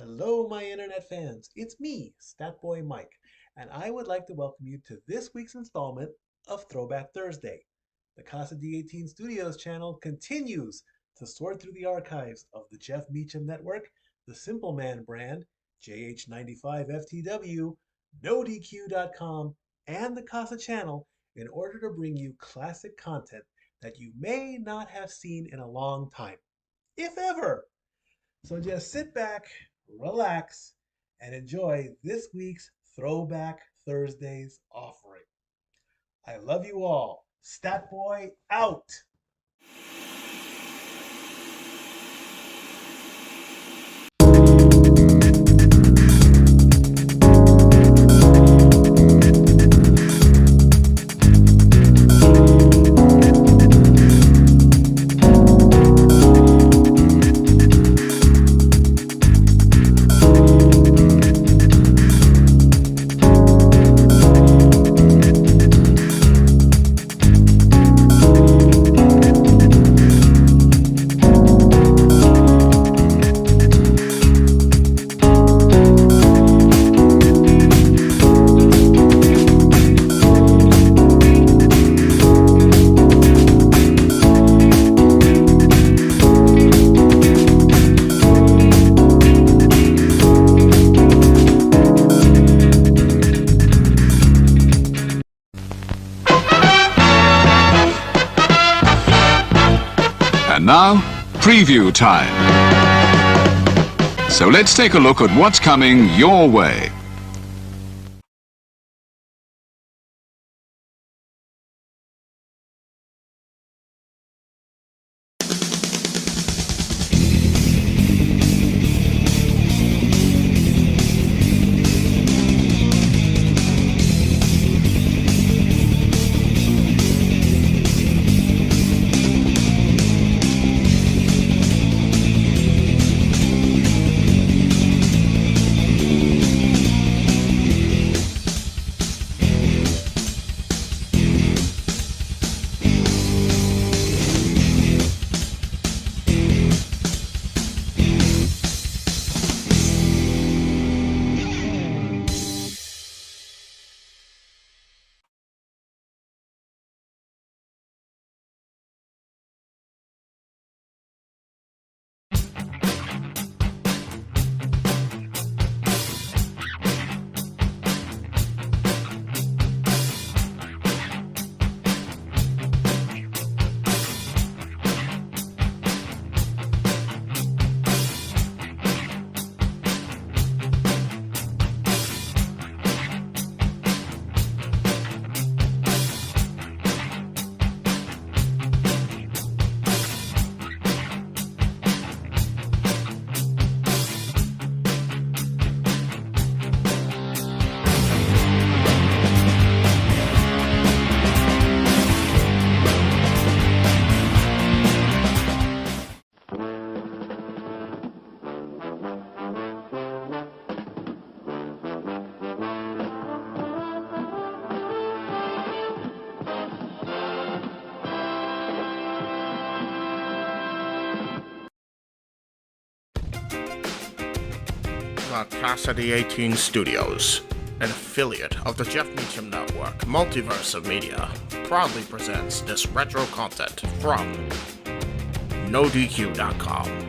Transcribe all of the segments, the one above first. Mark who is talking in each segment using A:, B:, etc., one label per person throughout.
A: Hello, my internet fans. It's me, Statboy Mike, and I would like to welcome you to this week's installment of Throwback Thursday. The Casa D18 Studios Channel continues to sort through the archives of the Jeff Meacham Network, the Simple Man brand, JH95 FTW, NoDQ.com, and the Casa Channel in order to bring you classic content that you may not have seen in a long time, if ever. So just sit back, relax, and enjoy this week's Throwback Thursdays offering. I love you all. Statboy out.
B: And now, preview time. So let's take a look at what's coming your way.
C: The Casa D18 Studios, an affiliate of the Jeff Meacham Network, Multiverse of Media, proudly presents this retro content from NoDQ.com.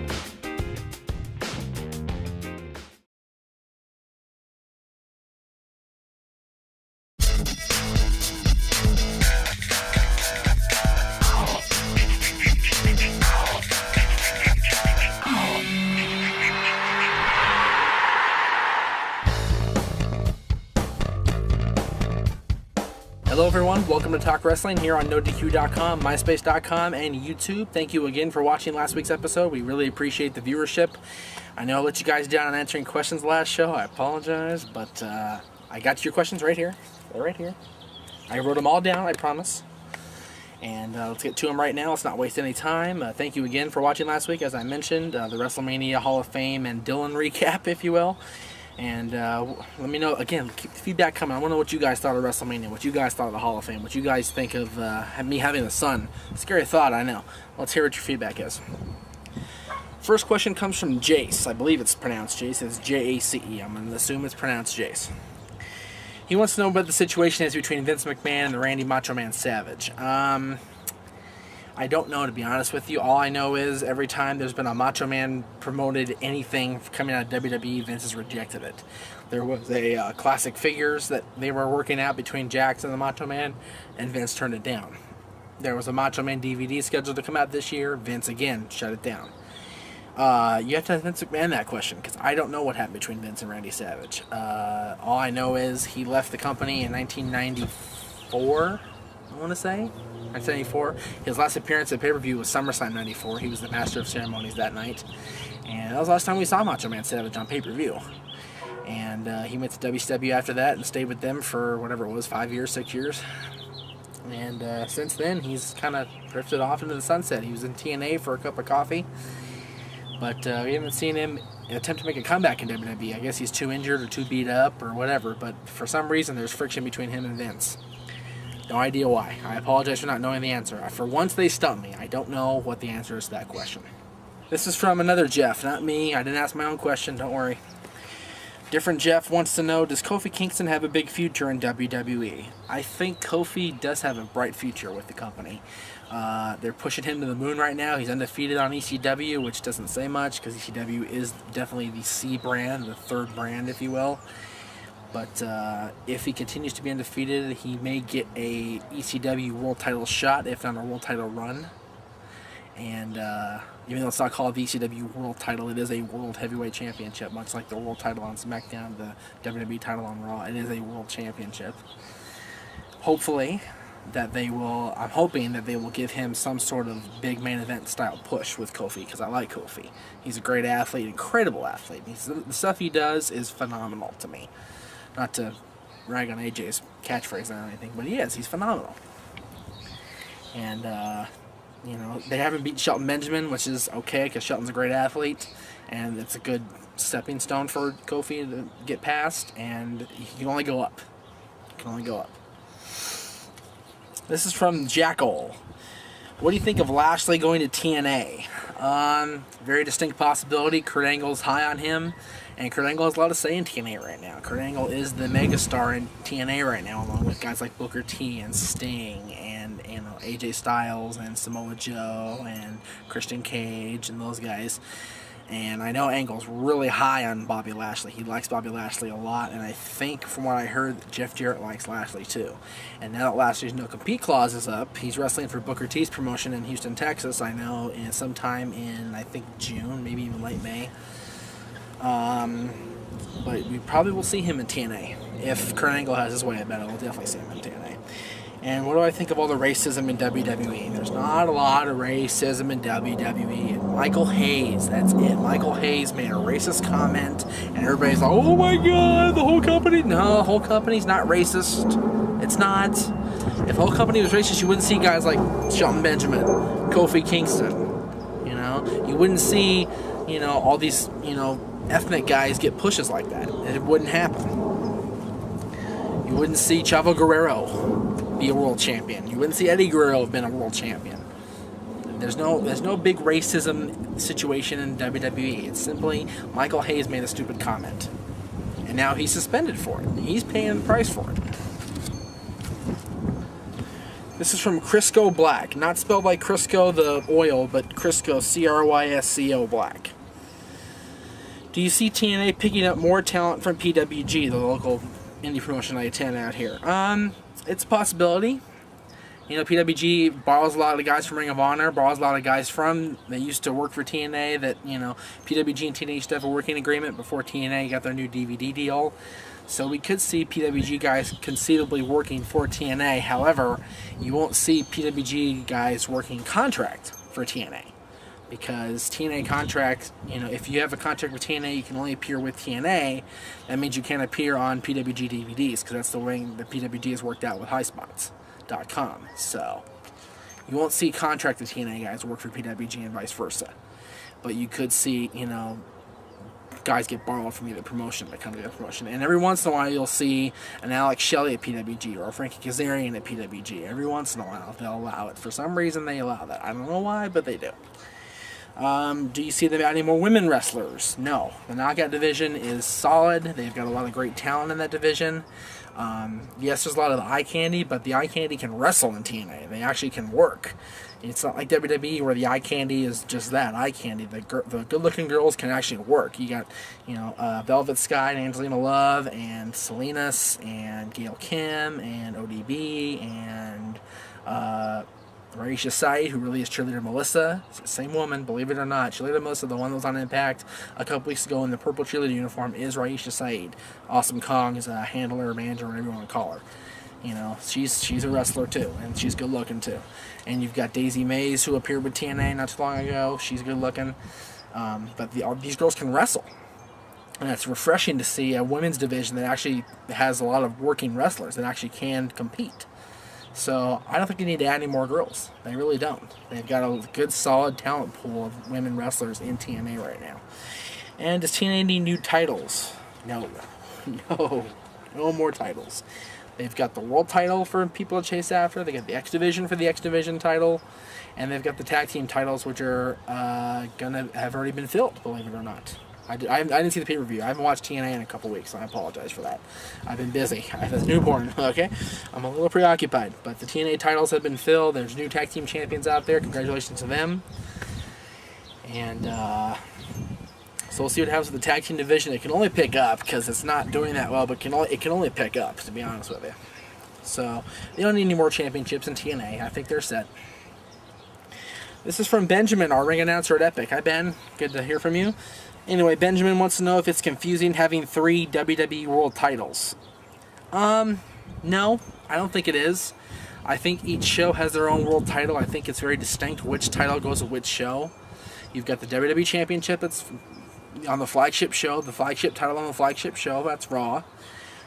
D: Hello everyone, welcome to Talk Wrestling here on NoDQ.com, MySpace.com, and YouTube. Thank you again for watching last week's episode. We really appreciate the viewership. I know I let you guys down on answering questions last show. I apologize, but I got your questions right here. They're right here. I wrote them all down, I promise. And let's get to them right now. Let's not waste any time. Thank you again for watching last week. As I mentioned, the WrestleMania Hall of Fame and Dylan recap, if you will. And let me know, again, keep the feedback coming. I want to know what you guys thought of WrestleMania, what you guys thought of the Hall of Fame, what you guys think of me having a son. Scary thought, I know. Let's hear what your feedback is. First question comes from Jace. I believe it's pronounced Jace. It's J-A-C-E. I'm going to assume it's pronounced Jace. He wants to know what the situation is between Vince McMahon and the Randy Macho Man Savage. I don't know, to be honest with you. All I know is every time there's been a Macho Man promoted anything coming out of WWE, Vince has rejected it. There was a classic figures that they were working out between Jax and the Macho Man, and Vince turned it down. There was a Macho Man DVD scheduled to come out this year. Vince, again, shut it down. You have to ask Vince McMahon that question, because I don't know what happened between Vince and Randy Savage. All I know is he left the company in 1994, I want to say. 1994. His last appearance at pay-per-view was SummerSlam 94. He was the master of ceremonies that night. And that was the last time we saw Macho Man Savage on pay-per-view. And he went to WCW after that and stayed with them for whatever it was, 5 years, 6 years. And since then, he's kind of drifted off into the sunset. He was in TNA for a cup of coffee. But we haven't seen him attempt to make a comeback in WWE. I guess he's too injured or too beat up or whatever. But for some reason, there's friction between him and Vince. No idea why. I apologize for not knowing the answer. For once, they stumped me. I don't know what the answer is to that question. This is from another Jeff, not me. I didn't ask my own question, don't worry. Different Jeff wants to know, does Kofi Kingston have a big future in WWE? I think Kofi does have a bright future with the company. They're pushing him to the moon right now. He's undefeated on ECW, which doesn't say much, because ECW is definitely the C brand, the third brand, if you will. But if he continues to be undefeated, he may get a ECW world title shot, if not a world title run. And even though it's not called the ECW world title, it is a world heavyweight championship, much like the world title on SmackDown, the WWE title on Raw. It is a world championship. Hopefully, I'm hoping that they will give him some sort of big main event style push with Kofi, because I like Kofi. He's a great athlete, incredible athlete. The stuff he does is phenomenal to me. Not to rag on AJ's catchphrase or anything, but he's phenomenal. And, they haven't beat Shelton Benjamin, which is okay, because Shelton's a great athlete, and it's a good stepping stone for Kofi to get past, and he can only go up. This is from Jackal. What do you think of Lashley going to TNA? Very distinct possibility. Kurt Angle's high on him, and Kurt Angle has a lot to say in TNA right now. Kurt Angle is the megastar in TNA right now, along with guys like Booker T and Sting and AJ Styles and Samoa Joe and Christian Cage and those guys. And I know Angle's really high on Bobby Lashley. He likes Bobby Lashley a lot, and I think from what I heard, Jeff Jarrett likes Lashley too. And now that Lashley's no-compete clause is up, he's wrestling for Booker T's promotion in Houston, Texas, I know, sometime in, I think, June, maybe even late May. But we probably will see him in TNA. If Kurt Angle has his way, I bet we'll definitely see him in TNA. And what do I think of all the racism in WWE? There's not a lot of racism in WWE. And Michael Hayes, that's it. Michael Hayes made a racist comment, and everybody's like, oh my god, the whole company. No, the whole company's not racist. It's not. If the whole company was racist, you wouldn't see guys like Shelton Benjamin, Kofi Kingston. You wouldn't see, all these, ethnic guys get pushes like that. It wouldn't happen. You wouldn't see Chavo Guerrero be a world champion. You wouldn't see Eddie Guerrero have been a world champion. There's no big racism situation in WWE. It's simply Michael Hayes made a stupid comment, and now he's suspended for it. He's paying the price for it. This is from Crisco Black, not spelled like Crisco the oil, but Crisco, C-R-Y-S-C-O Black. Do you see TNA picking up more talent from PWG, the local indie promotion I attend out here? It's a possibility. PWG borrows a lot of the guys from Ring of Honor, borrows a lot of guys that used to work for TNA, that, PWG and TNA used to have a working agreement before TNA got their new DVD deal. So we could see PWG guys conceivably working for TNA. However, you won't see PWG guys working contract for TNA. Because TNA contracts, if you have a contract with TNA, you can only appear with TNA. That means you can't appear on PWG DVDs, because that's the way that PWG has worked out with highspots.com. So, you won't see contracted TNA guys work for PWG and vice versa. But you could see, guys get borrowed from either promotion to come to the other promotion. And every once in a while, you'll see an Alex Shelley at PWG or a Frankie Kazarian at PWG. Every once in a while, they'll allow it. For some reason, they allow that. I don't know why, but they do. Do you see them adding more women wrestlers? No. The knockout division is solid. They've got a lot of great talent in that division. Yes, there's a lot of eye candy, but the eye candy can wrestle in TNA. They actually can work. It's not like WWE where the eye candy is just that, eye candy. The good-looking girls can actually work. You got, Velvet Sky and Angelina Love and Salinas and Gail Kim and ODB and Raisha Saeed, who really is cheerleader Melissa. It's the same woman, believe it or not. Cheerleader Melissa, the one that was on Impact a couple weeks ago in the purple cheerleader uniform, is Raisha Saeed. Awesome Kong's a handler, manager, whatever you want to call her. You know, she's a wrestler too, and she's good looking too. And you've got Daisy Mays, who appeared with TNA not too long ago. She's good looking. But these girls can wrestle. And it's refreshing to see a women's division that actually has a lot of working wrestlers that actually can compete. So I don't think they need to add any more girls. They really don't. They've got a good, solid talent pool of women wrestlers in TNA right now. And does TNA need new titles? No. No more titles. They've got the world title for people to chase after. They got the X Division for the X Division title. And they've got the tag team titles, which are going to have already been filled, believe it or not. I didn't see the pay-per-view. I haven't watched TNA in a couple weeks, so I apologize for that. I've been busy. I have a newborn, okay? I'm a little preoccupied. But the TNA titles have been filled. There's new tag team champions out there. Congratulations to them. And so we'll see what happens with the tag team division. It can only pick up because it's not doing that well, but it can only pick up, to be honest with you. So they don't need any more championships in TNA. I think they're set. This is from Benjamin, our ring announcer at Epic. Hi, Ben. Good to hear from you. Anyway, Benjamin wants to know if it's confusing having 3 WWE World titles. No, I don't think it is. I think each show has their own world title. I think it's very distinct which title goes with which show. You've got the WWE Championship that's on the flagship show, the flagship title on the flagship show, that's Raw.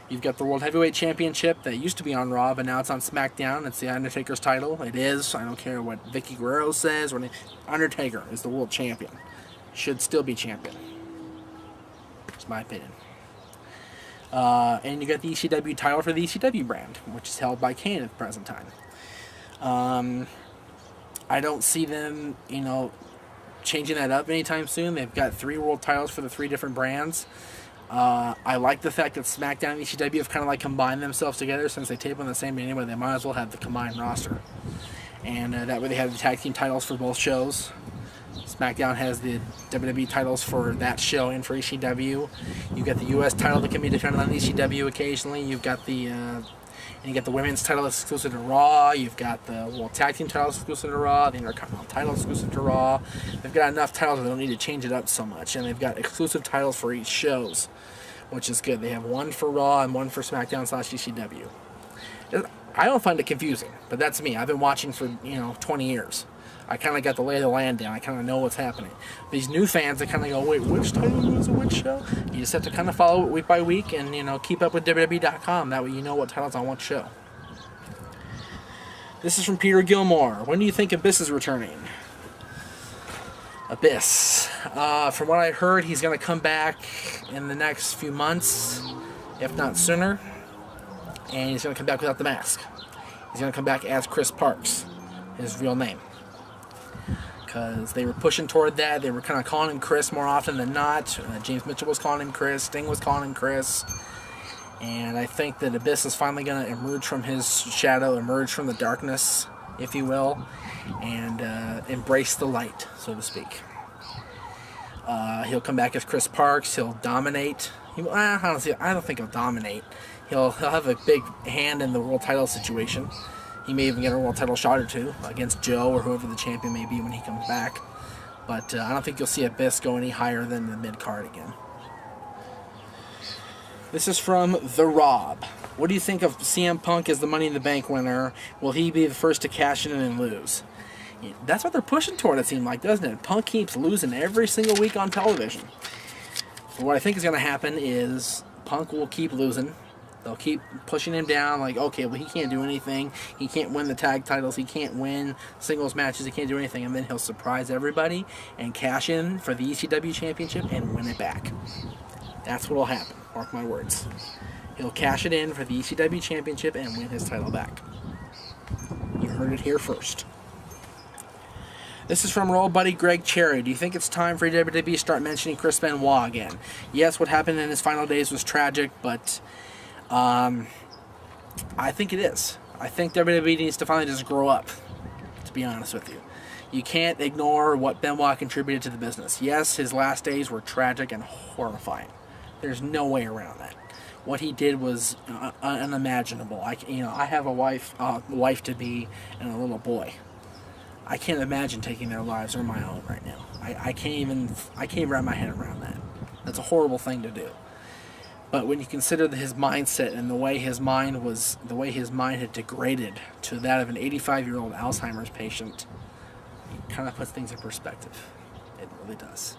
D: You've got the World Heavyweight Championship that used to be on Raw, but now it's on SmackDown. It's the Undertaker's title. It is. I don't care what Vicky Guerrero says. Undertaker is the world champion. Should still be champion. That's my opinion. And you got the ECW title for the ECW brand, which is held by Kane at the present time. I don't see them, changing that up anytime soon. They've got 3 world titles for the 3 different brands. I like the fact that SmackDown and ECW have kind of like combined themselves together since they tape on the same day anyway. They might as well have the combined roster. And that way they have the tag team titles for both shows. SmackDown has the WWE titles for that show and for ECW. You've got the U.S. title that can be defended on ECW occasionally. You've got the women's title that's exclusive to Raw. You've got the World Tag Team title exclusive to Raw. The Intercontinental title exclusive to Raw. They've got enough titles that they don't need to change it up so much. And they've got exclusive titles for each shows, which is good. They have one for Raw and one for SmackDown/ECW. I don't find it confusing, but that's me. I've been watching for 20 years. I kind of got the lay of the land down. I kind of know what's happening. These new fans, they kind of go, wait, which title was it, which show? You just have to kind of follow it week by week and, keep up with WWE.com. That way you know what title's on what show. This is from Peter Gilmore. When do you think Abyss is returning? Abyss. From what I heard, he's going to come back in the next few months, if not sooner. And he's going to come back without the mask. He's going to come back as Chris Parks, his real name. Because they were pushing toward that. They were kind of calling him Chris more often than not. James Mitchell was calling him Chris. Sting was calling him Chris. And I think that Abyss is finally going to emerge from his shadow, emerge from the darkness, if you will, and embrace the light, so to speak. He'll come back as Chris Parks. He'll dominate. Honestly, I don't think he'll dominate. He'll have a big hand in the world title situation. He may even get a world title shot or two against Joe or whoever the champion may be when he comes back. But I don't think you'll see Abyss go any higher than the mid-card again. This is from The Rob. What do you think of CM Punk as the Money in the Bank winner? Will he be the first to cash in and lose? That's what they're pushing toward, it seems like, doesn't it? Punk keeps losing every single week on television. But what I think is going to happen is Punk will keep losing. They'll keep pushing him down, like, okay, well, he can't do anything. He can't win the tag titles. He can't win singles matches. He can't do anything. And then he'll surprise everybody and cash in for the ECW championship and win it back. That's what will happen. Mark my words. He'll cash it in for the ECW championship and win his title back. You heard it here first. This is from our old buddy Greg Cherry. Do you think it's time for WWE to start mentioning Chris Benoit again? Yes, what happened in his final days was tragic, but I think it is. I think WWE needs to finally just grow up, to be honest with you. You can't ignore what Benoit contributed to the business. Yes, his last days were tragic and horrifying. There's no way around that. What he did was unimaginable. I have a wife to be, and a little boy. I can't imagine taking their lives or my own right now. I can't even wrap my head around that. That's a horrible thing to do. But when you consider his mindset and the way his mind had degraded to that of an 85-year-old Alzheimer's patient, it kind of puts things in perspective. It really does.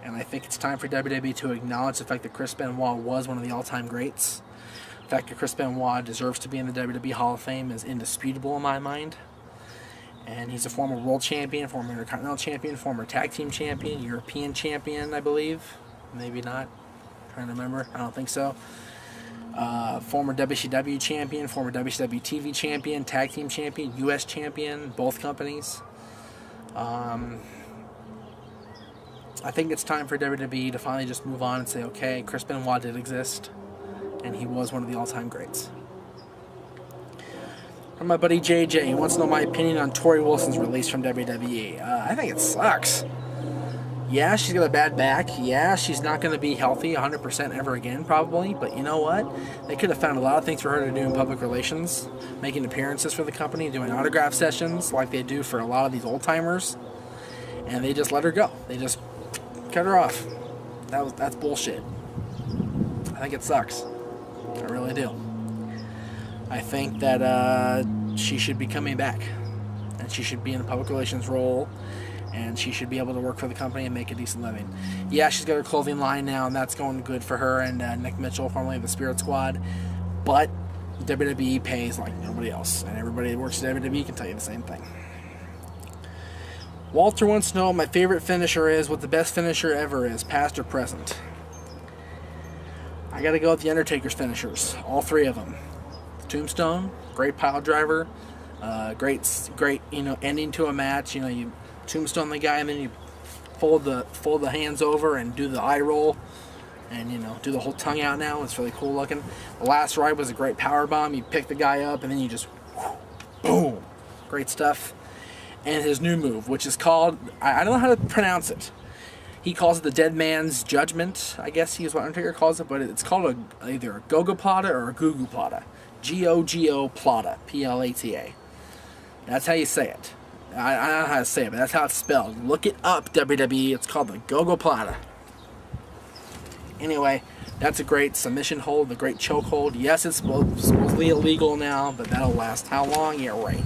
D: And I think it's time for WWE to acknowledge the fact that Chris Benoit was one of the all-time greats. The fact that Chris Benoit deserves to be in the WWE Hall of Fame is indisputable in my mind. And he's a former world champion, former intercontinental champion, former tag team champion, European champion, I believe. Maybe not. I'm trying to remember. I don't think so. Former WCW champion, former WCW TV champion, tag team champion, US champion, both companies. I think it's time for WWE to finally just move on and say, okay, Chris Benoit did exist, and he was one of the all-time greats. From my buddy JJ, he wants to know my opinion on Tori Wilson's release from WWE. I think it sucks. Yeah, she's got a bad back. Yeah, she's not going to be healthy 100% ever again, probably. But you know what? They could have found a lot of things for her to do in public relations, making appearances for the company, doing autograph sessions like they do for a lot of these old-timers. And they just let her go. They just cut her off. That's bullshit. I think it sucks. I really do. I think that she should be coming back, and she should be in a public relations role, and she should be able to work for the company and make a decent living. Yeah, she's got her clothing line now, and that's going good for her and Nick Mitchell, formerly of the Spirit Squad, but WWE pays like nobody else, and everybody that works at WWE can tell you the same thing. Walter wants to know what my favorite finisher is, what the best finisher ever is, past or present. I gotta go with the Undertaker's finishers, all three of them. Tombstone, great pile driver, great ending to a match. You tombstone the guy and then you fold the hands over and do the eye roll, and do the whole tongue out now. It's really cool looking. The last ride was a great power bomb. You pick the guy up and then you just boom, great stuff. And his new move, which is called, I don't know how to pronounce it. He calls it the Dead Man's Judgment, I guess he is what Undertaker calls it, but it's called either a Gogoplata or a Guguplata. G-O-G-O Plata, P-L-A-T-A. That's how you say it. I don't know how to say it, but that's how it's spelled. Look it up, WWE. It's called the Gogoplata. Anyway, that's a great submission hold, the great choke hold. Yes, it's supposedly illegal now, but that'll last how long? Yeah, right.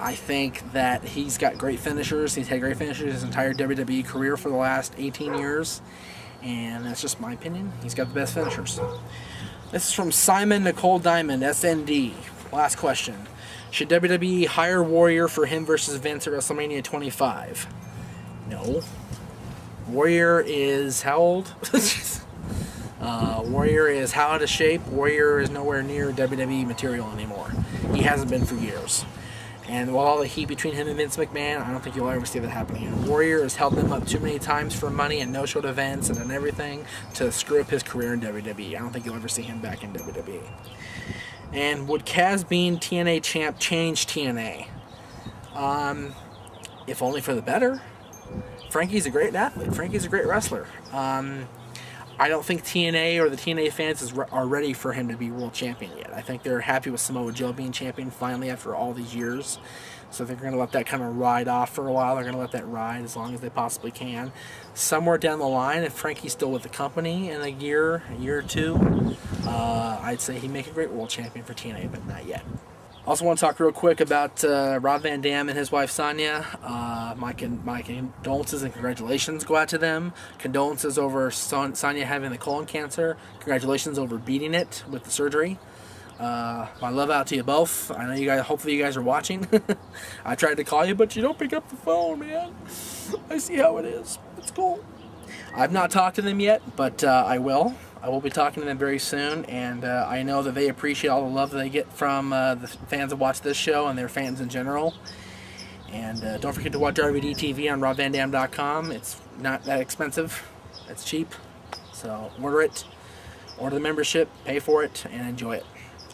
D: I think that he's got great finishers. He's had great finishers his entire WWE career for the last 18 years. And that's just my opinion. He's got the best finishers. This is from Simon Nicole Diamond, SND. Last question. Should WWE hire Warrior for him versus Vince at WrestleMania 25? No. Warrior is how old? Warrior is how out of shape. Warrior is nowhere near WWE material anymore. He hasn't been for years. And with all the heat between him and Vince McMahon, I don't think you'll ever see that happen again. Warrior has held them up too many times for money and no-show events and done everything to screw up his career in WWE. I don't think you'll ever see him back in WWE. And would Kaz being TNA champ change TNA? If only for the better. Frankie's a great athlete. Frankie's a great wrestler. I don't think TNA or the TNA fans are ready for him to be world champion yet. I think they're happy with Samoa Joe being champion finally after all these years. So they're going to let that kind of ride off for a while. They're going to let that ride as long as they possibly can. Somewhere down the line, if Frankie's still with the company in a year or two, I'd say he'd make a great world champion for TNA, but not yet. Also want to talk real quick about Rob Van Dam and his wife Sonya. My condolences and congratulations go out to them. Condolences over Sonya having the colon cancer. Congratulations over beating it with the surgery. My love out to you both. I know you guys. Hopefully you guys are watching. I tried to call you, but you don't pick up the phone, man. I see how it is. It's cool. I've not talked to them yet, but I will. I will be talking to them very soon, and I know that they appreciate all the love that they get from the fans that watch this show and their fans in general. And don't forget to watch RVD TV on robvandam.com. It's not that expensive. It's cheap. So order it. Order the membership, pay for it, and enjoy it.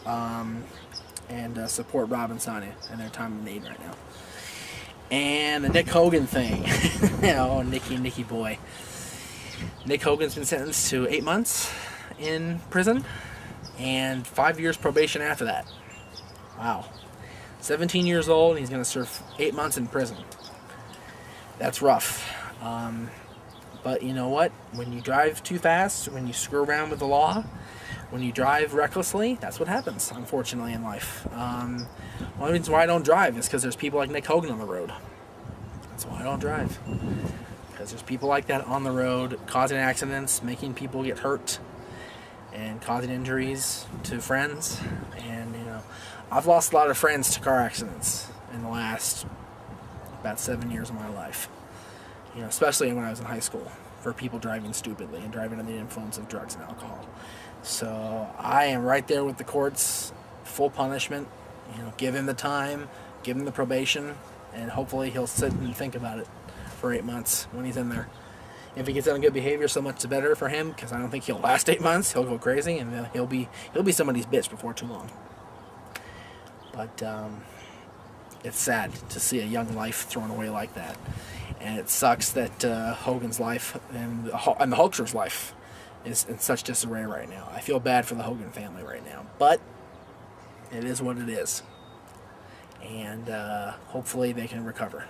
D: And support Rob and Sonya in their time of need right now. And the Nick Hogan thing. Oh, Nicky boy. Nick Hogan's been sentenced to 8 months in prison and 5 years probation after that. Wow. 17 years old, and he's going to serve 8 months in prison. That's rough. But you know what? When you drive too fast, when you screw around with the law, when you drive recklessly, that's what happens, unfortunately, in life. One of the reasons why I don't drive is because there's people like Nick Hogan on the road. That's why I don't drive. Because there's people like that on the road causing accidents, making people get hurt, and causing injuries to friends. And, you know, I've lost a lot of friends to car accidents in the last about 7 years of my life. You know, especially when I was in high school, for people driving stupidly and driving under the influence of drugs and alcohol. So I am right there with the courts, full punishment. You know, give him the time, give him the probation, and hopefully he'll sit and think about it for 8 months when he's in there. If he gets on good behavior, so much the better for him, because I don't think he'll last 8 months. He'll go crazy, and he'll be somebody's bitch before too long. But it's sad to see a young life thrown away like that, and it sucks that Hogan's life and the Hulkster's life is in such disarray right now. I feel bad for the Hogan family right now, but it is what it is, and hopefully they can recover.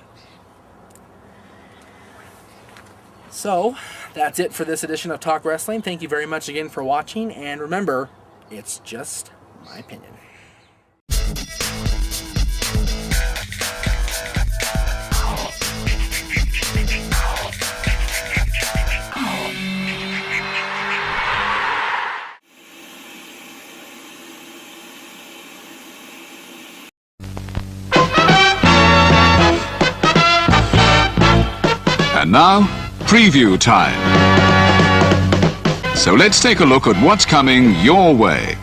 D: So, that's it for this edition of Talk Wrestling. Thank you very much again for watching, and remember, it's just my opinion.
B: And now, preview time. So let's take a look at what's coming your way.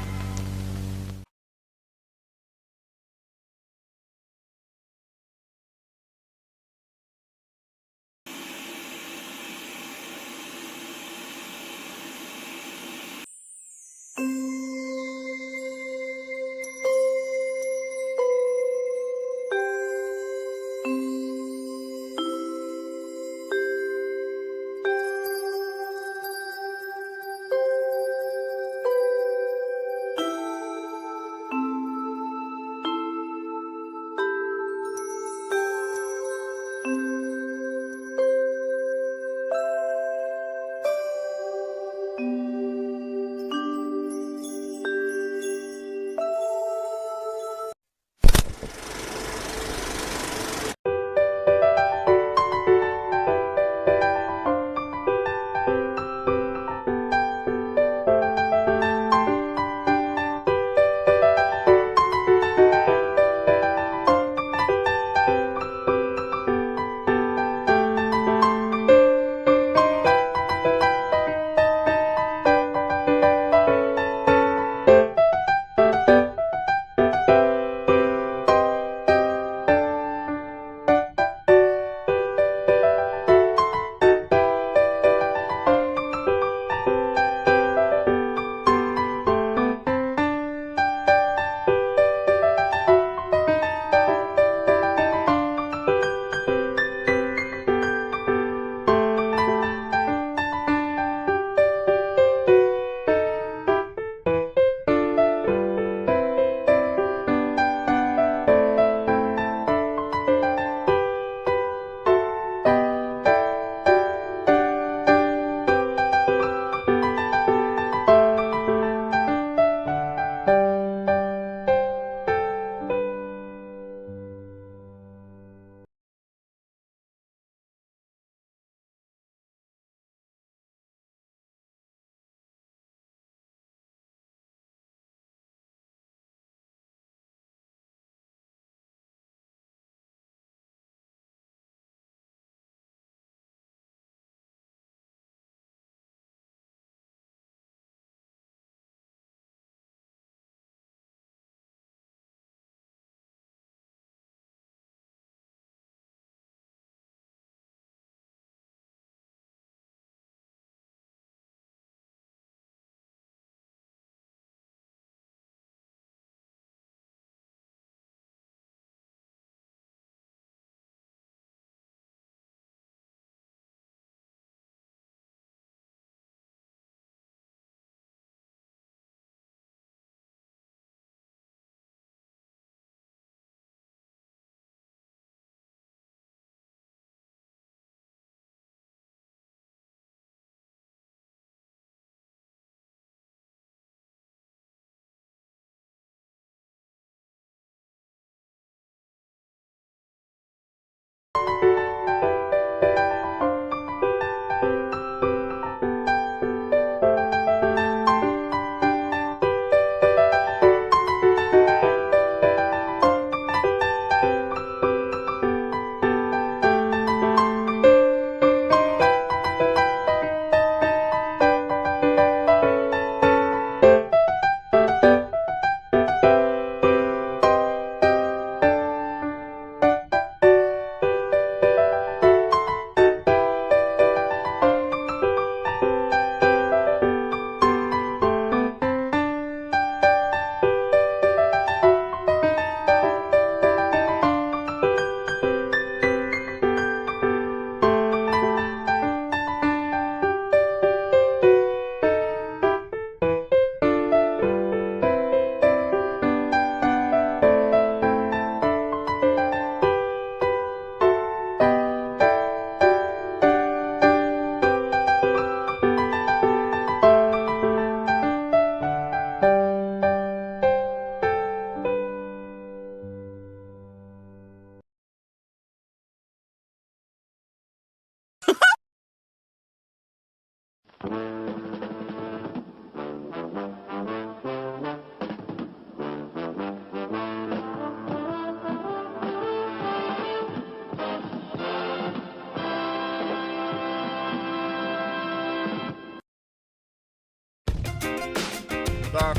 C: The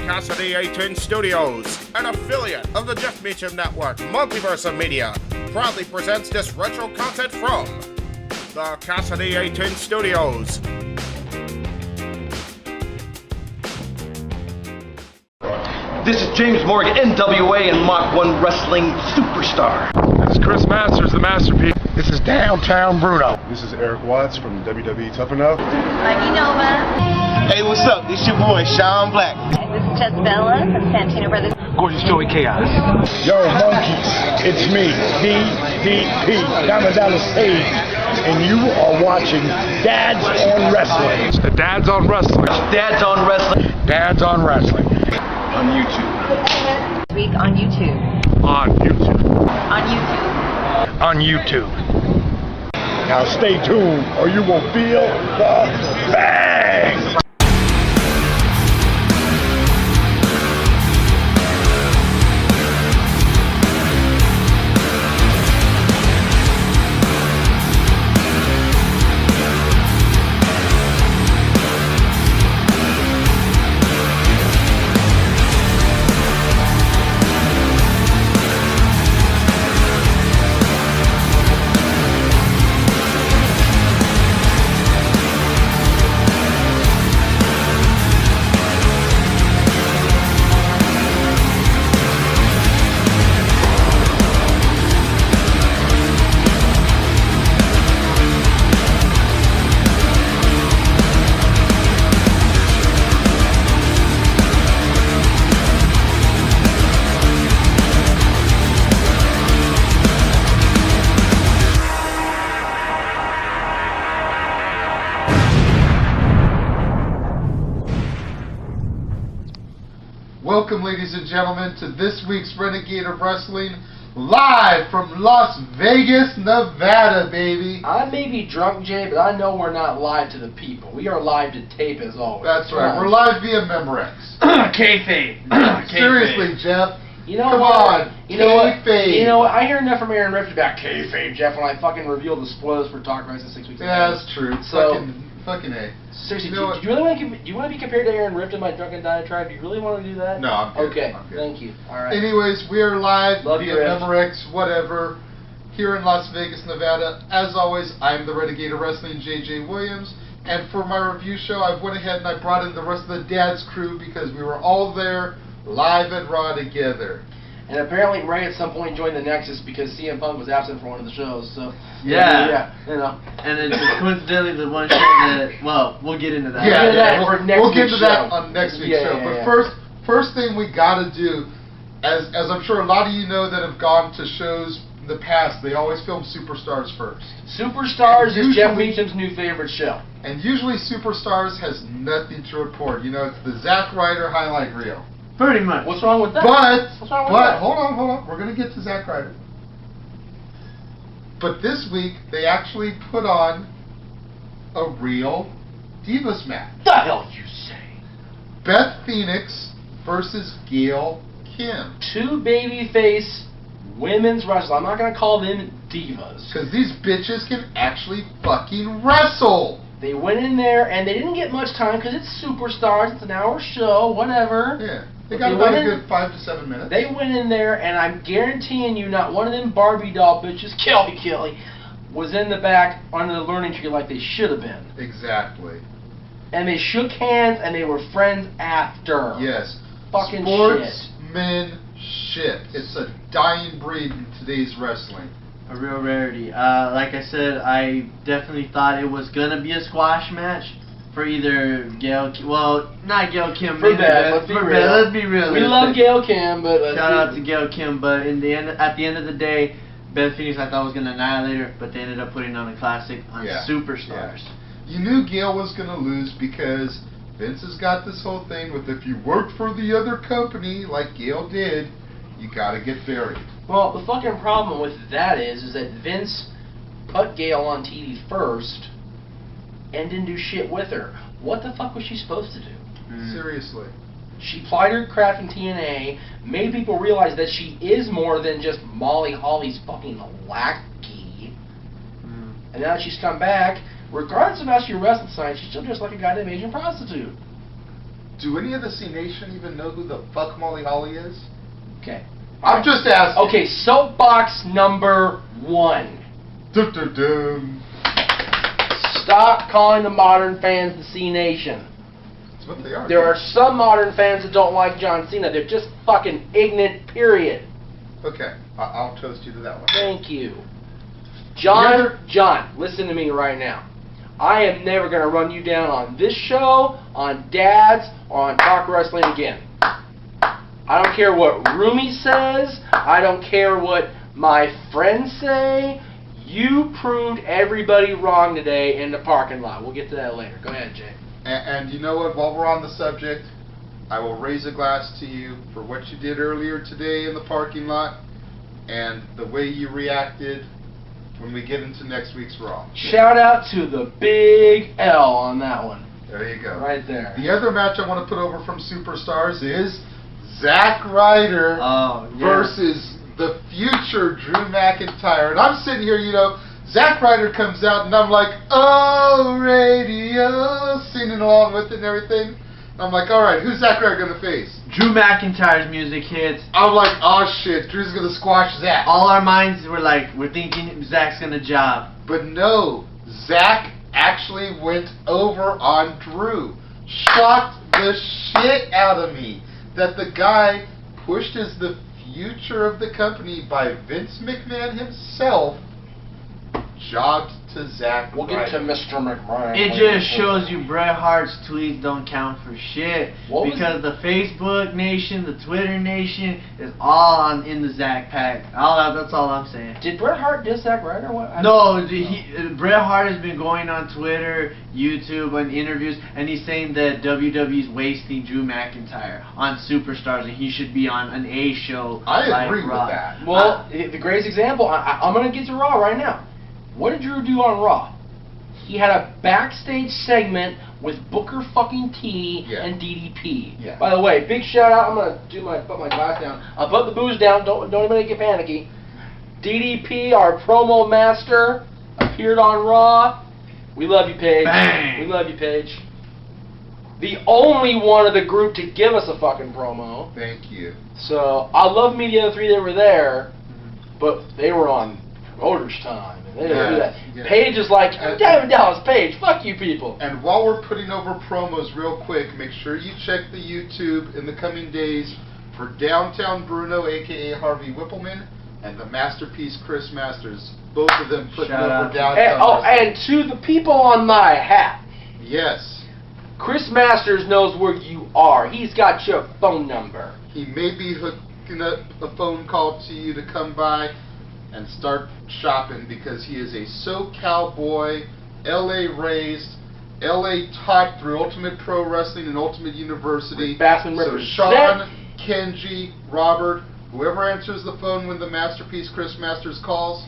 C: Casa D18 Studios, an affiliate of the Jeff Meacham Network, Multiverse of Media, proudly presents this retro content from the Casa D18 Studios.
E: This is James Morgan, NWA and Mach 1 Wrestling Superstar.
F: This is Chris Masters, the Masterpiece.
G: This is Downtown Bruno.
H: This is Eric Watts from WWE Tough Enough.
I: Mikey Nova.
J: Hey, what's up? This your boy, Sean Black.
I: Hey, this is Jess Bella from Santino Brothers.
E: Gorgeous Joey Chaos.
G: Yo, monkeys, it's me, DDP, Diamond Dallas Page, and you are watching Dads on Wrestling.
F: The Dads on Wrestling.
E: Dads on Wrestling.
G: Dads on Wrestling.
E: On YouTube.
I: Week on YouTube.
F: On YouTube.
I: On YouTube.
G: On YouTube. Now stay tuned or you will feel the bang!
K: Welcome, ladies and gentlemen, to this week's Renegade of Wrestling, live from Las Vegas, Nevada, baby.
D: I may be drunk, Jay, but I know we're not live to the people. We are live to tape, as always.
K: That's right. We're live via Memorex.
D: Kayfabe.
K: Seriously, Jeff.
D: You know
K: Come
D: what?
K: on.
D: You know what?
K: Kayfabe.
D: You know what? I hear enough from Aaron Rift about kayfabe, Jeff, when I fucking revealed the spoilers for Talk Wrestling 6 weeks ago.
K: Yeah, that's true.
D: So,
K: fucking A.
D: Seriously,
K: You know
D: do you really want to? Do you want to be compared to Aaron Rift in my drunken diatribe? Do you really want to do that?
K: No, I'm good.
D: Okay,
K: I'm good.
D: thank you. All right.
K: Anyways, we are live
D: Love
K: via
D: you, Rift.
K: Memorex, whatever, here in Las Vegas, Nevada. As always, I'm the Renegade of Wrestling, JJ Williams. And for my review show, I went ahead and I brought in the rest of the Dad's crew because we were all there live at Raw together.
D: And apparently Ray at some point joined the Nexus because CM Punk was absent for one of the shows. So
E: Yeah.
D: you know.
E: And it's coincidentally the one show that, well, we'll get into that.
K: We'll get into that on next week's show. But
D: yeah.
K: first thing we gotta do, as I'm sure a lot of you know that have gone to shows in the past, they always film Superstars first.
D: Superstars
K: And
D: is Jeff
K: usually-
D: Meacham's new favorite show.
K: And usually Superstars has nothing to report. You know, it's the Zack Ryder highlight reel.
E: Pretty much.
D: What's wrong with that?
K: But
D: that?
K: hold on. We're gonna get to Zack Ryder. But this week they actually put on a real Divas match.
D: The hell you say?
K: Beth Phoenix versus Gail Kim.
D: Two babyface women's wrestlers. I'm not gonna call them divas.
K: Because these bitches can actually fucking wrestle.
D: They went in there and they didn't get much time because it's Superstars. It's an hour show, whatever.
K: Yeah. They
D: But
K: got
D: they
K: about a
D: went
K: good 5 to 7 minutes.
D: They went in there, and I'm guaranteeing you, not one of them Barbie doll bitches, Kelly, was in the back under the learning tree like they should have been.
K: Exactly.
D: And they shook hands, and they were friends after.
K: Yes.
D: Fucking
K: Sportsmanship. It's a dying breed in today's wrestling.
E: A real rarity. Like I said, I definitely thought it was gonna be a squash match for either Gail. Well, not Gail Kim.
D: For Beth, let's be real.
E: Let's be real.
D: We love Gail Kim, but
E: shout out to Gail Kim. But at the end of the day, Beth Phoenix I thought was gonna annihilate her, but they ended up putting on a classic on Superstars.
K: Yeah. You knew Gail was gonna lose because Vince has got this whole thing with if you worked for the other company like Gail did, you gotta get buried.
D: Well, the fucking problem with that is that Vince put Gail on TV first, and didn't do shit with her. What the fuck was she supposed to do?
K: Seriously.
D: She plied her craft in TNA, made people realize that she is more than just Molly Holly's fucking lackey. And now that she's come back, regardless of how she wrestles tonight, she's still just like a goddamn Asian prostitute.
K: Do any of the C Nation even know who the fuck Molly Holly is?
D: Okay.
K: I'm just asking.
D: Okay, soapbox number 1.
K: Dun, dun, dun.
D: Stop calling the modern fans the C Nation.
K: That's what they are.
D: There are some modern fans that don't like John Cena. They're just fucking ignorant, period.
K: Okay, I'll toast you to that one.
D: Thank you. John, listen to me right now. I am never going to run you down on this show, on Dad's, or on Talk Wrestling again. I don't care what Rumi says. I don't care what my friends say. You proved everybody wrong today in the parking lot. We'll get to that later. Go ahead, Jay.
K: And you know what? While we're on the subject, I will raise a glass to you for what you did earlier today in the parking lot and the way you reacted when we get into next week's Raw.
D: Shout out to the big L on that one.
K: There you go.
D: Right there.
K: The other match I want to put over from Superstars is Zack Ryder versus the future Drew McIntyre. And I'm sitting here, you know, Zack Ryder comes out and I'm like, oh, radio, singing along with it and everything. I'm like, all right, who's Zack Ryder going to face?
E: Drew McIntyre's music hits.
K: I'm like, oh shit, Drew's going to squash Zack.
E: All our minds were like, we're thinking Zack's going to job.
K: But no, Zack actually went over on Drew. Shocked the shit out of me that the guy pushed as the future of the company by Vince McMahon himself jobbed to Zack
D: We'll get to Mr. McMahon.
E: It just shows you Bret Hart's tweets don't count for shit. Because the Facebook nation, the Twitter nation is all in the Zack pack. That's all I'm saying.
D: Did Bret Hart diss Zack Ryder?
E: No, Bret Hart has been going on Twitter, YouTube, and interviews, and he's saying that WWE's wasting Drew McIntyre on Superstars, and he should be on an A show.
K: I
E: like
K: agree
E: Raw.
K: with that.
D: Well, the greatest example, I'm going to get to Raw right now. What did Drew do on Raw? He had a backstage segment with Booker fucking T and DDP.
K: Yeah.
D: By the way, big shout out. I'm gonna put my glass down. I'll put the booze down. Don't anybody get panicky. DDP, our promo master, appeared on Raw. We love you, Paige.
E: Bang.
D: We love you, Paige. The only one of the group to give us a fucking promo.
K: Thank you.
D: So I love me the other three that were there, but they were on promoter's time. They didn't do that.
K: Yeah.
D: Paige is like, damn Dallas Page, fuck you people.
K: And while we're putting over promos real quick, make sure you check the YouTube in the coming days for Downtown Bruno, a.k.a. Harvey Whippleman, and the Masterpiece Chris Masters. Both of them putting over Downtown.
D: And to the people on my hat.
K: Yes.
D: Chris Masters knows where you are. He's got your phone number.
K: He may be hooking up a phone call to you to come by and start shopping because he is a SoCal boy, LA raised, LA taught through Ultimate Pro Wrestling and Ultimate University. So Sean, Kenji, Robert, whoever answers the phone when the Masterpiece Chris Masters calls,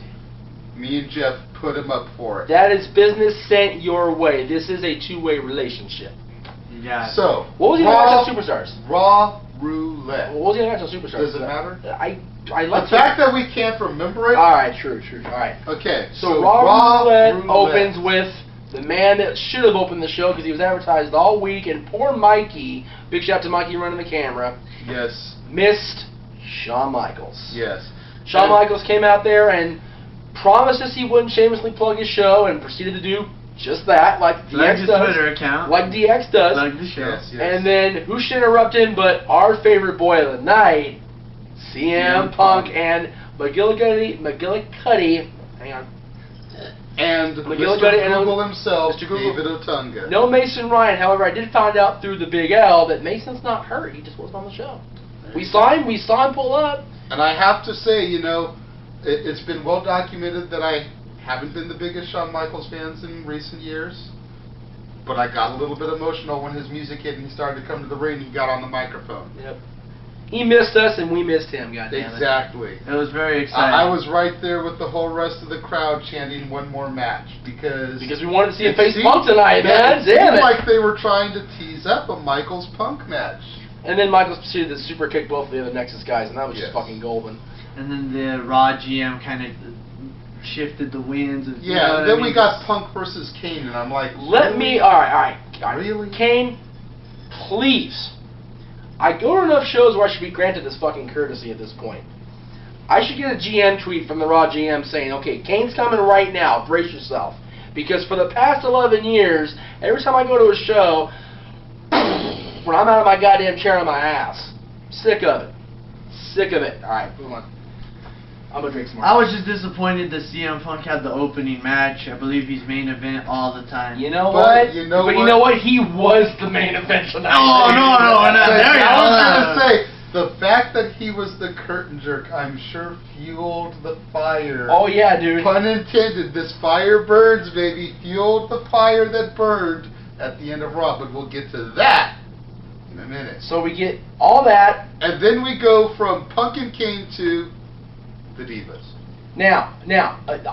K: me and Jeff put him up for it.
D: That is business sent your way. This is a two-way relationship.
E: Yeah.
K: So,
D: what was the match on Superstars?
K: Raw Roulette.
D: What was the match on Superstars?
K: Does it matter?
D: I like
K: the fact that we can't remember it.
D: All right, true. All right.
K: Okay.
D: So Raw Roulette opens with the man that should have opened the show because he was advertised all week, and poor Mikey. Big shout out to Mikey running the camera.
K: Yes.
D: Missed Shawn Michaels.
K: Yes.
D: Shawn Michaels came out there and promised us he wouldn't shamelessly plug his show, and proceeded to do just that, like DX does.
E: Twitter account.
D: Like DX does.
E: Like the show.
K: Yes.
D: And then who should interrupt him but our favorite boy of the night, CM Punk and McGillicuddy. Hang on.
K: And
D: McGillicuddy
K: Mr. Google
D: and
K: himself,
D: Mr. Google.
K: David Otunga.
D: No Mason Ryan. However, I did find out through the Big L that Mason's not hurt. He just wasn't on the show. We saw him pull up.
K: And I have to say, you know, it's been well documented that I haven't been the biggest Shawn Michaels fans in recent years. But I got a little bit emotional when his music hit and he started to come to the ring and he got on the microphone.
D: Yep. He missed us and we missed him, goddammit.
K: Exactly.
E: It was very exciting.
K: I was right there with the whole rest of the crowd chanting one more match because
D: we wanted to see a face Punk tonight, man.
K: It seemed like they were trying to tease up a Michaels Punk match.
D: And then Michaels proceeded to super kick both of the other Nexus guys, and that was just fucking golden.
E: And then the Raw GM kind of shifted the winds. And,
K: yeah, then we got Punk versus Kane, and I'm like,
D: Let me, all right.
K: Really?
D: Kane, please. I go to enough shows where I should be granted this fucking courtesy at this point. I should get a GM tweet from the Raw GM saying, okay, Kane's coming right now, brace yourself. Because for the past 11 years, every time I go to a show, when I'm out of my goddamn chair on my ass. Sick of it. Sick of it. Alright, move on. I'm gonna drink some more.
E: I was just disappointed that CM Punk had the opening match. I believe he's main event all the time.
D: You know what?
K: You know
D: what? He was the main event tonight.
E: Oh, no.
K: I was going to say, the fact that he was the curtain jerk, I'm sure fueled the fire.
D: Oh, yeah, dude.
K: Pun intended. This fire burns, baby. Fueled the fire that burned at the end of Raw. But we'll get to that in a minute.
D: So we get all that.
K: And then we go from Punk and Kane to the Divas.
D: Now,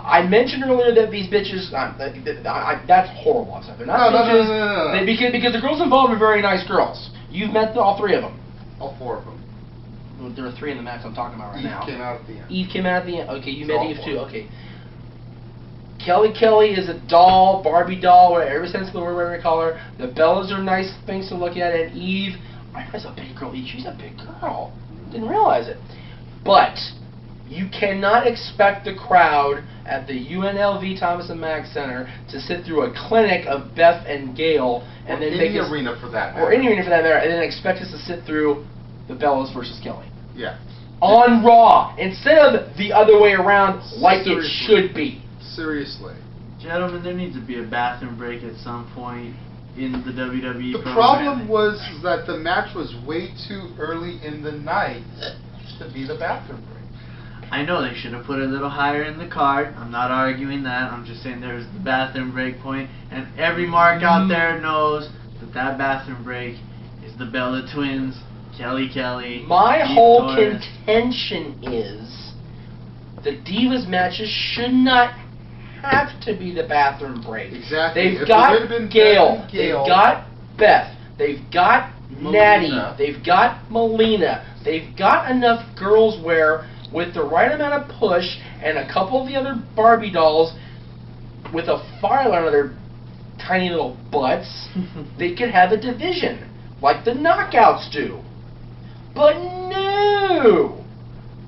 D: I mentioned earlier that these bitches, that's horrible. They're not bitches.
K: No.
D: Because the girls involved are very nice girls. You've met all three of them.
K: All four of them.
D: Well, there are three in the match I'm talking about right now.
K: Eve came out at the end.
D: Eve came out at the end. Okay, you met Eve too. Okay. Kelly is a doll, Barbie doll, whatever sense of the word, whatever you call her. The Bellas are nice things to look at, and Eve, I realize a big girl. She's a big girl. Didn't realize it. But you cannot expect the crowd at the UNLV Thomas and Mack Center to sit through a clinic of Beth and Gail, and then
K: any arena for that matter.
D: or any arena for that matter, and then expect us to sit through the Bellas versus Kelly.
K: Yeah.
D: On Raw, instead of the other way around, like
K: Seriously.
D: it should be.
K: Seriously.
E: Gentlemen, there needs to be a bathroom break at some point in the WWE
K: The
E: programming.
K: problem was that the match was way too early in the night to be the bathroom break.
E: I know they should have put it a little higher in the card. I'm not arguing that. I'm just saying there's the bathroom break point, and every mark out there knows that bathroom break is the Bella Twins, Kelly.
D: My
E: Eve
D: whole
E: Torres.
D: contention is the Divas matches should not have to be the bathroom break.
K: Exactly.
D: They've
K: If
D: got
K: it had been
D: Gail,
K: Beth and Gail,
D: they've got Beth, they've got Natty,
K: Melina.
D: they've got Melina, they've got enough girls where with the right amount of push and a couple of the other Barbie dolls with a fire line on their tiny little butts, they could have a division like the Knockouts do. But no!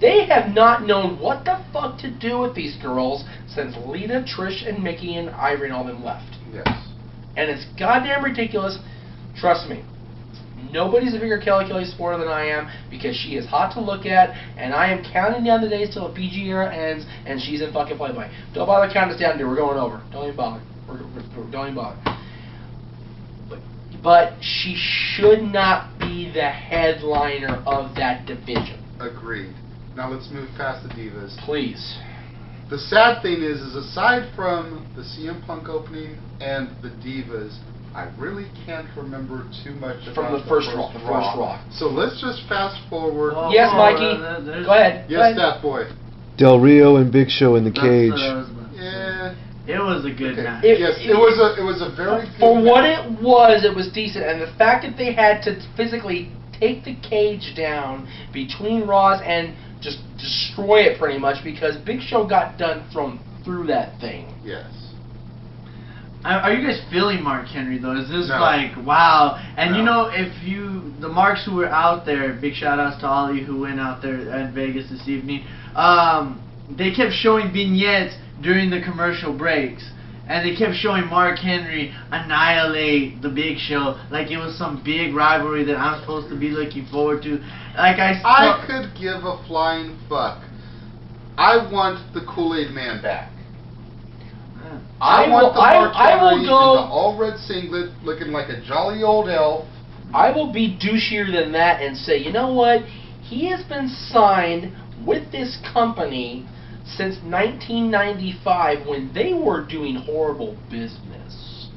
D: They have not known what the fuck to do with these girls since Lita, Trish, and Mickey, and Ivory and all them left.
K: Yes.
D: And it's goddamn ridiculous. Trust me. Nobody's a bigger Kelly supporter than I am because she is hot to look at, and I am counting down the days till the PG era ends, and she's in fucking Playboy. Don't bother counting us down, dude. We're going over. Don't even bother. Don't even bother. But she should not be the headliner of that division.
K: Agreed. Now let's move past the Divas.
D: Please.
K: The sad thing is aside from the CM Punk opening and the Divas, I really can't remember too much about
D: From the first Raw.
K: So let's just fast forward.
D: Yes, Mikey. Go ahead.
K: Yes, that boy.
L: Del Rio and Big Show in the
E: That's
L: cage.
E: what I was about to say.
K: Yeah.
E: It was a good match.
K: Yes, it was a very good
D: For what
K: match.
D: it was decent, and the fact that they had to physically take the cage down between Raws and just destroy it pretty much because Big Show got done thrown through that thing.
K: Yes.
E: Are you guys feeling Mark Henry though? Is this
K: No.
E: like wow? And
K: No.
E: you know, the Marks who were out there, big shout outs to Ollie who went out there at Vegas this evening. They kept showing vignettes during the commercial breaks, and they kept showing Mark Henry annihilate the Big Show like it was some big rivalry that I'm supposed to be looking forward to. Like
K: I could give a flying fuck. I want the Kool-Aid Man back. I want the Mark Henry in the all red singlet looking like a jolly old elf.
D: I will be douchier than that and say, you know what? He has been signed with this company since 1995 when they were doing horrible business.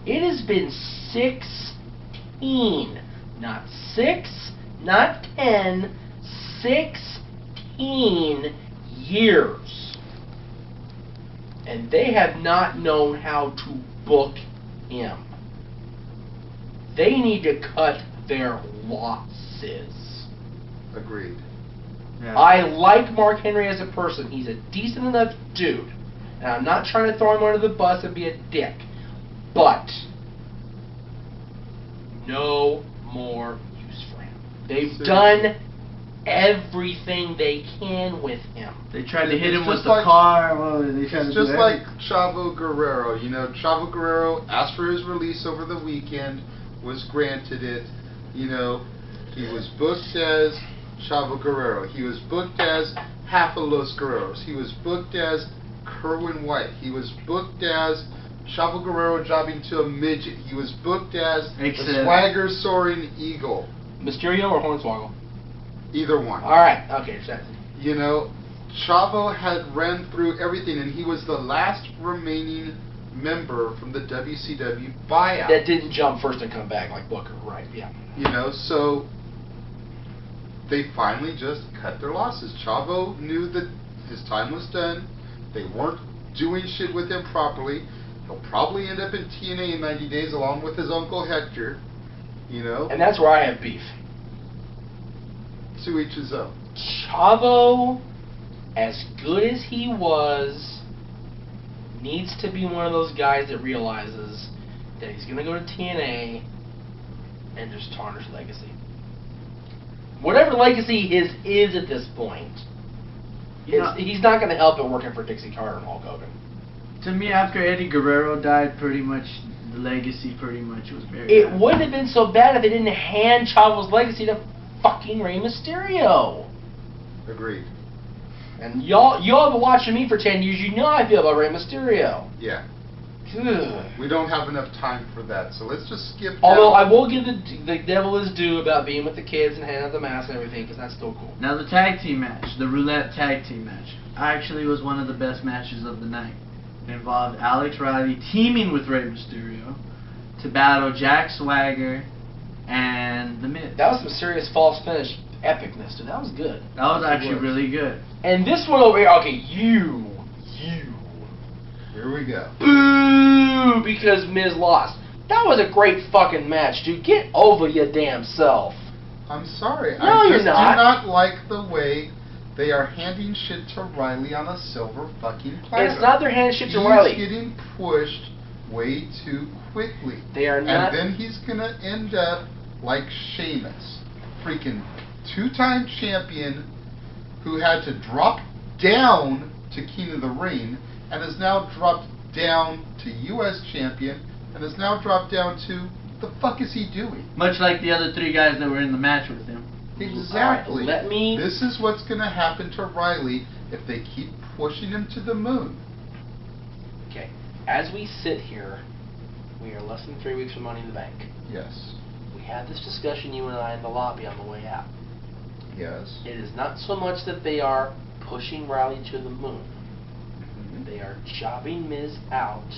D: It has been 16, not 6, not 10, 16 years. And they have not known how to book him. They need to cut their losses.
K: Agreed.
E: Yeah.
D: I like Mark Henry as a person. He's a decent enough dude. And I'm not trying to throw him under the bus and be a dick. But no more use for him. They've done everything they can with him.
E: They tried to hit him with
K: just
E: the
K: like-
E: car. Well, they tried to
K: It's
E: do
K: just like
E: everything.
K: Chavo Guerrero. You know, Chavo Guerrero asked for his release over the weekend, was granted it. You know, he was booked as Chavo Guerrero. He was booked as half of Los Guerreros. He was booked as Kerwin White. He was booked as Chavo Guerrero jobbing to a midget. He was booked as the Swagger Soaring Eagle.
D: Mysterio or Hornswoggle?
K: Either one.
D: Alright, okay, exactly.
K: You know, Chavo had ran through everything, and he was the last remaining member from the WCW buyout.
D: That didn't jump first and come back like Booker, right, yeah.
K: You know, so they finally just cut their losses. Chavo knew that his time was done. They weren't doing shit with him properly. He'll probably end up in TNA in 90 days along with his uncle Hector. You know?
D: And that's where I have beef.
K: To each his own.
D: Chavo, as good as he was, needs to be one of those guys that realizes that he's going to go to TNA and just tarnish legacy. Whatever legacy his is at this point, he's not going to help it working for Dixie Carter and Hulk Hogan.
E: To me, after Eddie Guerrero died, pretty much the legacy pretty much was buried.
D: It wouldn't have been so bad if they didn't hand Chavo's legacy to fucking Rey Mysterio.
K: Agreed.
D: And y'all have been watching me for 10 years. You know how I feel about Rey Mysterio.
K: Yeah.
D: Ugh.
K: We don't have enough time for that, so let's just skip down.
D: Although I will give the devil his due about being with the kids and handing out the mask and everything, because that's still cool.
E: Now the tag team match, the roulette tag team match, actually was one of the best matches of the night. It involved Alex Riley teaming with Rey Mysterio to battle Jack Swagger and The Miz.
D: That was some serious false finish epicness, dude. That was good.
E: That was actually really good.
D: And this one over here, okay, you.
K: Here we go.
D: Boo! Because Miz lost. That was a great fucking match, dude. Get over your damn self.
K: I'm sorry.
D: No,
K: I
D: you're
K: just
D: not.
K: do not like the way they are handing shit to Riley on a silver fucking platter.
D: It's not their handing shit to Riley.
K: He's getting pushed way too quickly.
D: They are not.
K: And then he's going to end up like Sheamus. Freaking two-time champion who had to drop down to King of the Ring and has now dropped down to U.S. champion and has now dropped down to the fuck is he doing?
E: Much like the other three guys that were in the match with him.
K: Exactly.
D: Right,
K: This is what's going to happen to Riley if they keep pushing him to the moon.
D: Okay, as we sit here, we are less than 3 weeks from Money in the Bank.
K: Yes.
D: We had this discussion, you and I, in the lobby on the way out.
K: Yes.
D: It is not so much that they are pushing Riley to the moon. They are jobbing Miz out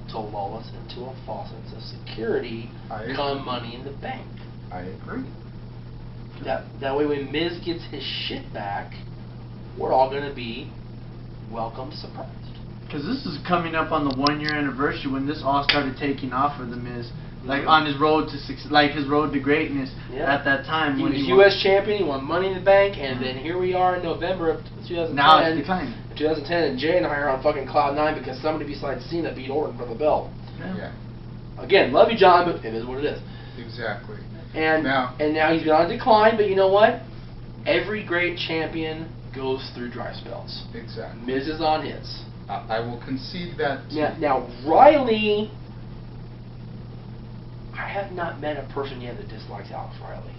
D: to lull us into a false sense of security come Money in the Bank.
K: I agree.
D: That way when Miz gets his shit back, we're all going to be welcome surprised.
E: Because this is coming up on the 1-year anniversary when this all started taking off for The Miz. Like on his road to his road to greatness at that time.
D: He
E: when
D: was
E: he
D: U.S. champion, he won Money in the Bank, and then here we are in November of 2010.
E: Now it's declining.
D: 2010, and Jay and I are on fucking cloud 9 because somebody besides Cena beat Orton for the belt.
K: Yeah.
D: Again, love you, John, but it is what it is.
K: Exactly.
D: And now he's been on a decline, but you know what? Every great champion goes through dry spells.
K: Exactly.
D: Miz is on his.
K: I will concede that too.
D: Now Riley, I have not met a person yet that dislikes Alex Riley.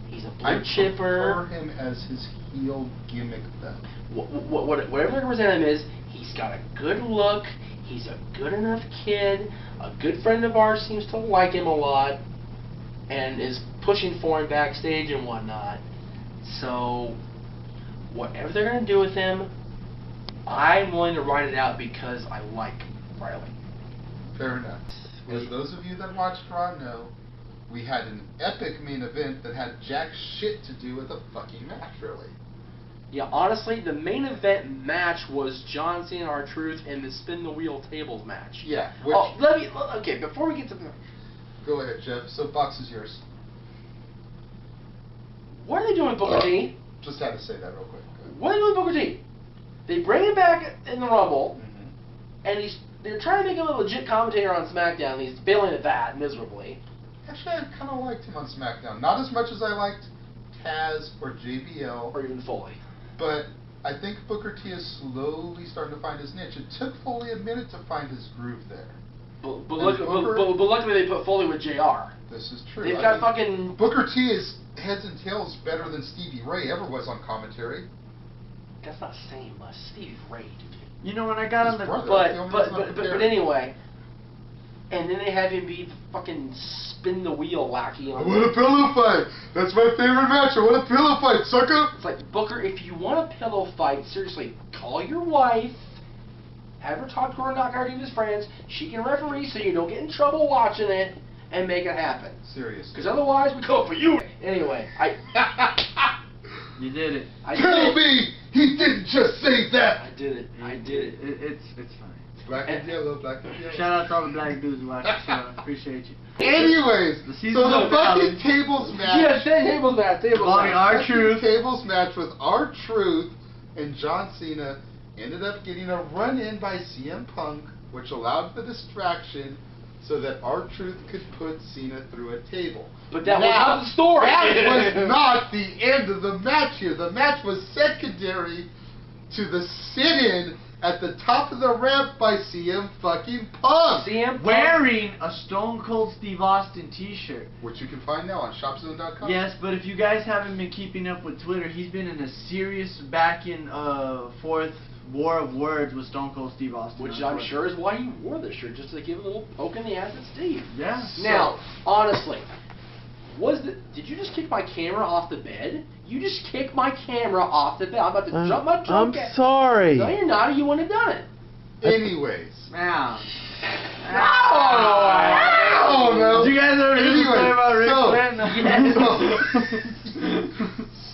D: He's a blue chipper.
K: I prefer him as his heel gimmick, though.
D: Whatever the representative is, he's got a good look. He's a good enough kid. A good friend of ours seems to like him a lot, and is pushing for him backstage and whatnot. So, whatever they're going to do with him, I'm willing to write it out because I like Riley.
K: Fair enough. As those of you that watched Raw know, we had an epic main event that had jack shit to do with a fucking match, really.
D: Yeah, honestly, the main event match was John Cena and R-Truth in the Spin the Wheel Tables match.
K: Yeah.
D: Okay, before we get to the...
K: Go ahead, Jeff. Soapbox is yours.
D: What are they doing with Booker T?
K: Just had to say that real quick.
D: What are they doing with Booker T? They bring him back in the Rumble, and they're trying to make him a legit commentator on SmackDown, and he's failing at that miserably.
K: Actually, I kind of liked him on SmackDown. Not as much as I liked Taz or JBL.
D: Or even Foley.
K: But I think Booker T is slowly starting to find his niche. It took Foley a minute to find his groove there.
D: But luckily they put Foley with JR.
K: This is true.
D: They've got fucking...
K: Booker T is heads and tails better than Stevie Ray ever was on commentary.
D: That's not saying much. Stevie Ray, dude.
E: You know, when I got on the...
D: But anyway... And then they have him be the fucking spin the wheel lackey.
K: I want a pillow fight. That's my favorite match. I want a pillow fight, sucker.
D: It's like, Booker, if you want a pillow fight, seriously, call your wife, have her talk to her, knock out his friends. She can referee so you don't get in trouble watching it, and make it happen.
K: Seriously.
D: Because otherwise, we go for you. Anyway,
E: You did it.
K: Tell me he didn't just say that.
D: I did it. I did it.
E: It's fine.
K: Black and yellow, black and yellow.
E: Shout out to all the black dudes who watch the show. I appreciate you.
K: Anyways, so the fucking tables match.
D: Yes, tables match.
K: R-Truth. Tables match with R-Truth and John Cena ended up getting a run-in by CM Punk, which allowed the distraction so that R-Truth could put Cena through a table.
D: But that was not the story.
K: That was not the end of the match here. The match was secondary to the sit-in at the top of the ramp by CM fucking Punk.
E: CM Punk wearing a Stone Cold Steve Austin t-shirt.
K: Which you can find now on shopzone.com.
E: Yes, but if you guys haven't been keeping up with Twitter, he's been in a serious back and forth war of words with Stone Cold Steve Austin.
D: Which I'm sure is why he wore this shirt, just to give a little poke in the ass at Steve.
E: Yeah.
D: Now, honestly, did you just kick my camera off the bed? You just kicked my camera off the bed. I'm about to jump my drunk
L: I'm sorry.
D: No, you're not, or you wouldn't have done it.
K: Anyways.
E: Now.
K: No.
E: Did you guys ever hear the story about Rick Flair?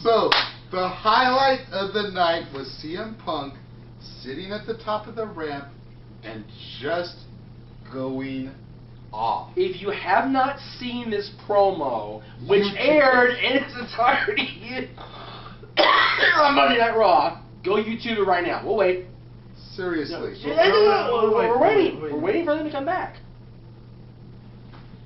K: So, the highlight of the night was CM Punk sitting at the top of the ramp and just going off.
D: If you have not seen this promo, which aired in its entirety on Monday Night Raw, go YouTube it right now. We'll wait.
K: Seriously.
D: We're waiting. We're waiting for them to come back.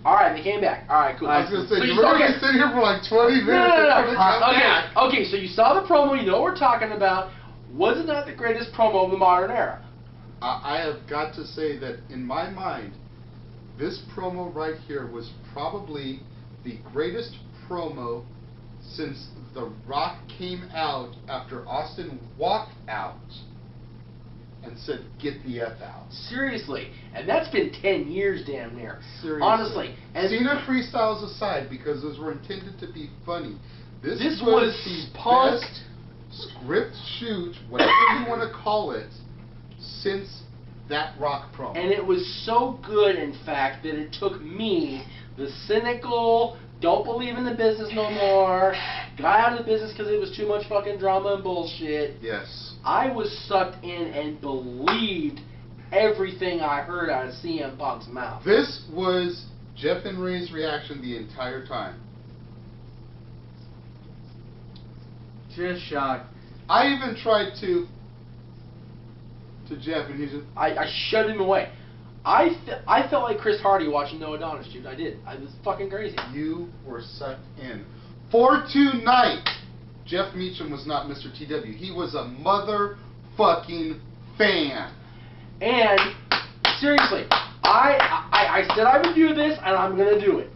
D: Alright, they came back. Alright, cool.
K: I was going to say, we're going to be sitting here for like 20 minutes.
D: Okay, so you saw the promo, you know what we're talking about. Was it not the greatest promo of the modern era?
K: I have got to say that in my mind, this promo right here was probably the greatest promo since The Rock came out after Austin walked out and said, "Get the F out."
D: Seriously. And that's been 10 years damn near.
K: Seriously.
D: Honestly. And
K: Cena freestyles aside, because those were intended to be funny, this
D: was
K: the
D: Punk
K: best script shoot, whatever you want to call it, since that Rock promo.
D: And it was so good, in fact, that it took me, the cynical, don't believe in the business no more, got out of the business because it was too much fucking drama and bullshit.
K: Yes.
D: I was sucked in and believed everything I heard out of CM Punk's mouth.
K: This was Jeff and Ray's reaction the entire time.
E: Just shocked.
K: I even tried to Jeff, and he just...
D: I shoved him away. I felt like Chris Hardy watching No Adonis, dude. I did. I was fucking crazy.
K: You were sucked in. For tonight, Jeff Meacham was not Mr. TW. He was a motherfucking fan.
D: And, seriously, I said I would do this, and I'm going to do it.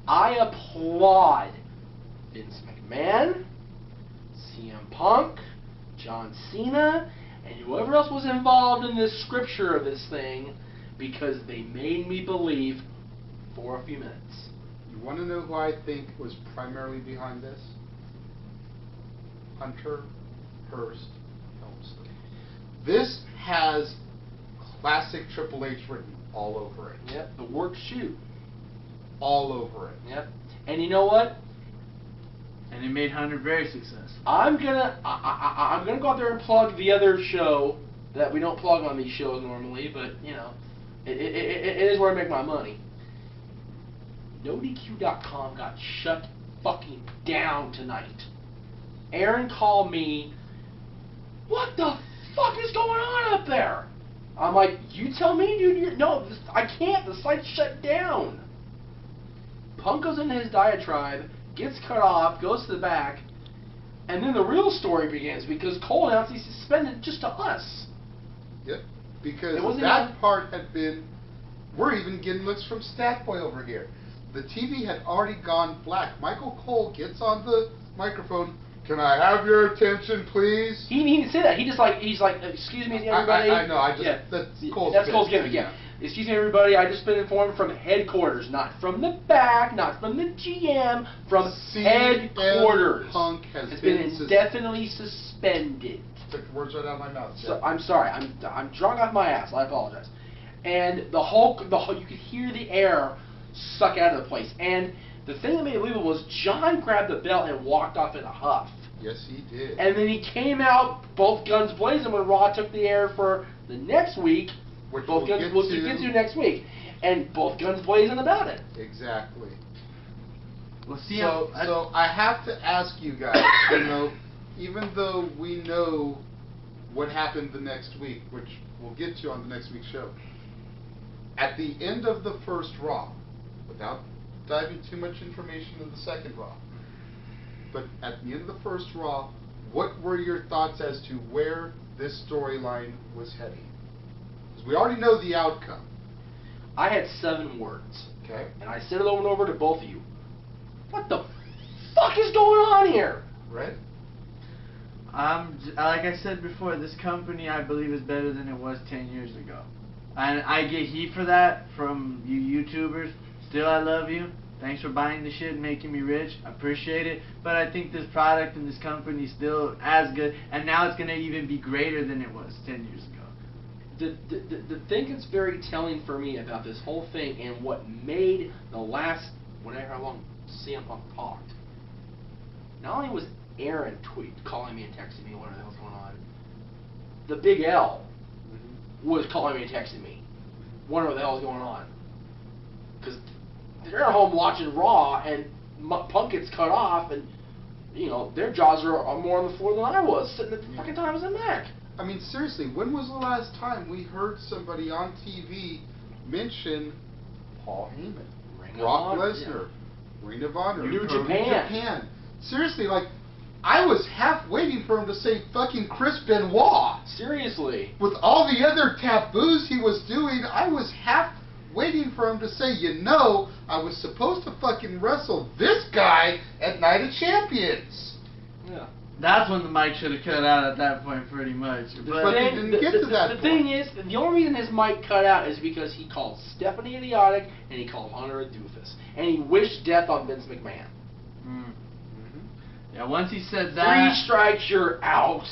D: I applaud Vince McMahon, CM Punk, John Cena, and whoever else was involved in this scripture of this thing, because they made me believe for a few minutes.
K: You want to know who I think was primarily behind this? Hunter Hearst Helmsley. This has classic Triple H written all over it.
D: Yep, the work shoot.
K: all over it.
D: Yep. And you know what?
E: And it made Hunter very successful.
D: I'm gonna go out there and plug the other show that we don't plug on these shows normally, but you know, it is where I make my money. NoDQ.com got shut fucking down tonight. Aaron called me. What the fuck is going on up there? I'm like, you tell me, dude. No, I can't. The site's shut down. Punk goes into his diatribe, gets cut off, goes to the back, and then the real story begins because Cole announced he's suspended just to us.
K: Yep. Because that part had been, we're even getting looks from Statboy over here. The TV had already gone black. Michael Cole gets on the microphone. Can I have your attention, please?
D: He didn't say that. He's like, excuse me, everybody.
K: I know. That's
D: Cole's gimmick. Yeah. Excuse me, everybody. I just been informed from headquarters, not from the back, not from the GM, from headquarters.
K: Punk has
D: been indefinitely suspended.
K: Took the words right out of my mouth.
D: So I'm sorry. I'm drunk off my ass. I apologize. And the whole you could hear the air suck out of the place. And the thing that made it believable was John grabbed the belt and walked off in a huff.
K: Yes, he did.
D: And then he came out, both guns blazing, when Raw took the air for the next week.
K: Which
D: we'll get to next week. And both guns blazing about it.
K: Exactly.
E: Well, see,
K: so I have to ask you guys, you know, even though we know what happened the next week, which we'll get to on the next week's show, at the end of the first Raw, without diving too much information into the second Raw, but at the end of the first Raw, what were your thoughts as to where this storyline was heading? Because we already know the outcome.
D: I had 7 words.
K: Okay.
D: And I sent it over and over to both of you. What the fuck is going on here?
K: Right?
E: Like I said before, this company I believe is better than it was 10 years ago. And I get heat for that from you YouTubers. Still, I love you. Thanks for buying the shit and making me rich. I appreciate it. But I think this product and this company is still as good. And now it's going to even be greater than it was 10 years ago.
D: The thing that's very telling for me about this whole thing and what made the last, whatever how long CM Punk talked, not only was Aaron calling me and texting me what the hell's going on, the Big L was calling me and texting me wondering what the hell's going on. Because they're at home watching Raw and Punk gets cut off and, you know, their jaws are more on the floor than I was, sitting at the fucking time as a Mac.
K: I mean, seriously, when was the last time we heard somebody on TV mention Paul Heyman, Brock Lesnar, Ring of Honor,
D: New Japan?
K: Seriously, like, I was half waiting for him to say fucking Chris Benoit.
D: Seriously.
K: With all the other taboos he was doing, I was half waiting for him to say, you know, I was supposed to fucking wrestle this guy at Night of Champions.
D: Yeah.
E: That's when the mic should have cut out at that point, pretty much.
K: But he didn't get to that point.
D: The thing is, the only reason his mic cut out is because he called Stephanie idiotic and he called Hunter a doofus. And he wished death on Vince McMahon.
E: Yeah, once he said that...
D: 3 strikes, you're out.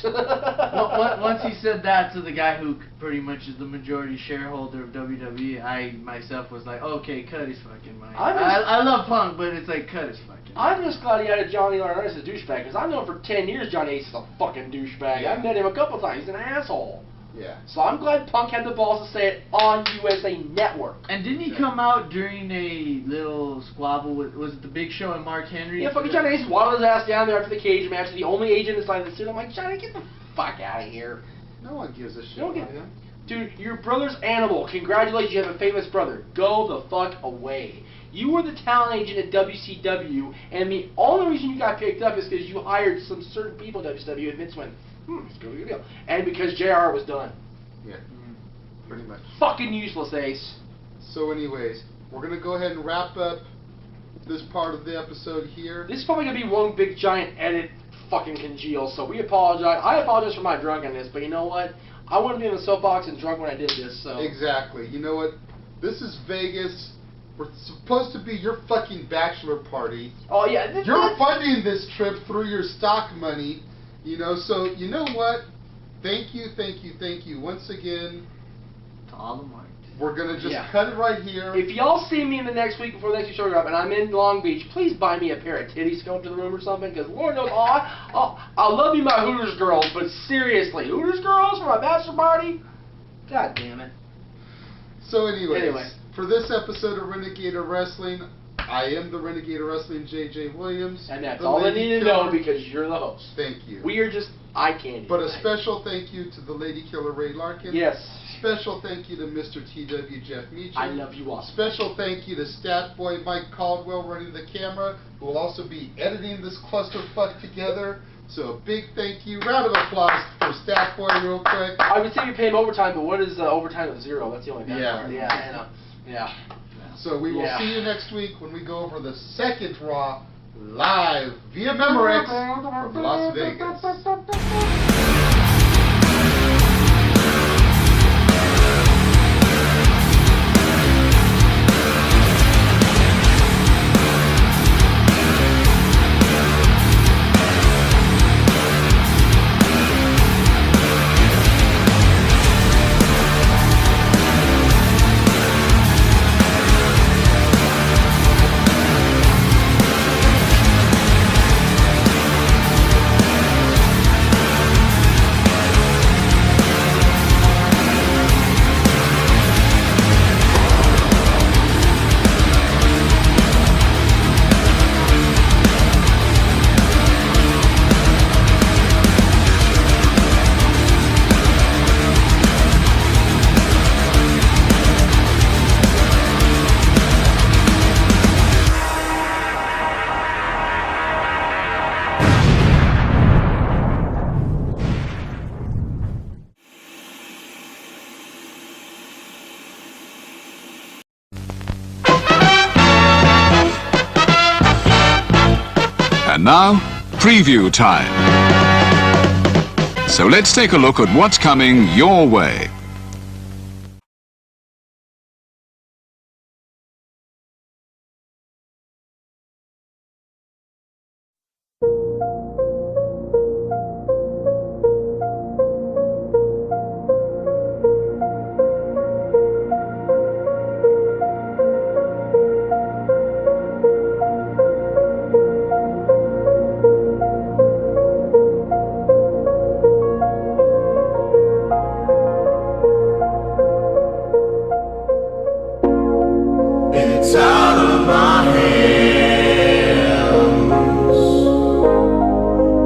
E: Once he said that to the guy who pretty much is the majority shareholder of WWE, I myself was like, okay, cut his fucking mic. I love Punk, but it's like, cut his fucking mic.
D: I'm just glad he added Johnny Laurinaitis as a douchebag, because I've known for 10 years Johnny Ace is a fucking douchebag.
K: Yeah.
D: I've met him a couple times. He's an asshole.
K: Yeah.
D: So I'm glad Punk had the balls to say it on USA Network.
E: And didn't he come out during a little squabble with, was it the Big Show and Mark Henry?
D: Yeah, fucking Johnny Ace waddled his ass down there after the cage match, the only agent inside the suit. I'm like, Johnny, get the fuck out of here.
K: No one gives a shit
D: Don't
K: about him.
D: Dude, your brother's animal. Congratulations, you have a famous brother. Go the fuck away. You were the talent agent at WCW, and the only reason you got picked up is because you hired some certain people at WCW, and Vince went, it's a good deal. And because JR was done.
K: Yeah, pretty much.
D: Fucking useless, Ace.
K: So anyways, we're going to go ahead and wrap up this part of the episode here.
D: This is probably going to be one big giant edit fucking congeal, so we apologize. I apologize for my drunkenness, but you know what? I wouldn't be in the soapbox and drunk when I did this, so...
K: Exactly. You know what? This is Vegas. We're supposed to be your fucking bachelor party.
D: Oh, yeah.
K: You're funding this trip through your stock money, you know, so you know what? Thank you. Once again,
E: To all the marks.
K: We're going to just cut it right here.
D: If y'all see me in the next week before the next show up and I'm in Long Beach, please buy me a pair of titties to go into the room or something, because Lord knows, I love you my Hooters girls, but seriously, Hooters girls for my bachelor party? God damn it.
K: So anyways, for this episode of Renegade of Wrestling, I am the Renegade of Wrestling, JJ Williams.
D: And that's all I need to know because you're the host.
K: Thank you.
D: We are just eye candy.
K: But a special thank you to the Lady Killer Ray Larkin.
D: Yes.
K: Special thank you to Mr. TW Jeff Meacham.
D: I love you all.
K: Special thank you to Stat Boy Mike Caldwell running the camera, who will also be editing this clusterfuck together. So a big thank you. Round of applause for Stat Boy real quick.
D: I would say you pay him overtime, but what is overtime of 0? That's the only bad part. Yeah.
K: So we will see you next week when we go over the second Raw live via Memorex from Las Vegas.
B: And now, preview time. So let's take a look at what's coming your way.
M: It's out of my hands,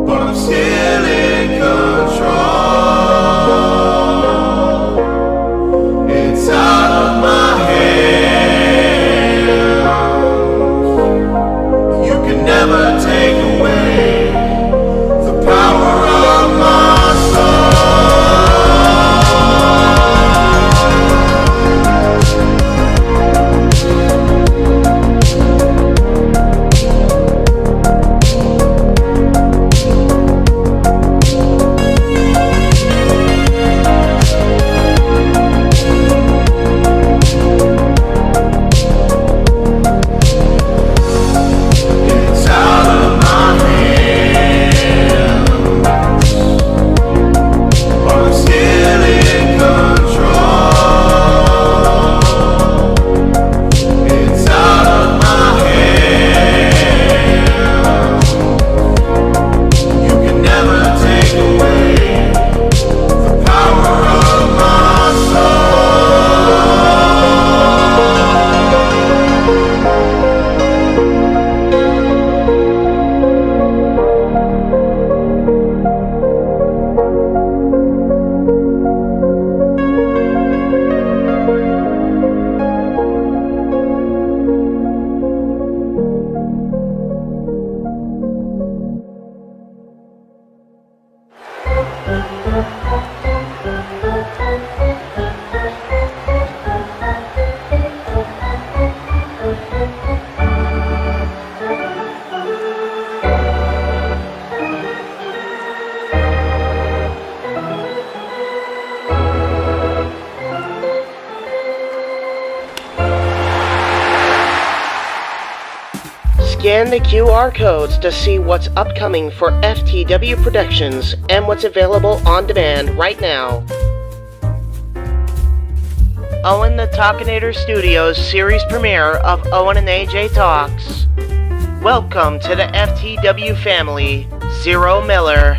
M: but I'm still in control. It's out of my hands. You can never take away the power of my soul. It's out of my hands, but I'm still in control. It's out of my hands. You can never take away the power of my soul.
N: Scan the QR codes to see what's upcoming for FTW Productions and what's available on demand right now. Owen the Talkinator Studios series premiere of Owen and AJ Talks. Welcome to the FTW family, Zero Miller.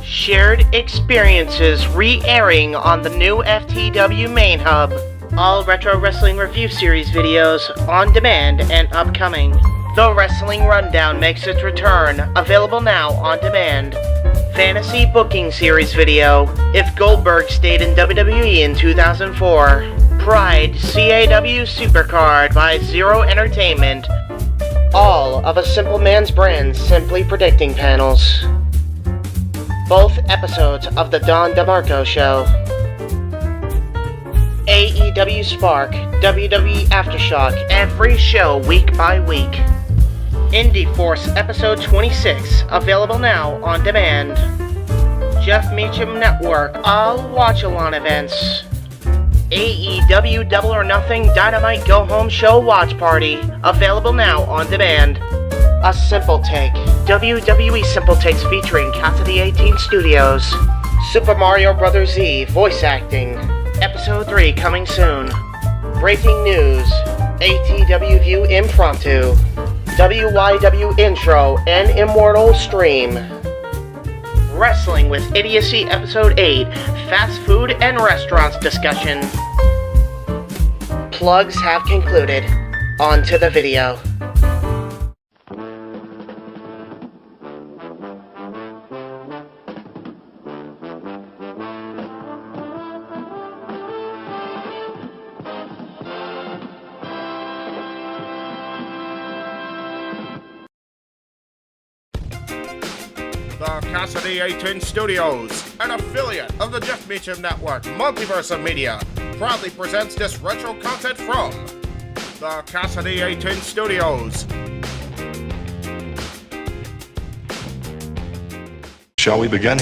N: Shared experiences re-airing on the new FTW main hub. All retro wrestling review series videos on demand and upcoming. The Wrestling Rundown makes its return, available now on demand. Fantasy Booking Series video, If Goldberg Stayed in WWE in 2004. Pride CAW Supercard by Zero Entertainment. All of A Simple Man's Brand Simply Predicting panels. Both episodes of The Don DeMarco Show. AEW Spark, WWE Aftershock, every show week by week. Indy Force Episode 26, available now on demand. Jeff Meacham Network, all watch-along events. AEW Double or Nothing Dynamite Go Home Show Watch Party, available now on demand. A Simple Take, WWE Simple Takes featuring Casa D18 Studios. Super Mario Bros. Z voice acting, Episode 3 coming soon. Breaking news, ATW View Impromptu. WYW Intro and Immortal Stream. Wrestling with Idiocy Episode 8, Fast Food and Restaurants discussion. Plugs have concluded. On to the video.
C: The Casa D18 Studios, an affiliate of the Jeff Meacham Network, Multiverse of Media, proudly presents this retro content from the Casa D18 Studios.
O: Shall we begin?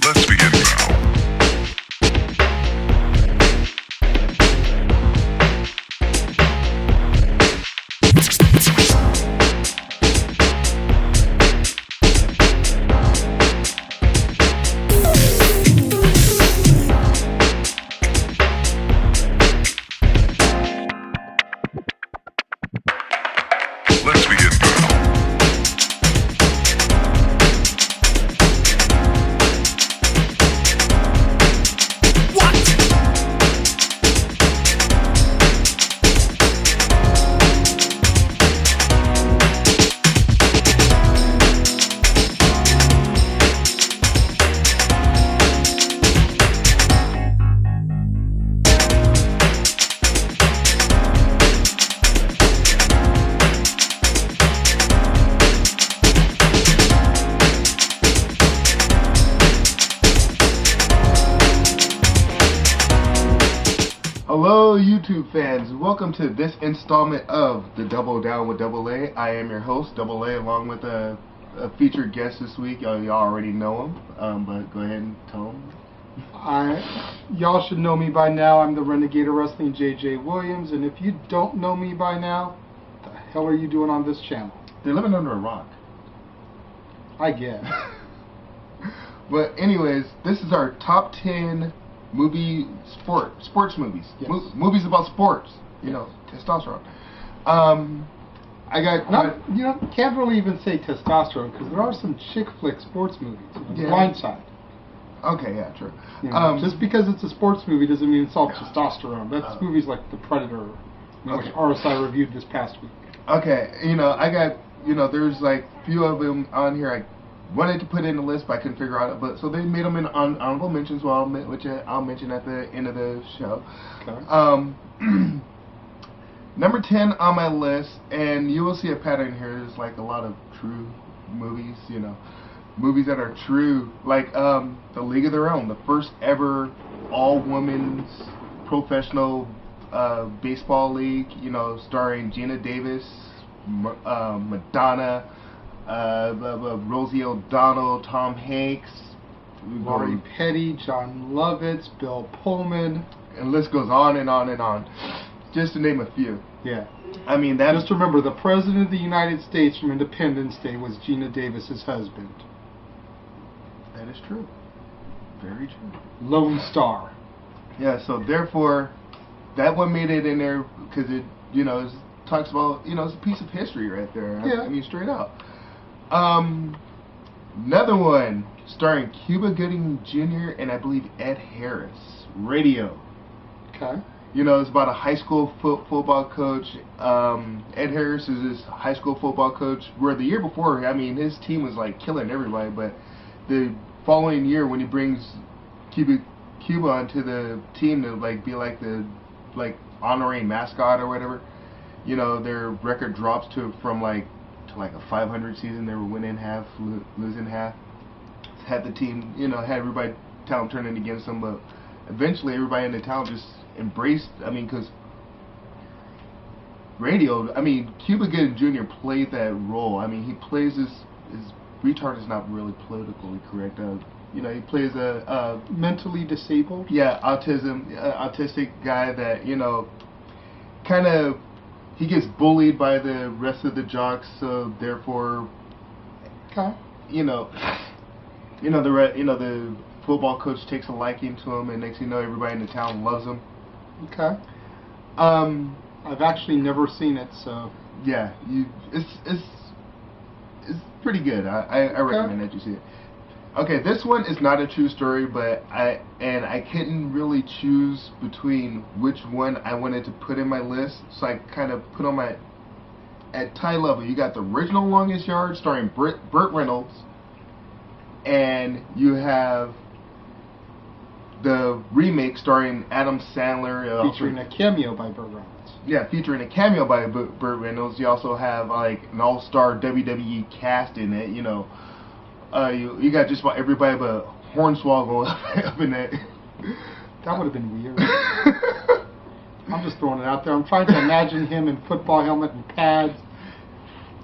O: Let's begin now. Let's begin now.
H: Hello YouTube fans, welcome to this installment of the Double Down with Double A. I am your host, Double A, along with a featured guest this week. Y'all already know him, but go ahead and tell him.
K: Y'all should know me by now. I'm the Renegade of Wrestling, JJ Williams, and if you don't know me by now, what the hell are you doing on this channel?
H: They're living under a rock.
K: I guess.
H: But anyways, this is our top 10 sports movies.
K: Yes.
H: Movies about sports. You know, testosterone. I got
K: can't really even say testosterone because there are some chick flick sports movies.
H: Yeah.
K: Blindside.
H: Okay, yeah, true.
K: Just because it's a sports movie doesn't mean it's all testosterone. That's movies like The Predator, which RSI reviewed this past week.
H: Okay, I got, there's like few of them on here I wanted to put in the list, but I couldn't figure out it. But so they made them in honorable mentions, which I'll mention at the end of the show. Okay. Number 10 on my list, and you will see a pattern here. There's like a lot of true movies, movies that are true, like The League of Their Own, the first ever all-women's professional baseball league, starring Gina Davis, Madonna, Rosie O'Donnell, Tom Hanks,
K: Lori Petty, John Lovitz, Bill Pullman,
H: and the list goes on and on and on, just to name a few.
K: Yeah.
H: I mean, just
K: remember, the President of the United States from Independence Day was Gina Davis's husband.
H: That is true. Very true.
P: Lone Star.
H: Yeah, so therefore, that one made it in there because it, you know, talks about, you know, it's a piece of history right there.
P: Yeah.
H: I mean, straight up. Another one starring Cuba Gooding Jr. and I believe Ed Harris. Radio.
P: Okay.
H: You know, it's about a high school football coach. Ed Harris is this high school football coach where the year before, I mean, his team was like killing everybody, but the following year when he brings Cuba onto the team to like be like the honorary mascot or whatever, you know, their record drops from like a 500 season. They were winning half, losing half. Had the team, you know, had everybody town turning against them, but eventually everybody in the town just embraced. I mean, because radio. I mean, Cuba Gooding Jr. played that role. I mean, he plays his retard is not really politically correct. You know, he plays a
P: mentally disabled.
H: Yeah, autistic guy that, you know, kind of, he gets bullied by the rest of the jocks, so therefore,
P: okay,
H: the football coach takes a liking to him, and next thing you know, everybody in the town loves him.
P: Okay. I've actually never seen it, so
H: yeah, it's pretty good. I recommend that you see it. Okay, this one is not a true story, but I couldn't really choose between which one I wanted to put in my list, so I kind of put on my, at tie level, you got the original Longest Yard starring Burt Reynolds, and you have the remake starring Adam Sandler.
P: Featuring a cameo by Burt Reynolds.
H: Yeah, featuring a cameo by Burt Reynolds. You also have like an all-star WWE cast in it, you know. You got just about everybody but Hornswoggle up in that.
P: That would have been weird. I'm just throwing it out there. I'm trying to imagine him in football helmet and pads.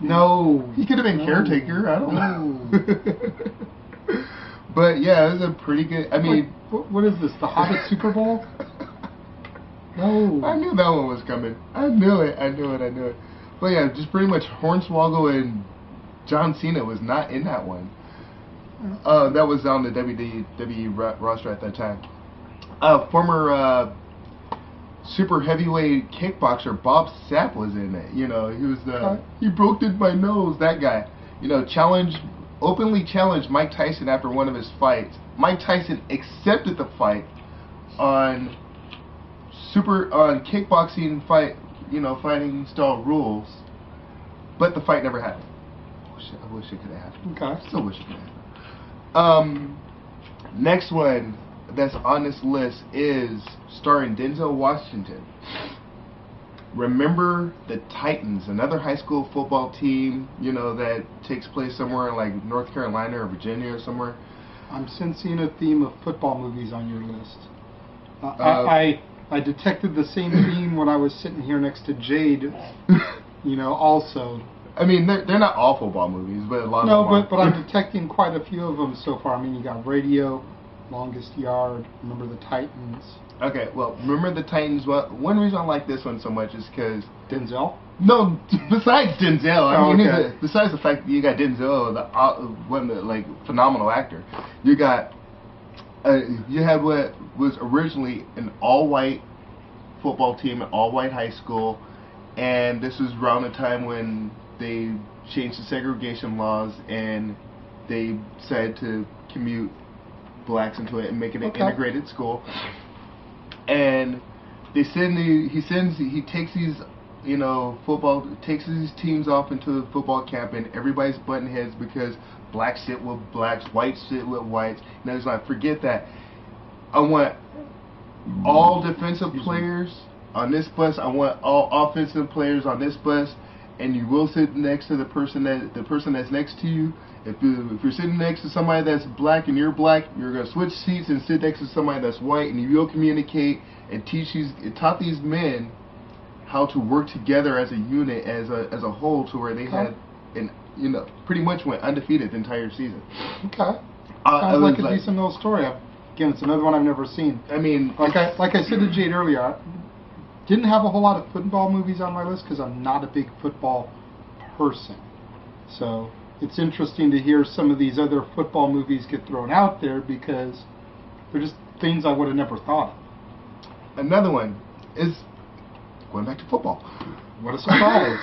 P: No.
H: He could have been caretaker. I don't know. But yeah, it was a pretty good. I mean,
P: what is this? The Hobbit Super Bowl? No.
H: I knew that one was coming. I knew it. But yeah, just pretty much Hornswoggle and John Cena was not in that one. That was on the WWE roster at that time. Former super heavyweight kickboxer Bob Sapp was in it. You know, he was he broke my nose. That guy. You know, openly challenged Mike Tyson after one of his fights. Mike Tyson accepted the fight on kickboxing fighting style rules, but the fight never happened. I wish it could have happened.
P: Okay.
H: Still wish it could have happened. Next one that's on this list is starring Denzel Washington. Remember the Titans, another high school football team, you know, that takes place somewhere in like North Carolina or Virginia or somewhere.
P: I'm sensing a theme of football movies on your list. I detected the same theme when I was sitting here next to Jade, you know, also.
H: I mean, they're not all football movies, but a lot of them are.
P: No, but I'm detecting quite a few of them so far. I mean, you got Radio, Longest Yard, Remember the Titans.
H: Okay, well, Remember the Titans. Well, one reason I like this one so much is because
P: Denzel.
H: No, besides Denzel. I mean,
P: okay.
H: Besides the fact that you got Denzel, the phenomenal actor, you got you had what was originally an all-white football team, an all-white high school, and this was around the time when they changed the segregation laws and they decided to commute blacks into it and make it an integrated school. And they he takes these, you know, takes these teams off into the football camp, and everybody's butting heads because blacks sit with blacks, whites sit with whites. And I was like, forget that. I want all defensive players on this bus. I want all offensive players on this bus, and you will sit next to the person that's next to you. If you're sitting next to somebody that's black and you're black, you're gonna switch seats and sit next to somebody that's white, and you will communicate and taught these men how to work together as a unit, as a whole, to where they had, and you know, pretty much went undefeated the entire season.
P: Okay. Sounds like a decent little story. Again, it's another one I've never seen.
H: I mean,
P: like I said to Jade earlier, I didn't have a whole lot of football movies on my list because I'm not a big football person. So it's interesting to hear some of these other football movies get thrown out there because they're just things I would have never thought of.
H: Another one is going back to football.
P: What a surprise.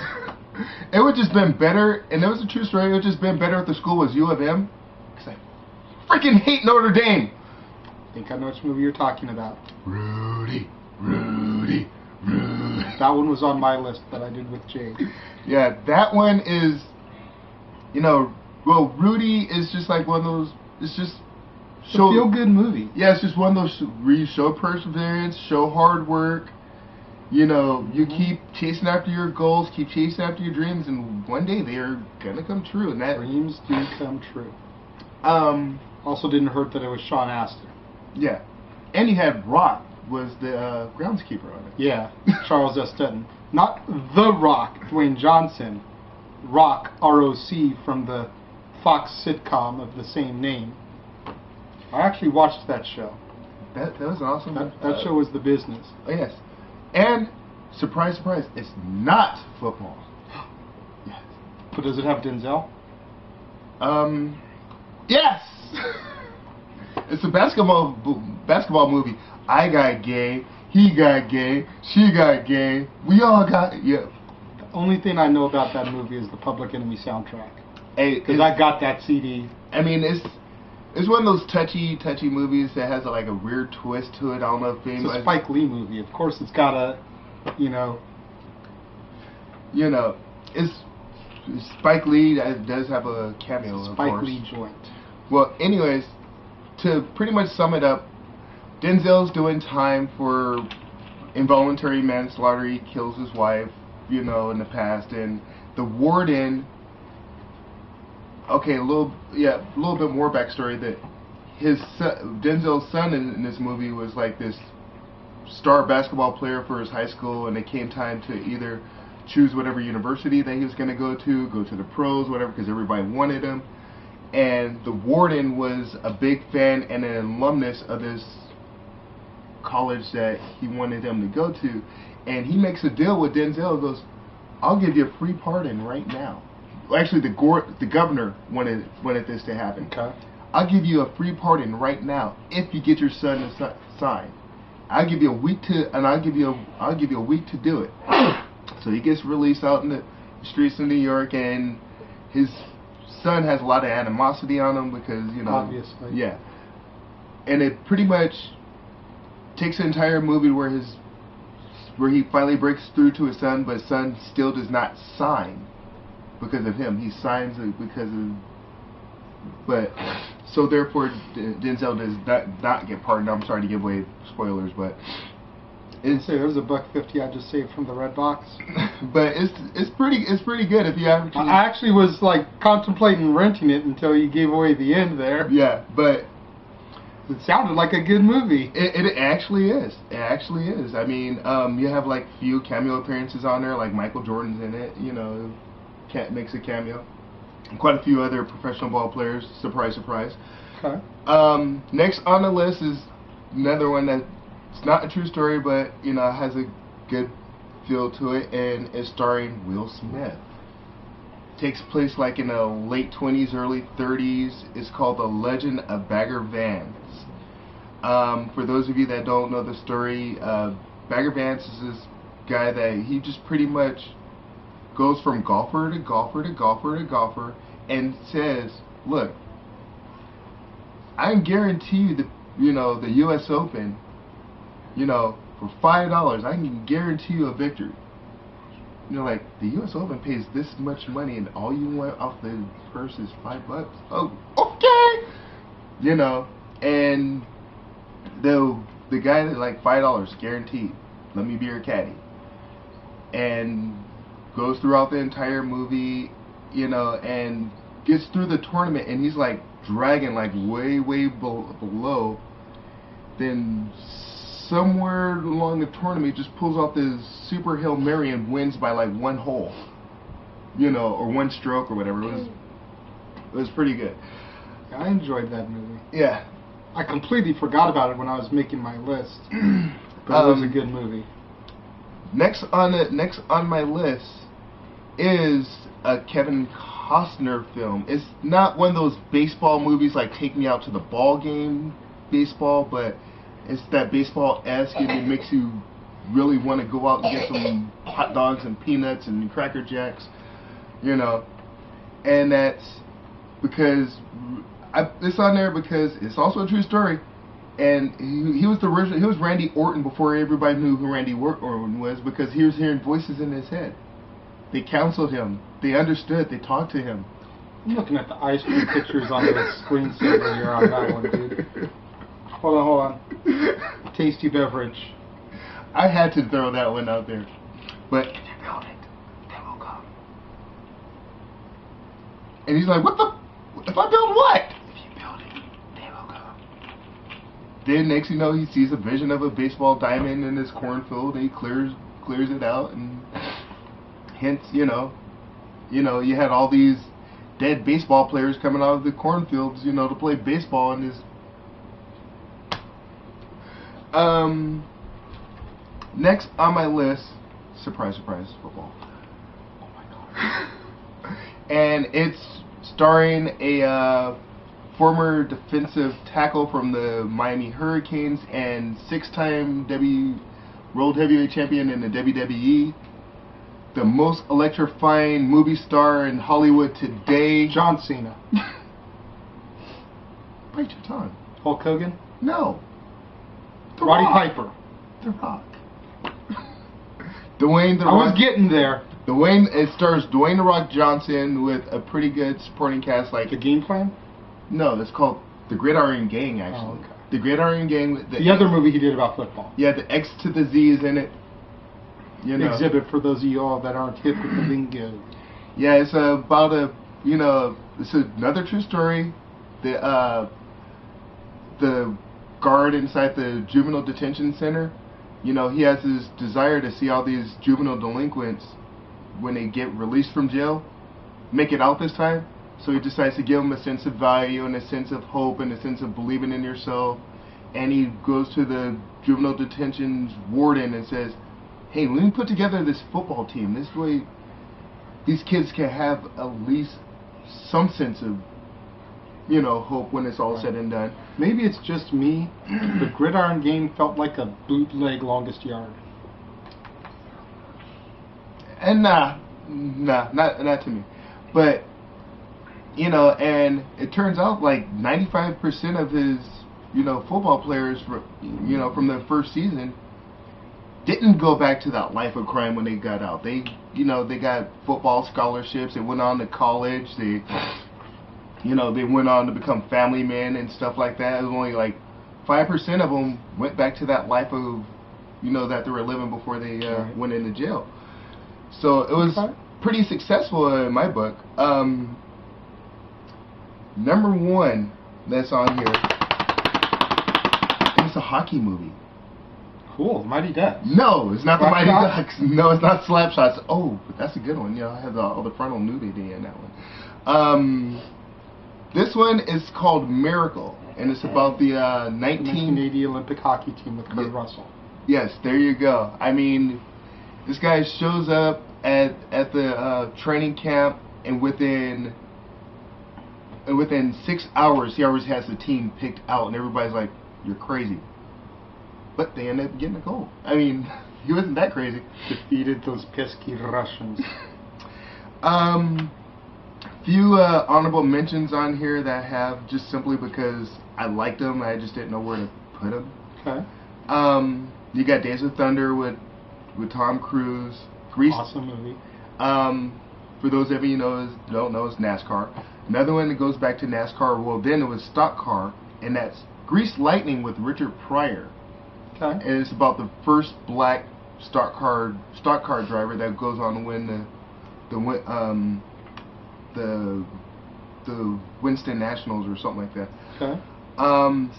H: It would just been better, and it was a true story, it would just been better if the school was U of M, because I freaking hate Notre Dame.
P: I think I know which movie you're talking about.
H: Rudy.
P: That one was on my list that I did with Jade.
H: Yeah, that one is, well, Rudy is just like one of those, it's just
P: a feel-good movie.
H: Yeah, it's just one of those where you show perseverance, show hard work, you keep chasing after your goals, keep chasing after your dreams, and one day they are gonna come true. And that
P: dreams do come true. Also didn't hurt that it was Sean Astin.
H: Yeah, and you had Rock was the groundskeeper on it.
P: Yeah, Charles S. Dutton. Not The Rock, Dwayne Johnson. Rock, R-O-C, from the Fox sitcom of the same name. I actually watched that show.
H: That was awesome.
P: That show was The Business.
H: Oh, yes. And, surprise, surprise, it's not football.
P: Yes. But does it have Denzel?
H: Yes! It's a basketball movie. I got gay, he got gay, she got gay, we all got, yeah.
P: The only thing I know about that movie is the Public Enemy soundtrack.
H: Hey,
P: because I got that CD.
H: I mean, it's one of those touchy movies that has like a weird twist to it. I don't know if
P: it's a Spike Lee movie. Of course, it's got a,
H: it's Spike Lee that does have a cameo.
P: Spike Lee joint.
H: Well, anyways, to pretty much sum it up, Denzel's doing time for involuntary manslaughter. He kills his wife, in the past, and the warden. Okay, a little bit more backstory that his son, Denzel's son in this movie was like this star basketball player for his high school, and it came time to either choose whatever university that he was going to go to the pros, whatever, because everybody wanted him. And the warden was a big fan and an alumnus of this college that he wanted him to go to, and he makes a deal with Denzel. Goes, I'll give you a free pardon right now. Well, actually, the governor wanted this to happen.
P: Okay.
H: I'll give you a free pardon right now if you get your son to sign. I'll give you a week I'll give you a week to do it. So he gets released out in the streets of New York, and his son has a lot of animosity on him because
P: obviously,
H: yeah. And it pretty much takes the entire movie where he finally breaks through to his son, but his son still does not sign because of him. He signs it because of, so therefore Denzel does not get pardoned. I'm sorry to give away spoilers, but
P: there's $1.50 I just saved from the red box.
H: But it's pretty good if you have.
P: I actually was like contemplating renting it until you gave away the end there.
H: Yeah, but
P: it sounded like a good movie.
H: It actually is. It actually is. I mean, you have like few cameo appearances on there, like Michael Jordan's in it. Makes a cameo. Quite a few other professional ball players. Surprise, surprise.
P: Okay.
H: Next on the list is another one that it's not a true story, but has a good feel to it, and is starring Will Smith. Takes place like in the late 20s, early 30s. It's called The Legend of Bagger Vance. For those of you that don't know the story, Bagger Vance is this guy that he just pretty much goes from golfer to golfer to golfer to golfer and says, look, I can guarantee you the U.S. Open, for $5, I can guarantee you a victory. Like, the U.S. Open pays this much money and all you want off the purse is $5. Oh, okay! And the guy that like $5 guaranteed, let me be your caddy. And goes throughout the entire movie, and gets through the tournament, and he's like dragging like way below. Then somewhere along the tournament, he just pulls off this super Hail Mary and wins by like one hole, or one stroke or whatever. It was pretty good.
P: I enjoyed that movie.
H: Yeah.
P: I completely forgot about it when I was making my list, but it was a good movie.
H: Next on my list is a Kevin Costner film. It's not one of those baseball movies like Take Me Out to the Ball Game baseball, but it's that baseball-esque, and it makes you really want to go out and get some hot dogs and peanuts and Cracker Jacks, you know. And that's because it's on there because it's also a true story. And he was Randy Orton before everybody knew who Randy Orton was, because he was hearing voices in his head. They counseled him. They understood. They talked to him.
P: I'm looking at the ice cream pictures on the screensaver here on that one, dude. Hold on. Tasty beverage.
H: I had to throw that one out there. But if you build it, they will come. And he's like, what the? If I build what? If you build it, they will come. Then next you know, he sees a vision of a baseball diamond in his cornfield, and he clears it out, and hence, you know, you had all these dead baseball players coming out of the cornfields, you know, to play baseball in this. Next on my list, surprise, football. Oh my god. And it's starring a former defensive tackle from the Miami Hurricanes and 6-time World Heavyweight Champion in the WWE. The most electrifying movie star in Hollywood today.
P: John Cena.
H: Bite your tongue.
P: Hulk Hogan?
H: No.
P: Roddy Piper.
H: The Rock. Dwayne The Rock.
P: I was getting there.
H: It stars Dwayne The Rock Johnson with a pretty good supporting cast like...
P: The Game Plan?
H: No, it's called The Gridiron Gang, actually. Oh, okay. The Gridiron Gang...
P: The other movie he did about football.
H: Yeah, the X to the Z is in it. You know.
P: Exhibit for those of you all that aren't hip with the lingo.
H: Yeah, it's about it's another true story. The guard inside the juvenile detention center, you know, he has this desire to see all these juvenile delinquents, when they get released from jail, make it out this time. So he decides to give them a sense of value and a sense of hope and a sense of believing in yourself. And he goes to the juvenile detention's warden and says, hey, let me put together this football team. This way these kids can have at least some sense of, you know, hope when it's all said and done.
P: Maybe it's just me. The Gridiron Game felt like a bootleg Longest Yard.
H: And not to me. But, you know, and it turns out like 95% of his, you know, football players, you know, from the first season didn't go back to that life of crime when they got out. They, you know, they got football scholarships. They went on to college. They, you know, they went on to become family men and stuff like that. It was only like 5% of them went back to that life of, you know, that they were living before they went into jail. So it was pretty successful in my book. Number one that's on here is a hockey movie.
P: Cool, Mighty Ducks.
H: No, it's not the Mighty Ducks. No, it's not Slapshots. Oh, but that's a good one. You know, I have all the frontal nudity in that one. This one is called Miracle, and it's about the
P: 1980 Olympic hockey team with Kurt Russell.
H: Yes, there you go. I mean, this guy shows up at the training camp, and within 6 hours, he already has the team picked out, and everybody's like, "You're crazy." But they end up getting a goal. I mean, he wasn't that crazy.
P: Defeated those pesky Russians.
H: Few honorable mentions on here that I have just simply because I liked them. I just didn't know where to put them.
P: Okay.
H: You got Days of Thunder with Tom Cruise. Grease.
P: Awesome movie.
H: For those of you who don't know, it's NASCAR. Another one that goes back to NASCAR. Well, then it was stock car, and that's Grease Lightning with Richard Pryor.
P: Okay.
H: And it's about the first black stock car driver that goes on to win the Winston Nationals or something like that.
P: Okay.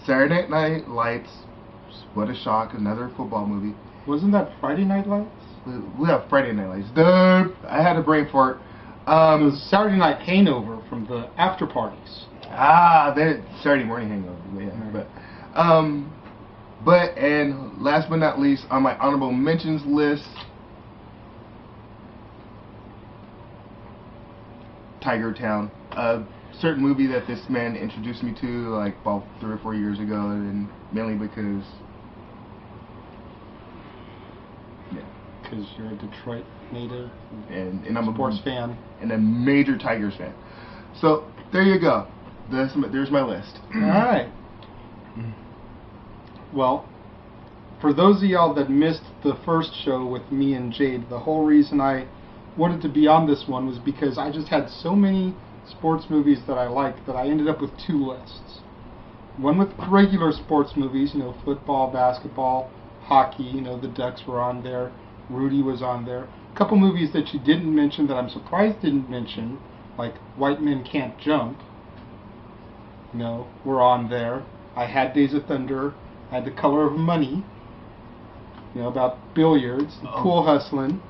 H: Saturday Night Lights. What a shock! Another football movie.
P: Wasn't that Friday Night Lights?
H: We have Friday Night Lights. I had a brain fart.
P: It was Saturday Night Hangover from the after parties.
H: Saturday morning hangover. Yeah, but and last but not least on my honorable mentions list, Tiger Town, a certain movie that this man introduced me to like about 3 or 4 years ago, and mainly because
P: Because you're a Detroit native
H: and I'm a
P: sports fan
H: and a major Tigers fan. So there you go. There's my list.
P: All right. Well, for those of y'all that missed the first show with me and Jade, the whole reason I wanted to be on this one was because I just had so many sports movies that I liked that I ended up with 2 lists. One with regular sports movies, football, basketball, hockey, the Ducks were on there, Rudy was on there. A couple movies that you didn't mention that I'm surprised didn't mention, like White Men Can't Jump, were on there. I had Days of Thunder, I had The Color of Money, about billiards, Cool Hustlin',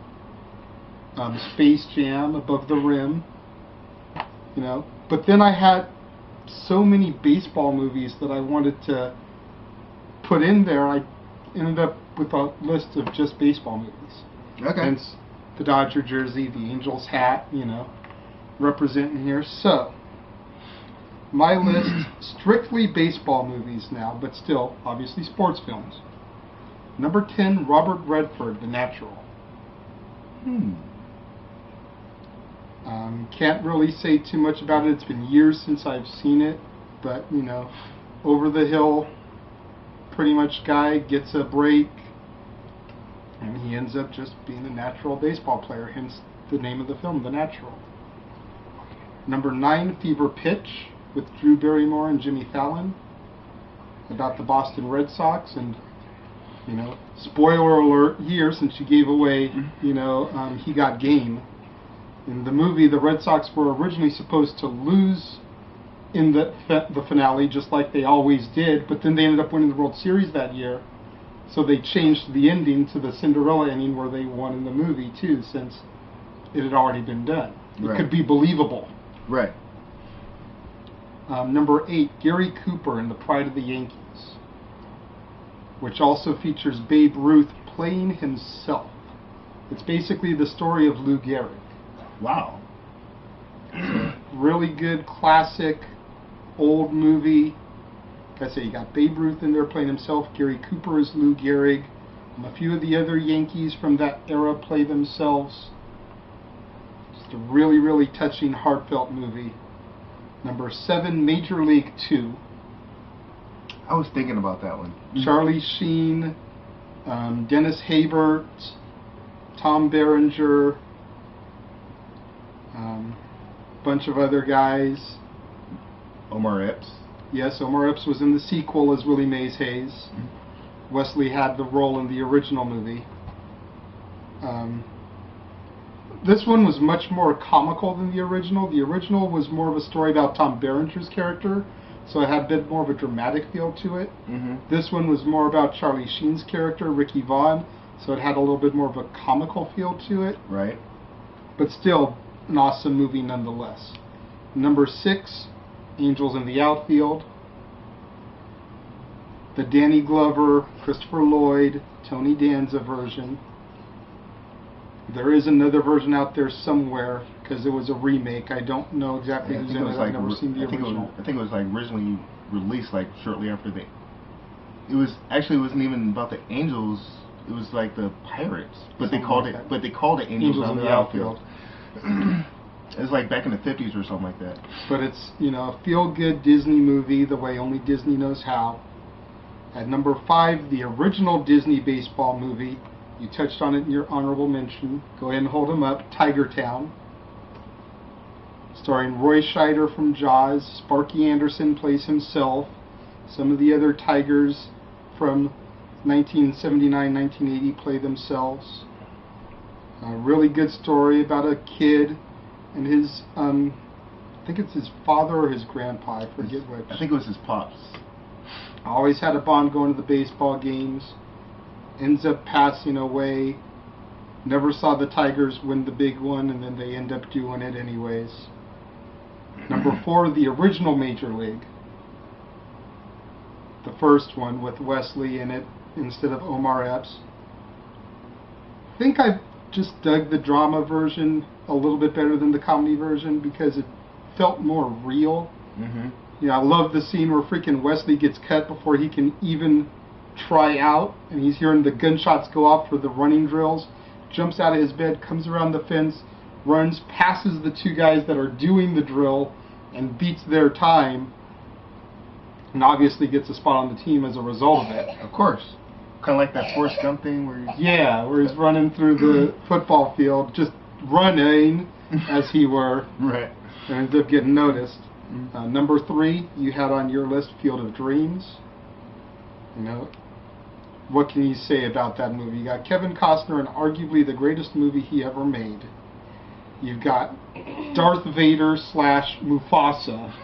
P: Space Jam, Above the Rim, But then I had so many baseball movies that I wanted to put in there, I ended up with a list of just baseball movies.
H: Okay.
P: Hence the Dodger jersey, the Angels hat, representing here. So, my list, strictly baseball movies now, but still, obviously, sports films. Number 10, Robert Redford, The Natural. Can't really say too much about it. It's been years since I've seen it, but, over the hill, pretty much guy gets a break, and he ends up just being a natural baseball player, hence the name of the film, The Natural. Number 9, Fever Pitch, with Drew Barrymore and Jimmy Fallon, about the Boston Red Sox, and, spoiler alert here, since you gave away, He Got Game. In the movie, the Red Sox were originally supposed to lose in the finale, just like they always did, but then they ended up winning the World Series that year, so they changed the ending to the Cinderella ending where they won in the movie too, since it had already been done. It could be believable.
H: Right.
P: Number 8, Gary Cooper in The Pride of the Yankees, which also features Babe Ruth playing himself. It's basically the story of Lou Gehrig.
H: Wow.
P: Really good, classic, old movie. Like I say, you got Babe Ruth in there playing himself. Gary Cooper is Lou Gehrig. A few of the other Yankees from that era play themselves. Just a really, really touching, heartfelt movie. Number 7, Major League 2.
H: I was thinking about that one.
P: Charlie Sheen, Dennis Haysbert, Tom Berenger, bunch of other guys.
H: Omar Epps.
P: Yes, Omar Epps was in the sequel as Willie Mays Hayes. Wesley had the role in the original movie. This one was much more comical than the original. The original was more of a story about Tom Berenger's character, so it had a bit more of a dramatic feel to it. This one was more about Charlie Sheen's character, Ricky Vaughn, so it had a little bit more of a comical feel to it.
H: Right.
P: But still, an awesome movie nonetheless. Number 6, Angels in the Outfield. The Danny Glover, Christopher Lloyd, Tony Danza version. There is another version out there somewhere, because it was a remake. I don't know exactly who's in it. I've never seen the original.
H: I think it was like originally released like shortly after the... It wasn't even about the Angels. It was like the Pirates, but they called it Angels in the Outfield. It was like back in the 50s or something like that.
P: But it's, a feel-good Disney movie the way only Disney knows how. At number 5, the original Disney baseball movie. You touched on it in your honorable mention. Go ahead and hold them up. Tiger Town. Starring Roy Scheider from Jaws. Sparky Anderson plays himself. Some of the other Tigers from 1979-1980 play themselves. A really good story about a kid and his, I think it's his father or his grandpa, I forget which.
H: I think it was his pops.
P: Always had a bond going to the baseball games. Ends up passing away. Never saw the Tigers win the big one, and then they end up doing it anyways. Number 4, the original Major League. The first one with Wesley in it instead of Omar Epps. I think I've just dug the drama version a little bit better than the comedy version because it felt more real.
H: Mm-hmm.
P: You know, I love the scene where freaking Wesley gets cut before he can even try out, and he's hearing the gunshots go off for the running drills, jumps out of his bed, comes around the fence, runs, passes the two guys that are doing the drill, and beats their time, and obviously gets a spot on the team as a result of it.
H: Of course. Kind of like that Forrest Gump thing where
P: where he's running through the football field, just running as he were.
H: Right.
P: And ends up getting noticed. Number 3, you had on your list Field of Dreams. You know, what can you say about that movie? You got Kevin Costner in arguably the greatest movie he ever made. You've got Darth Vader / Mufasa.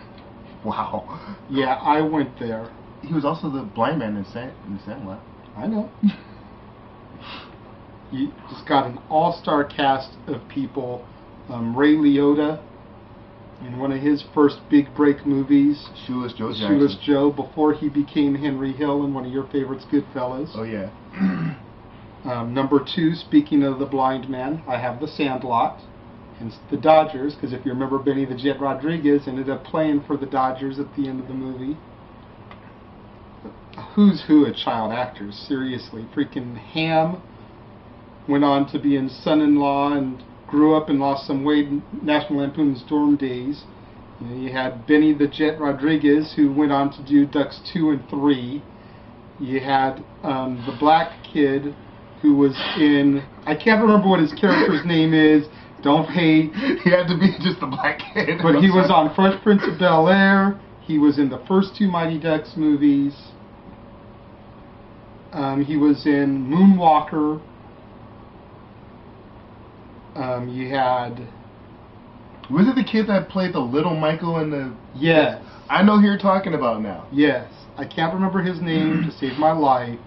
H: Wow.
P: Yeah, I went there.
H: He was also the blind man in Sandlot.
P: I know. You just got an all-star cast of people. Ray Liotta in one of his first big break movies.
H: Shoeless Joe Jackson.
P: Shoeless Joe, before he became Henry Hill in one of your favorites, Goodfellas.
H: Oh, yeah.
P: Number 2, speaking of the blind man, I have The Sandlot. And it's the Dodgers, because if you remember, Benny the Jet Rodriguez ended up playing for the Dodgers at the end of the movie. Who's who of child actors, seriously. Freaking Ham went on to be in Son-in-Law and grew up and lost some weight in National Lampoon's Dorm Days. You know, you had Benny the Jet Rodriguez, who went on to do Ducks 2 and 3. You had the black kid who was in, I can't remember what his character's name is. Don't hate.
H: He had to be just the black kid.
P: But he was on Fresh Prince of Bel-Air. He was in the first 2 Mighty Ducks movies. He was in Moonwalker. You had...
H: Was it the kid that played the little Michael in the...
P: Yes.
H: I know who you're talking about now.
P: Yes. I can't remember his name to save my life.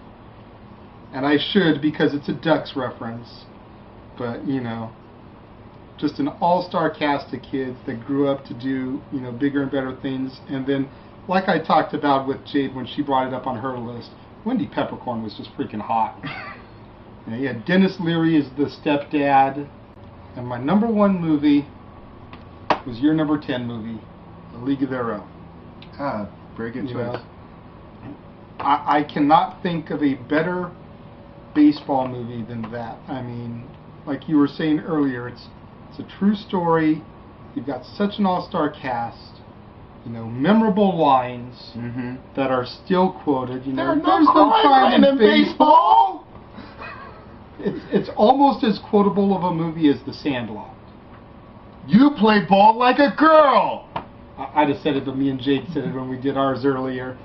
P: And I should, because it's a Ducks reference. But, you know, just an all-star cast of kids that grew up to do, you know, bigger and better things. And then, like I talked about with Jade when she brought it up on her list, Wendy Peppercorn was just freaking hot. You know, you had Dennis Leary as the stepdad. And my number 1 movie was your number 10 movie, A League of Their Own.
H: Ah, very good choice.
P: I cannot think of a better baseball movie than that. I mean, like you were saying earlier, it's a true story. You've got such an all-star cast. You know, memorable lines that are still quoted. You know,
H: there's no crime in baseball.
P: It's almost as quotable of a movie as The Sandlot.
H: You play ball like a girl.
P: I'd have said it, but me and Jade said it when we did ours earlier.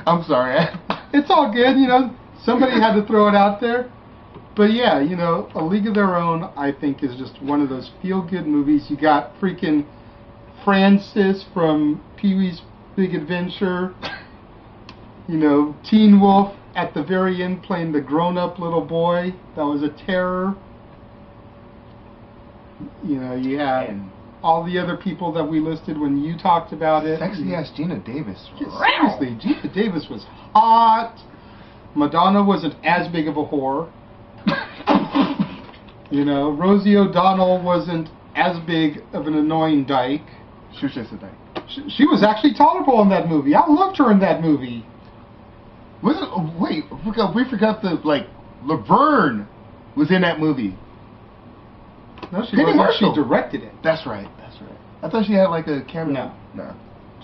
H: I'm sorry.
P: It's all good, you know. Somebody had to throw it out there. But yeah, you know, A League of Their Own, I think, is just one of those feel-good movies. You got freaking Francis from Pee-wee's Big Adventure. You know, Teen Wolf at the very end playing the grown-up little boy. That was a terror. You know, you had all the other people that we listed when you talked about it.
H: Sexy-ass Gina Davis.
P: Seriously, Gina Davis was hot. Madonna wasn't as big of a whore. You know, Rosie O'Donnell wasn't as big of an annoying dyke.
H: She was just a dyke.
P: She was actually tolerable in that movie. I loved her in that movie.
H: Wait, we forgot the, like, Laverne was in that movie.
P: No, she wasn't. She directed it.
H: That's right. I thought she had, like, a camera.
P: No.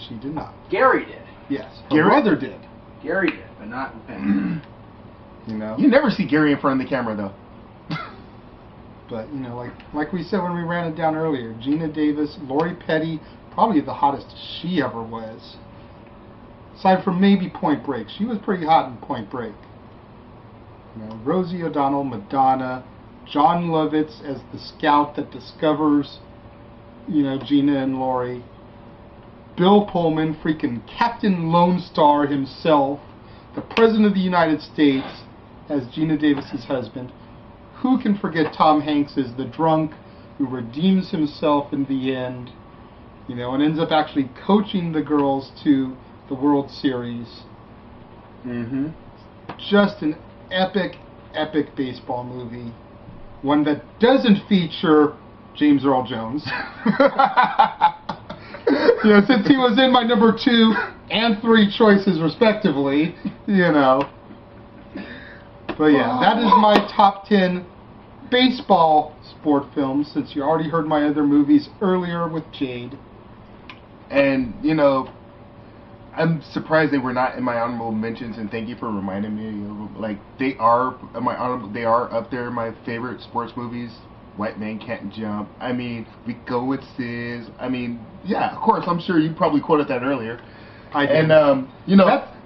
P: She did not.
D: Gary did.
P: Yes. Her brother did.
D: Gary did, but not Ben.
P: You know?
H: You never see Gary in front of the camera, though.
P: But, you know, like we said when we ran it down earlier, Gina Davis, Lori Petty, probably the hottest she ever was. Aside from maybe Point Break. She was pretty hot in Point Break. You know, Rosie O'Donnell, Madonna, John Lovitz as the scout that discovers, you know, Gina and Lori. Bill Pullman, freaking Captain Lone Star himself, the President of the United States as Gina Davis's husband. Who can forget Tom Hanks as the drunk who redeems himself in the end, you know, and ends up actually coaching the girls to the World Series. Just an epic baseball movie. one that doesn't feature James Earl Jones. Since he was in my number 2 and 3 choices respectively, But yeah, that is my top 10 baseball sport films, since you already heard my other movies earlier with Jade.
H: And, I'm surprised they were not in my honorable mentions, and thank you for reminding me. Like, they are up there in my favorite sports movies. White Man Can't Jump. I mean, We Go With Sis. I mean, yeah, of course, I'm sure you probably quoted that earlier.
P: I did.
H: And,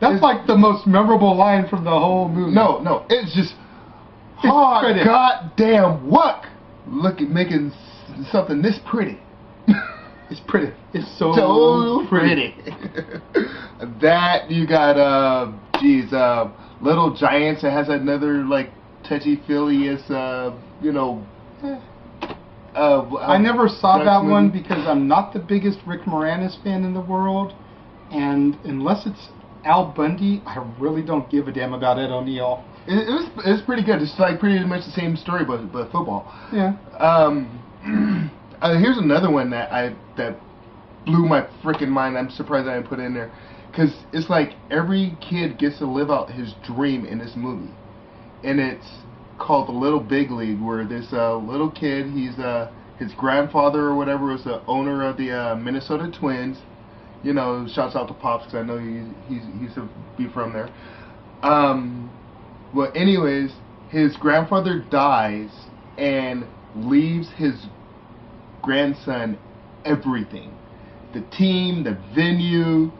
P: that's like the most memorable line from the whole movie.
H: No, it's just, goddamn luck. Look at making something this pretty.
P: It's pretty. It's so
H: pretty. That, you got, Little Giants. It has another, like, touchy-feely-ish,
P: I never saw that
H: movie.
P: one because I'm not the biggest Rick Moranis fan in the world, and unless it's Al Bundy, I really don't give a damn about Ed O'Neill.
H: It was pretty good. It's like pretty much the same story, but football.
P: Yeah.
H: Here's another one that blew my freaking mind. I'm surprised I didn't put it in there, because it's like every kid gets to live out his dream in this movie, and it's called The Little Big League, where this little kid, his grandfather or whatever was the owner of the Minnesota Twins. Shouts out to Pops, because I know he used to be from there. Well, anyways, his grandfather dies and leaves his grandson everything. The team, the venue,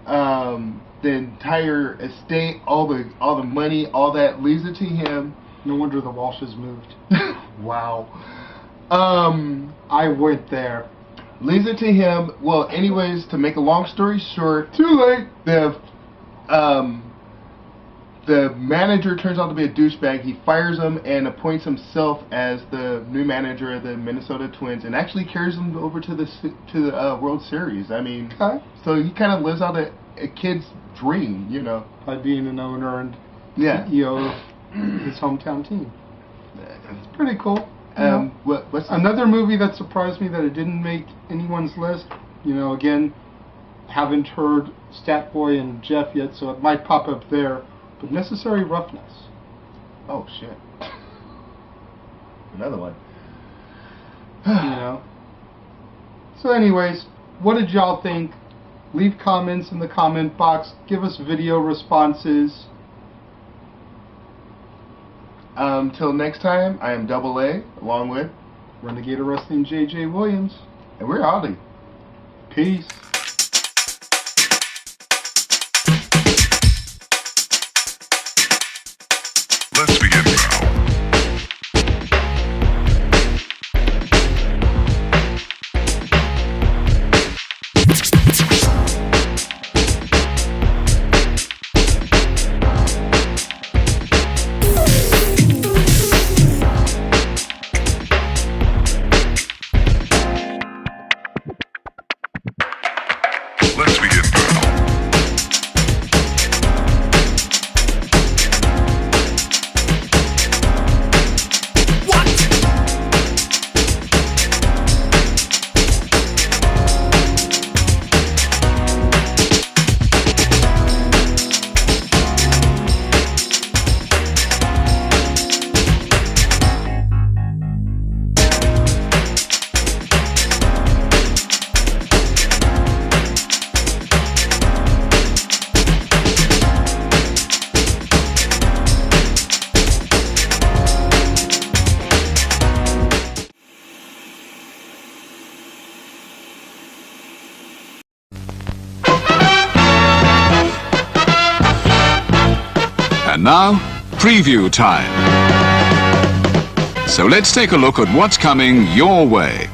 H: the entire estate, all the money, all that, leaves it to him.
P: No wonder the Walshes moved.
H: Wow.
P: I went there.
H: Leaves it to him. Well, anyways, to make a long story short,
P: too late.
H: The manager turns out to be a douchebag. He fires him and appoints himself as the new manager of the Minnesota Twins, and actually carries them over to the World Series. I mean, so he kind of lives out a kid's dream,
P: by being an owner and CEO of his hometown team. It's pretty cool.
H: What's
P: another movie that surprised me that it didn't make anyone's list? Again, haven't heard Stat Boy and Jeff yet, so it might pop up there. But Necessary Roughness.
H: Oh shit! Another one.
P: So, anyways, what did y'all think? Leave comments in the comment box. Give us video responses.
H: Till next time, I am Double A, along with
P: Renegade of Wrestling JJ Williams.
H: And we're Audi.
P: Peace.
O: Let's begin now. Let's begin now.
B: And now, preview time. So let's take a look at what's coming your way.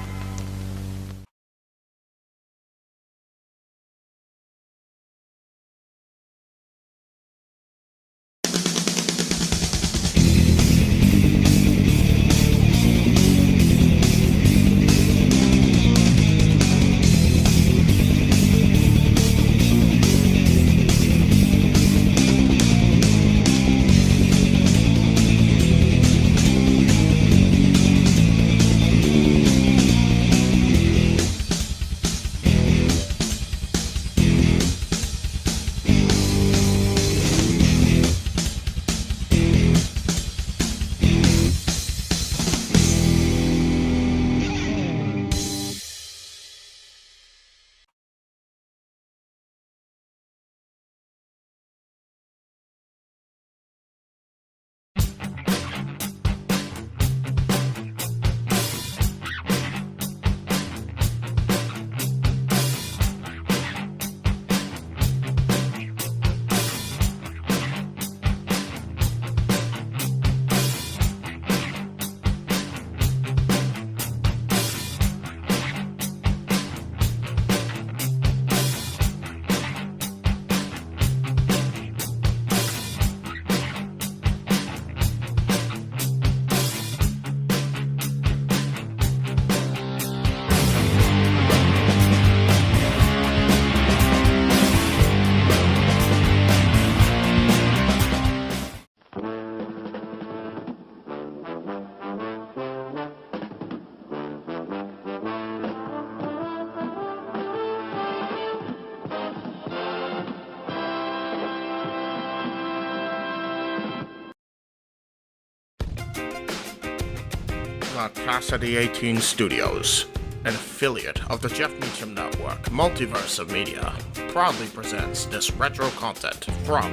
C: The Casa D18 Studios, an affiliate of the Jeff Meacham Network, Multiverse of Media, proudly presents this retro content from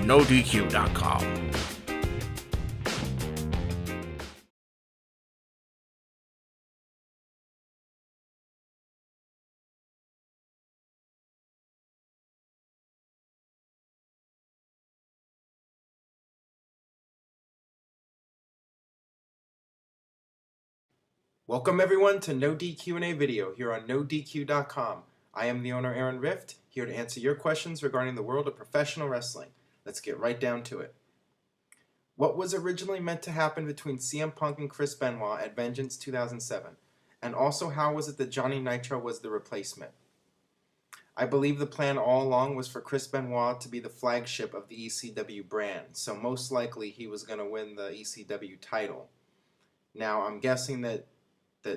C: NoDQ.com.
Q: Welcome everyone to NoDQ&A video here on NoDQ.com. I am the owner Aaron Rift, here to answer your questions regarding the world of professional wrestling. Let's get right down to it. What was originally meant to happen between CM Punk and Chris Benoit at Vengeance 2007? And also, how was it that Johnny Nitro was the replacement? I believe the plan all along was for Chris Benoit to be the flagship of the ECW brand, so most likely he was going to win the ECW title. Now, I'm guessing that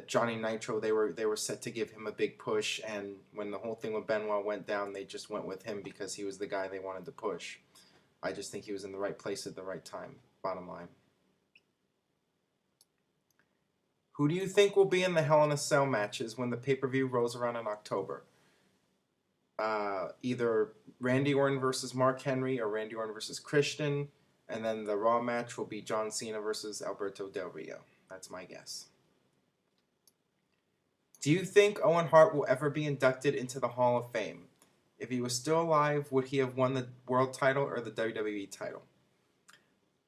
Q: Johnny Nitro, they were set to give him a big push, and when the whole thing with Benoit went down, they just went with him because he was the guy they wanted to push. I just think he was in the right place at the right time, bottom line. Who do you think will be in the Hell in a Cell matches when the pay-per-view rolls around in October? Either Randy Orton versus Mark Henry or Randy Orton versus Christian, and then the Raw match will be John Cena versus Alberto Del Rio. That's my guess. Do you think Owen Hart will ever be inducted into the Hall of Fame? If he was still alive, would he have won the world title or the WWE title?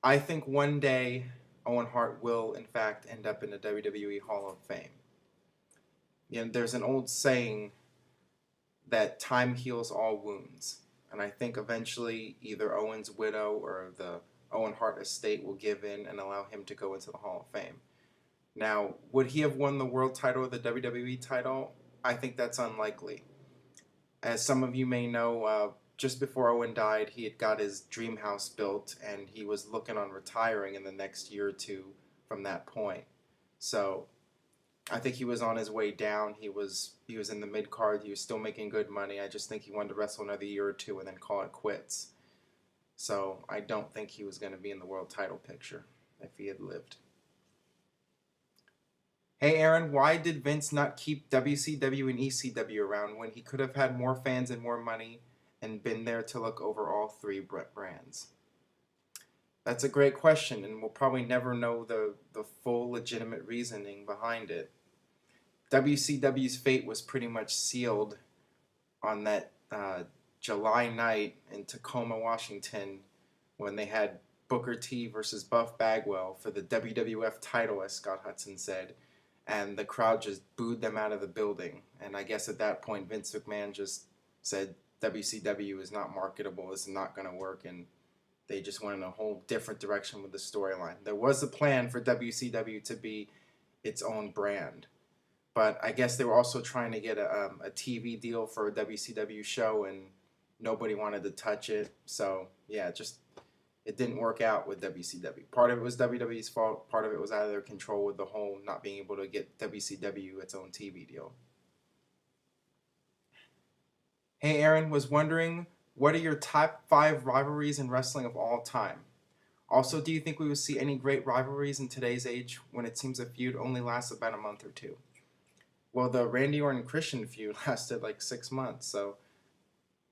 Q: I think one day Owen Hart will, in fact, end up in the WWE Hall of Fame. You know, there's an old saying that time heals all wounds. And I think eventually either Owen's widow or the Owen Hart estate will give in and allow him to go into the Hall of Fame. Now, would he have won the world title or the WWE title? I think that's unlikely. As some of you may know, just before Owen died, he had got his dream house built, and he was looking on retiring in the next year or two from that point. So, I think he was on his way down. He was in the mid-card. He was still making good money. I just think he wanted to wrestle another year or two and then call it quits. So, I don't think he was going to be in the world title picture if he had lived. Hey Aaron, why did Vince not keep WCW and ECW around when he could have had more fans and more money and been there to look over all three brands? That's a great question, and we'll probably never know the full legitimate reasoning behind it. WCW's fate was pretty much sealed on that July night in Tacoma, Washington, when they had Booker T versus Buff Bagwell for the WWF title, as Scott Hudson said. And the crowd just booed them out of the building. And I guess at that point, Vince McMahon just said, WCW is not marketable, this is not going to work, and they just went in a whole different direction with the storyline. There was a plan for WCW to be its own brand, but I guess they were also trying to get a TV deal for a WCW show, and nobody wanted to touch it. So, yeah, it didn't work out with WCW. Part of it was WWE's fault. Part of it was out of their control with the whole not being able to get WCW its own TV deal. Hey Aaron, was wondering, what are your top 5 rivalries in wrestling of all time? Also, do you think we will see any great rivalries in today's age when it seems a feud only lasts about a month or two? Well, the Randy Orton Christian feud lasted like 6 months, so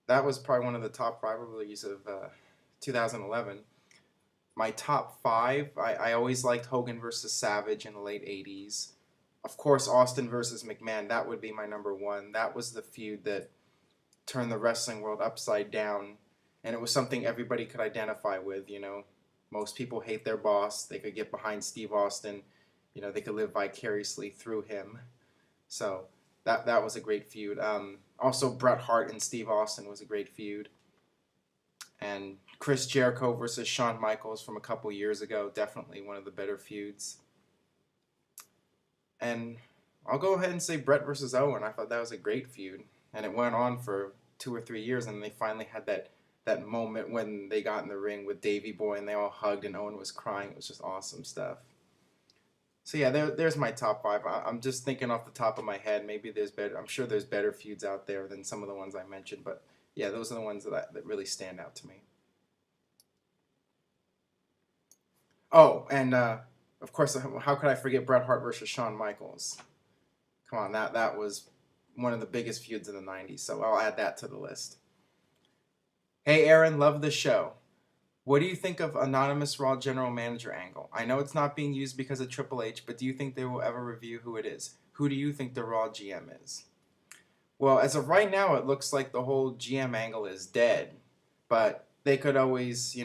Q: that was probably one of the top rivalries of 2011. My top 5, I always liked Hogan versus Savage in the late 80s. Of course, Austin versus McMahon, that would be my number 1. That was the feud that turned the wrestling world upside down, and it was something everybody could identify with, you know. Most people hate their boss. They could get behind Steve Austin. You know, they could live vicariously through him. So that was a great feud. Also, Bret Hart and Steve Austin was a great feud. And Chris Jericho versus Shawn Michaels from a couple years ago, definitely one of the better feuds. And I'll go ahead and say Bret versus Owen. I thought that was a great feud. And it went on for 2 or 3 years, and they finally had that moment when they got in the ring with Davey Boy and they all hugged and Owen was crying. It was just awesome stuff. So yeah, there's my top 5. I'm just thinking off the top of my head. Maybe there's better. I'm sure there's better feuds out there than some of the ones I mentioned, but yeah, those are the ones that really stand out to me. Oh, and of course, how could I forget Bret Hart versus Shawn Michaels? Come on, that was one of the biggest feuds in the 90s, so I'll add that to the list. Hey Aaron, love the show. What do you think of anonymous Raw general manager angle? I know it's not being used because of Triple H, but do you think they will ever review who it is? Who do you think the Raw GM is? Well, as of right now, it looks like the whole GM angle is dead, but they could always,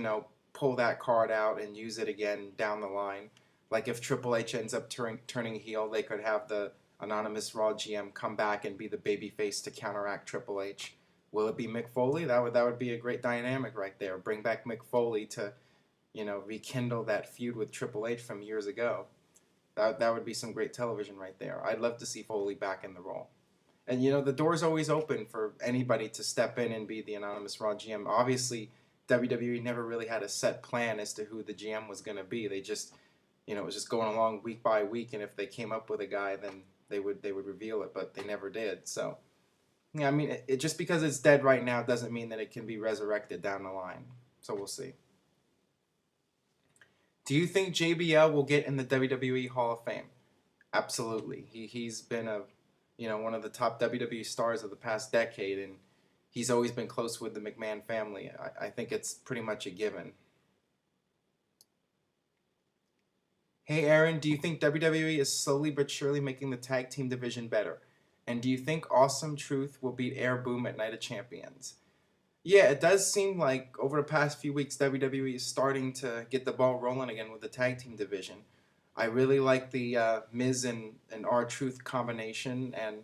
Q: pull that card out and use it again down the line. Like if Triple H ends up turning heel, they could have the anonymous Raw GM come back and be the babyface to counteract Triple H. Will it be Mick Foley? That would be a great dynamic right there. Bring back Mick Foley to, rekindle that feud with Triple H from years ago. That would be some great television right there. I'd love to see Foley back in the role. And, the door's always open for anybody to step in and be the anonymous Raw GM. Obviously, WWE never really had a set plan as to who the GM was going to be. They just, it was just going along week by week, and if they came up with a guy, then they would reveal it, but they never did. So, yeah, I mean, it just because it's dead right now doesn't mean that it can be resurrected down the line. So we'll see. Do you think JBL will get in the WWE Hall of Fame? Absolutely. He's been one of the top WWE stars of the past decade, and he's always been close with the McMahon family. I think it's pretty much a given. Hey Aaron, do you think WWE is slowly but surely making the tag team division better? And do you think Awesome Truth will beat Air Boom at Night of Champions? Yeah, it does seem like over the past few weeks, WWE is starting to get the ball rolling again with the tag team division. I really like the Miz and R-Truth combination, and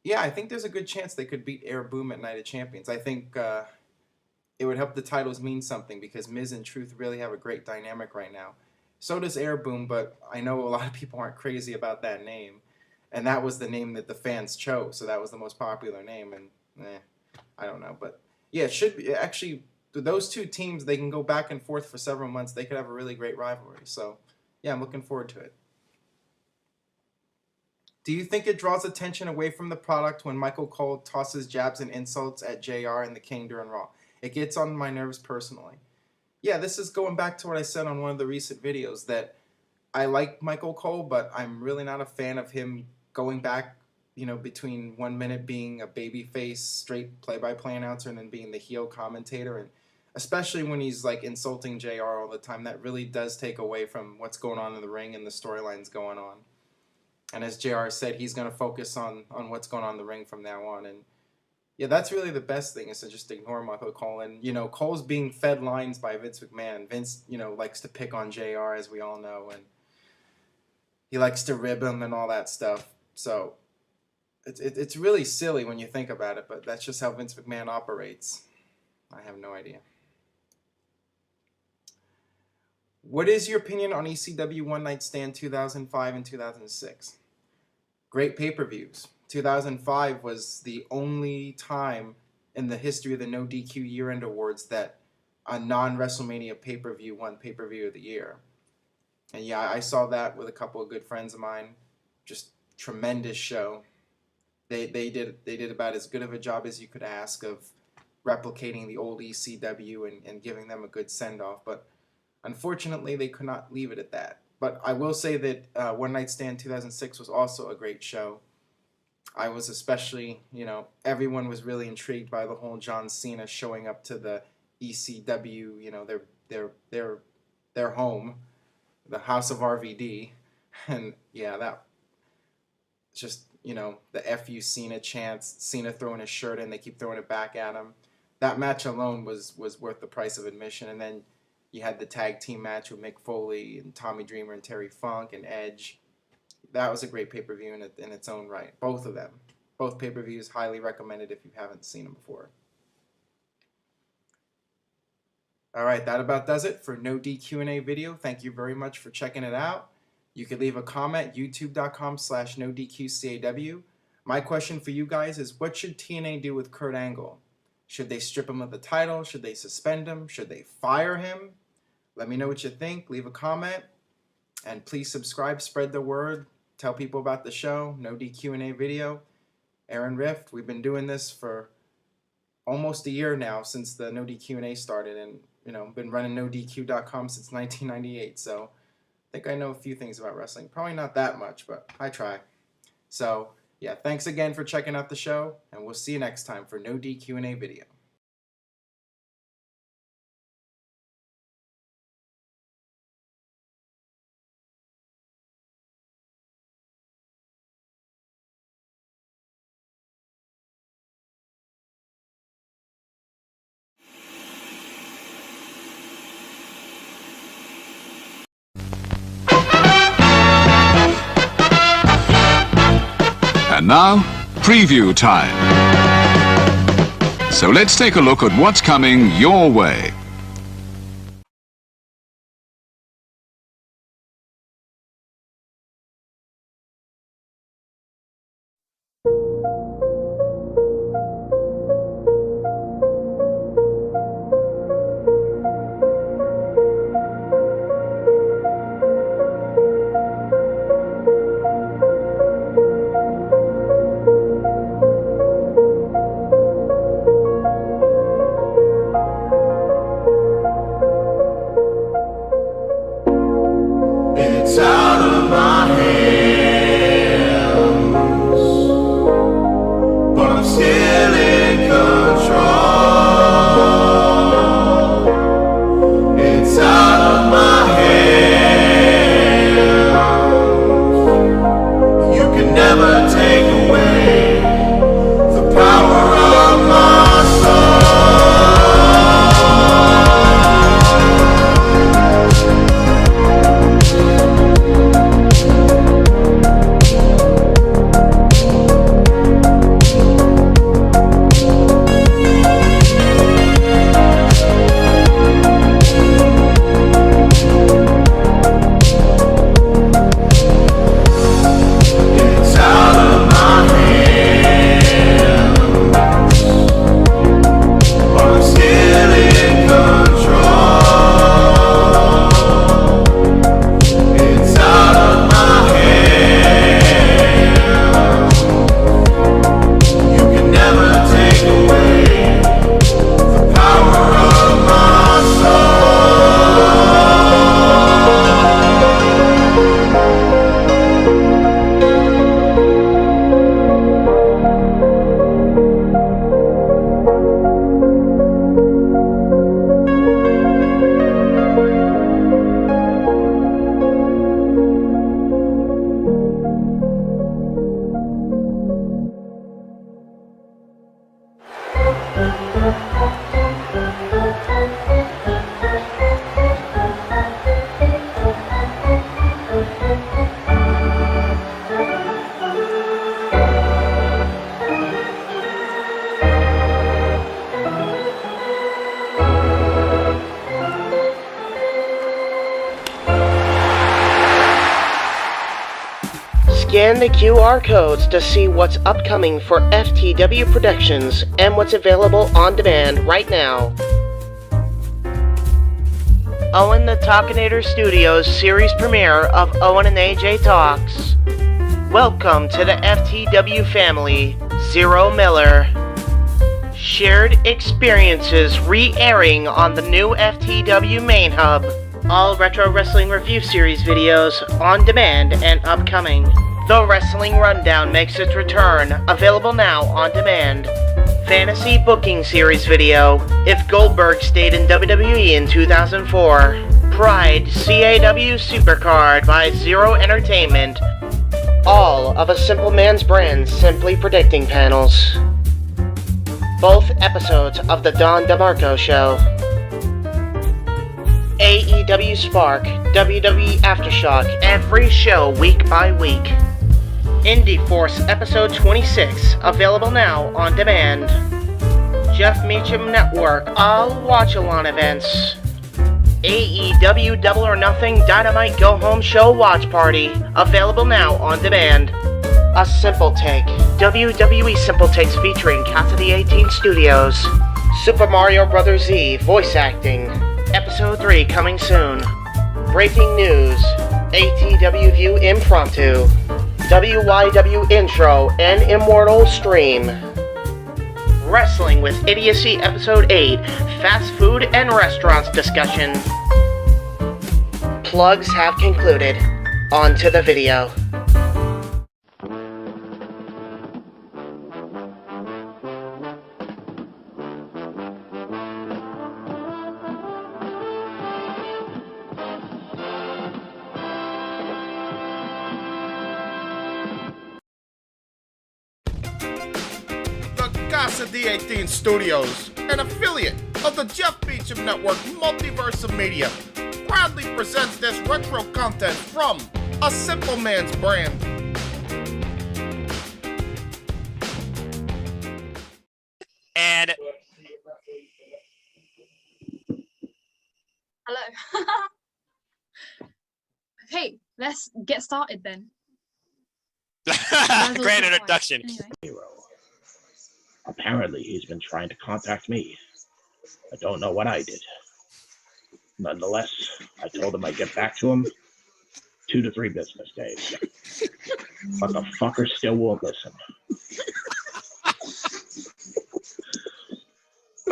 Q: yeah, I think there's a good chance they could beat Air Boom at Night of Champions. I think it would help the titles mean something because Miz and Truth really have a great dynamic right now. So does Air Boom, but I know a lot of people aren't crazy about that name. And that was the name that the fans chose, so that was the most popular name, and I don't know. But yeah, it should be. Actually, those two teams, they can go back and forth for several months. They could have a really great rivalry. So yeah, I'm looking forward to it. Do you think it draws attention away from the product when Michael Cole tosses jabs and insults at JR and the King during Raw? It gets on my nerves personally. Yeah, this is going back to what I said on one of the recent videos, that I like Michael Cole, but I'm really not a fan of him going back, between 1 minute being a babyface, straight play-by-play announcer, and then being the heel commentator, and especially when he's like insulting JR all the time, that really does take away from what's going on in the ring and the storylines going on. And as JR said, he's going to focus on what's going on in the ring from now on. And yeah, that's really the best thing, is to just ignore Michael Cole. And, Cole's being fed lines by Vince McMahon. Vince, likes to pick on JR, as we all know, and he likes to rib him and all that stuff. So it's really silly when you think about it, but that's just how Vince McMahon operates. I have no idea. What is your opinion on ECW One Night Stand 2005 and 2006? Great pay-per-views. 2005 was the only time in the history of the No DQ year-end awards that a non-WrestleMania pay-per-view won pay-per-view of the year. And yeah, I saw that with a couple of good friends of mine. Just tremendous show. They did about as good of a job as you could ask of replicating the old ECW and giving them a good send-off. But unfortunately, they could not leave it at that. But I will say that One Night Stand 2006 was also a great show. I was especially, everyone was really intrigued by the whole John Cena showing up to the ECW, their home, the House of RVD, and yeah, that just, the FU Cena chants, Cena throwing his shirt in, they keep throwing it back at him. That match alone was worth the price of admission. And then you had the tag team match with Mick Foley and Tommy Dreamer and Terry Funk and Edge. That was a great pay-per-view in its own right. Both of them. Both pay-per-views, highly recommended if you haven't seen them before. All right, that about does it for No DQ&A video. Thank you very much for checking it out. You can leave a comment, youtube.com/NoDQCAW. My question for you guys is, what should TNA do with Kurt Angle? Should they strip him of the title? Should they suspend him? Should they fire him? Let me know what you think. Leave a comment. And please subscribe, spread the word. Tell people about the show, No DQ&A video. Aaron Rift, we've been doing this for almost a year now since the No DQ&A started. And, been running NoDQ.com since 1998. So think I know a few things about wrestling. Probably not that much, but I try. So, yeah, thanks again for checking out the show, and we'll see you next time for No DQ&A video.
B: And now, preview time. So let's take a look at what's coming your way.
M: It's out of my hands, but I'm still in control. It's out of my hands. You can never take away the power of my soul. It's out of my hands, but I'm still in control. It's out of my hands. You can never take away the power of my soul.
N: Scan the QR codes to see what's upcoming for FTW Productions and what's available on demand right now. Owen the Talkinator Studios series premiere of Owen and AJ Talks. Welcome to the FTW family, Zero Miller. Shared experiences re-airing on the new FTW main hub. All retro wrestling review series videos on demand and upcoming. The Wrestling Rundown makes its return, available now on demand. Fantasy Booking Series video, If Goldberg Stayed in WWE in 2004. Pride CAW Supercard by Zero Entertainment. All of A Simple Man's Brand's Simply Predicting panels. Both episodes of The Don DeMarco Show. AEW Spark, WWE Aftershock, every show week by week. Indy Force Episode 26, available now on demand. Jeff Meacham Network, all watch-along events. AEW Double or Nothing Dynamite Go Home Show Watch Party, available now on demand. A Simple Take, WWE Simple Takes featuring Casa D18 Studios. Super Mario Bros. Z voice acting, Episode 3 coming soon. Breaking news, ATW View Impromptu, WYW Intro and Immortal Stream. Wrestling with Idiocy Episode 8, Fast Food and Restaurants Discussion. plugs have concluded. On to the video.
C: Casa D18 Studios, an affiliate of the Jeff Meacham Network Multiverse of Media, proudly presents this retro content from A Simple Man's Brand.
R: And
S: hello. Okay, let's get started then.
R: great introduction.
S: Anyway.
T: Apparently, he's been trying to contact me. I don't know what I did. Nonetheless, I told him I'd get back to him 2 to 3 business days. But the fucker still won't listen.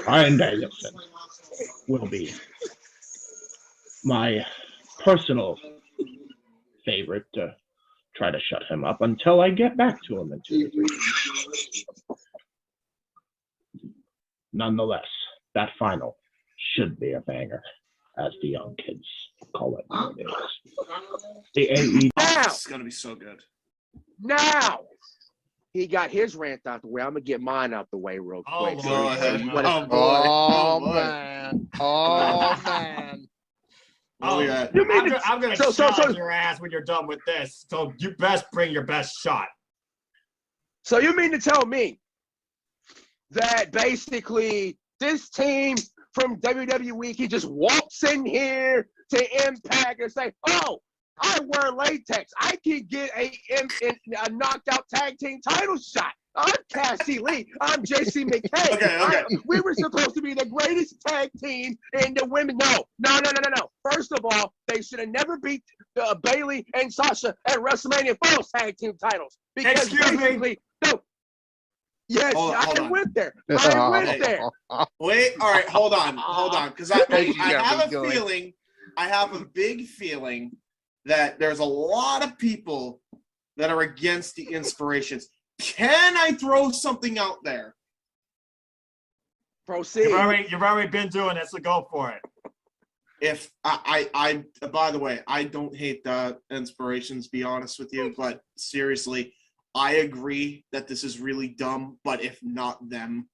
T: Brian Danielson will be my personal favorite to try to shut him up until I get back to him in 2 to 3 days. Nonetheless, that final should be a banger, as the young kids call it nowadays. The AE.
U: Now!
C: It's gonna be so good.
U: Now! He got his rant out the way. I'm gonna get mine out the way real quick.
C: Go ahead.
U: Oh, man. Oh, man.
C: Oh, yeah.
U: I'm gonna challenge your ass when you're done with this. So you best bring your best shot. So you mean to tell me that basically this team from WWE he just walks in here to Impact and say, "Oh, I wear latex. I can get a knockout tag team title shot. I'm Cassie Lee. I'm JC McKay.
C: Okay.
U: We were supposed to be the greatest tag team in the women. No. First of all, they should have never beat Bailey and Sasha at WrestleMania for those tag team titles. Because excuse me. No. Yes, I went there. I went there.
C: Wait, all right, hold on, because I have a feeling, I have a big feeling that there's a lot of people that are against the inspirations. Can I throw something out there?
U: Proceed. You've already been doing it, so go for it.
C: If I by the way, I don't hate the inspirations, be honest with you, but seriously, I agree that this is really dumb, but if not them,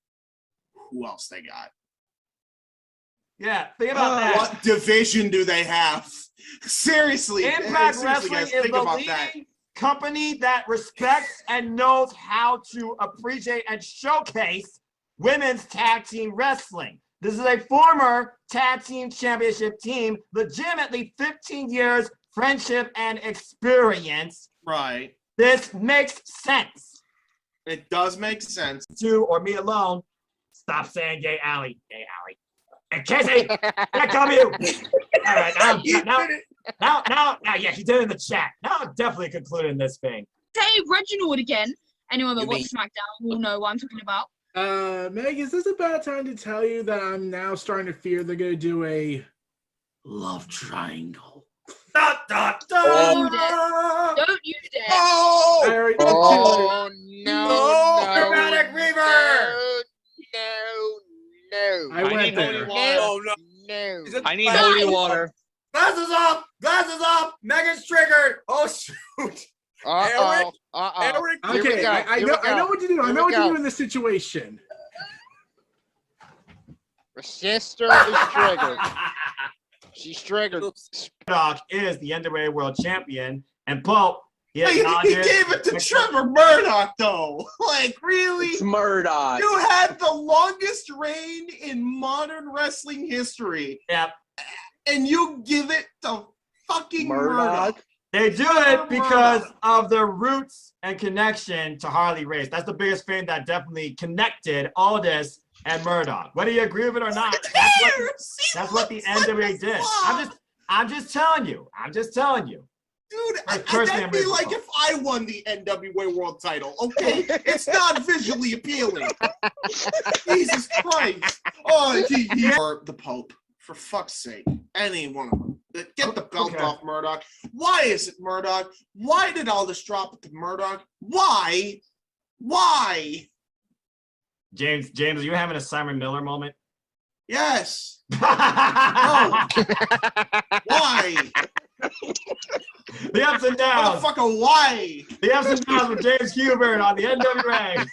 C: who else they got?
U: Yeah, think about that.
C: What division do they have? Seriously.
U: Impact
C: seriously,
U: Wrestling
C: guys,
U: is
C: think
U: the
C: about
U: leading
C: that.
U: company that respects and knows how to appreciate and showcase women's tag team wrestling. This is a former tag team championship team, legitimately 15 years friendship and experience.
C: Right.
U: This makes sense.
C: It does make sense.
U: To or me alone, stop saying gay alley. Gay alley. And Casey, I come you. All right, now, yeah, he did it in the chat. Now I'm definitely concluding this thing.
S: Say Reginald again. Anyone that watched SmackDown will know what I'm talking about.
V: Meg, is this a bad time to tell you that I'm now starting to fear they're going to do a love triangle?
S: Don't you dare.
U: Oh, no. Dramatic Reaver.
V: No. I went there.
U: No.
R: I need holy water.
U: Glasses up. Megan's triggered. Oh, shoot. Eric.
V: Okay, I know what to do. I know what to do in this situation.
U: Her sister is triggered. She's triggered. Murdoch is the NWA World Champion, and Pope.
C: He gave it to Trevor Murdoch, though. Like, really?
U: It's Murdoch.
C: You had the longest reign in modern wrestling history.
U: Yep.
C: And you give it to fucking Murdoch.
U: They do it because of their roots and connection to Harley Race. That's the biggest thing that definitely connected Aldis and Murdoch. Whether you agree with it or not, that's what the NWA did. I'm just telling you.
C: Dude, that'd be like if I won the NWA World title, okay? It's not visually appealing. Jesus Christ. Oh, or the Pope, for fuck's sake. Any one of them. Get the belt off Murdoch. Why is it Murdoch? Why did all this drop at the Murdoch? Why?
A: James, are you having a Simon Miller moment?
C: Yes. No. Why?
A: The ups and downs.
C: Motherfucker, why?
A: The ups and downs with James Hubert on the NWA.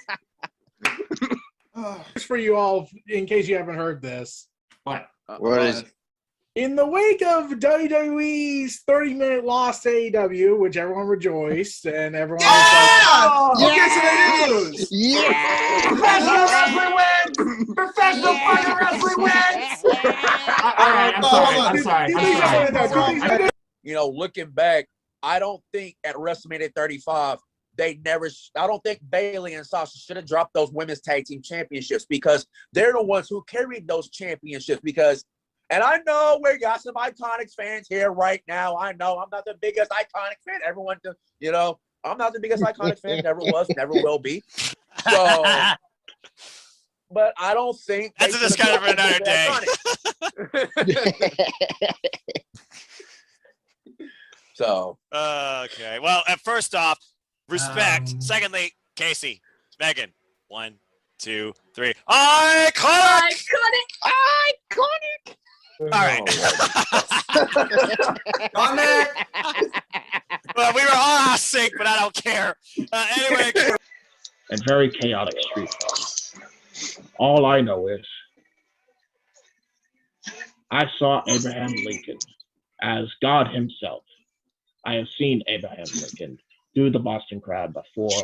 V: Just for you all, in case you haven't heard this.
A: What?
J: What is it?
V: In the wake of WWE's 30-minute loss to AEW, which everyone rejoiced, and everyone was like,
C: yes!
J: Yeah!
A: Professional wrestling wins! Professional fucking wrestling wins! All right, I'm sorry.
W: You know, looking back, I don't think at WrestleMania 35, I don't think Bayley and Sasha should have dropped those women's tag team championships, because they're the ones who carried those championships. And I know we got some Iconics fans here right now. I know I'm not the biggest Iconic fan. Everyone, you know, I'm not the biggest Iconic fan. Never was, never will be. So, but I don't think
R: that's a discussion for another day.
W: So,
R: okay. Well, first off, respect. Secondly, Casey, Megan. 1, 2, 3. Iconic! All right. Well, we were all out of sync, but I don't care. Anyway.
T: And very chaotic street fight. All I know is I saw Abraham Lincoln as God himself. I have seen Abraham Lincoln do the Boston Crab before.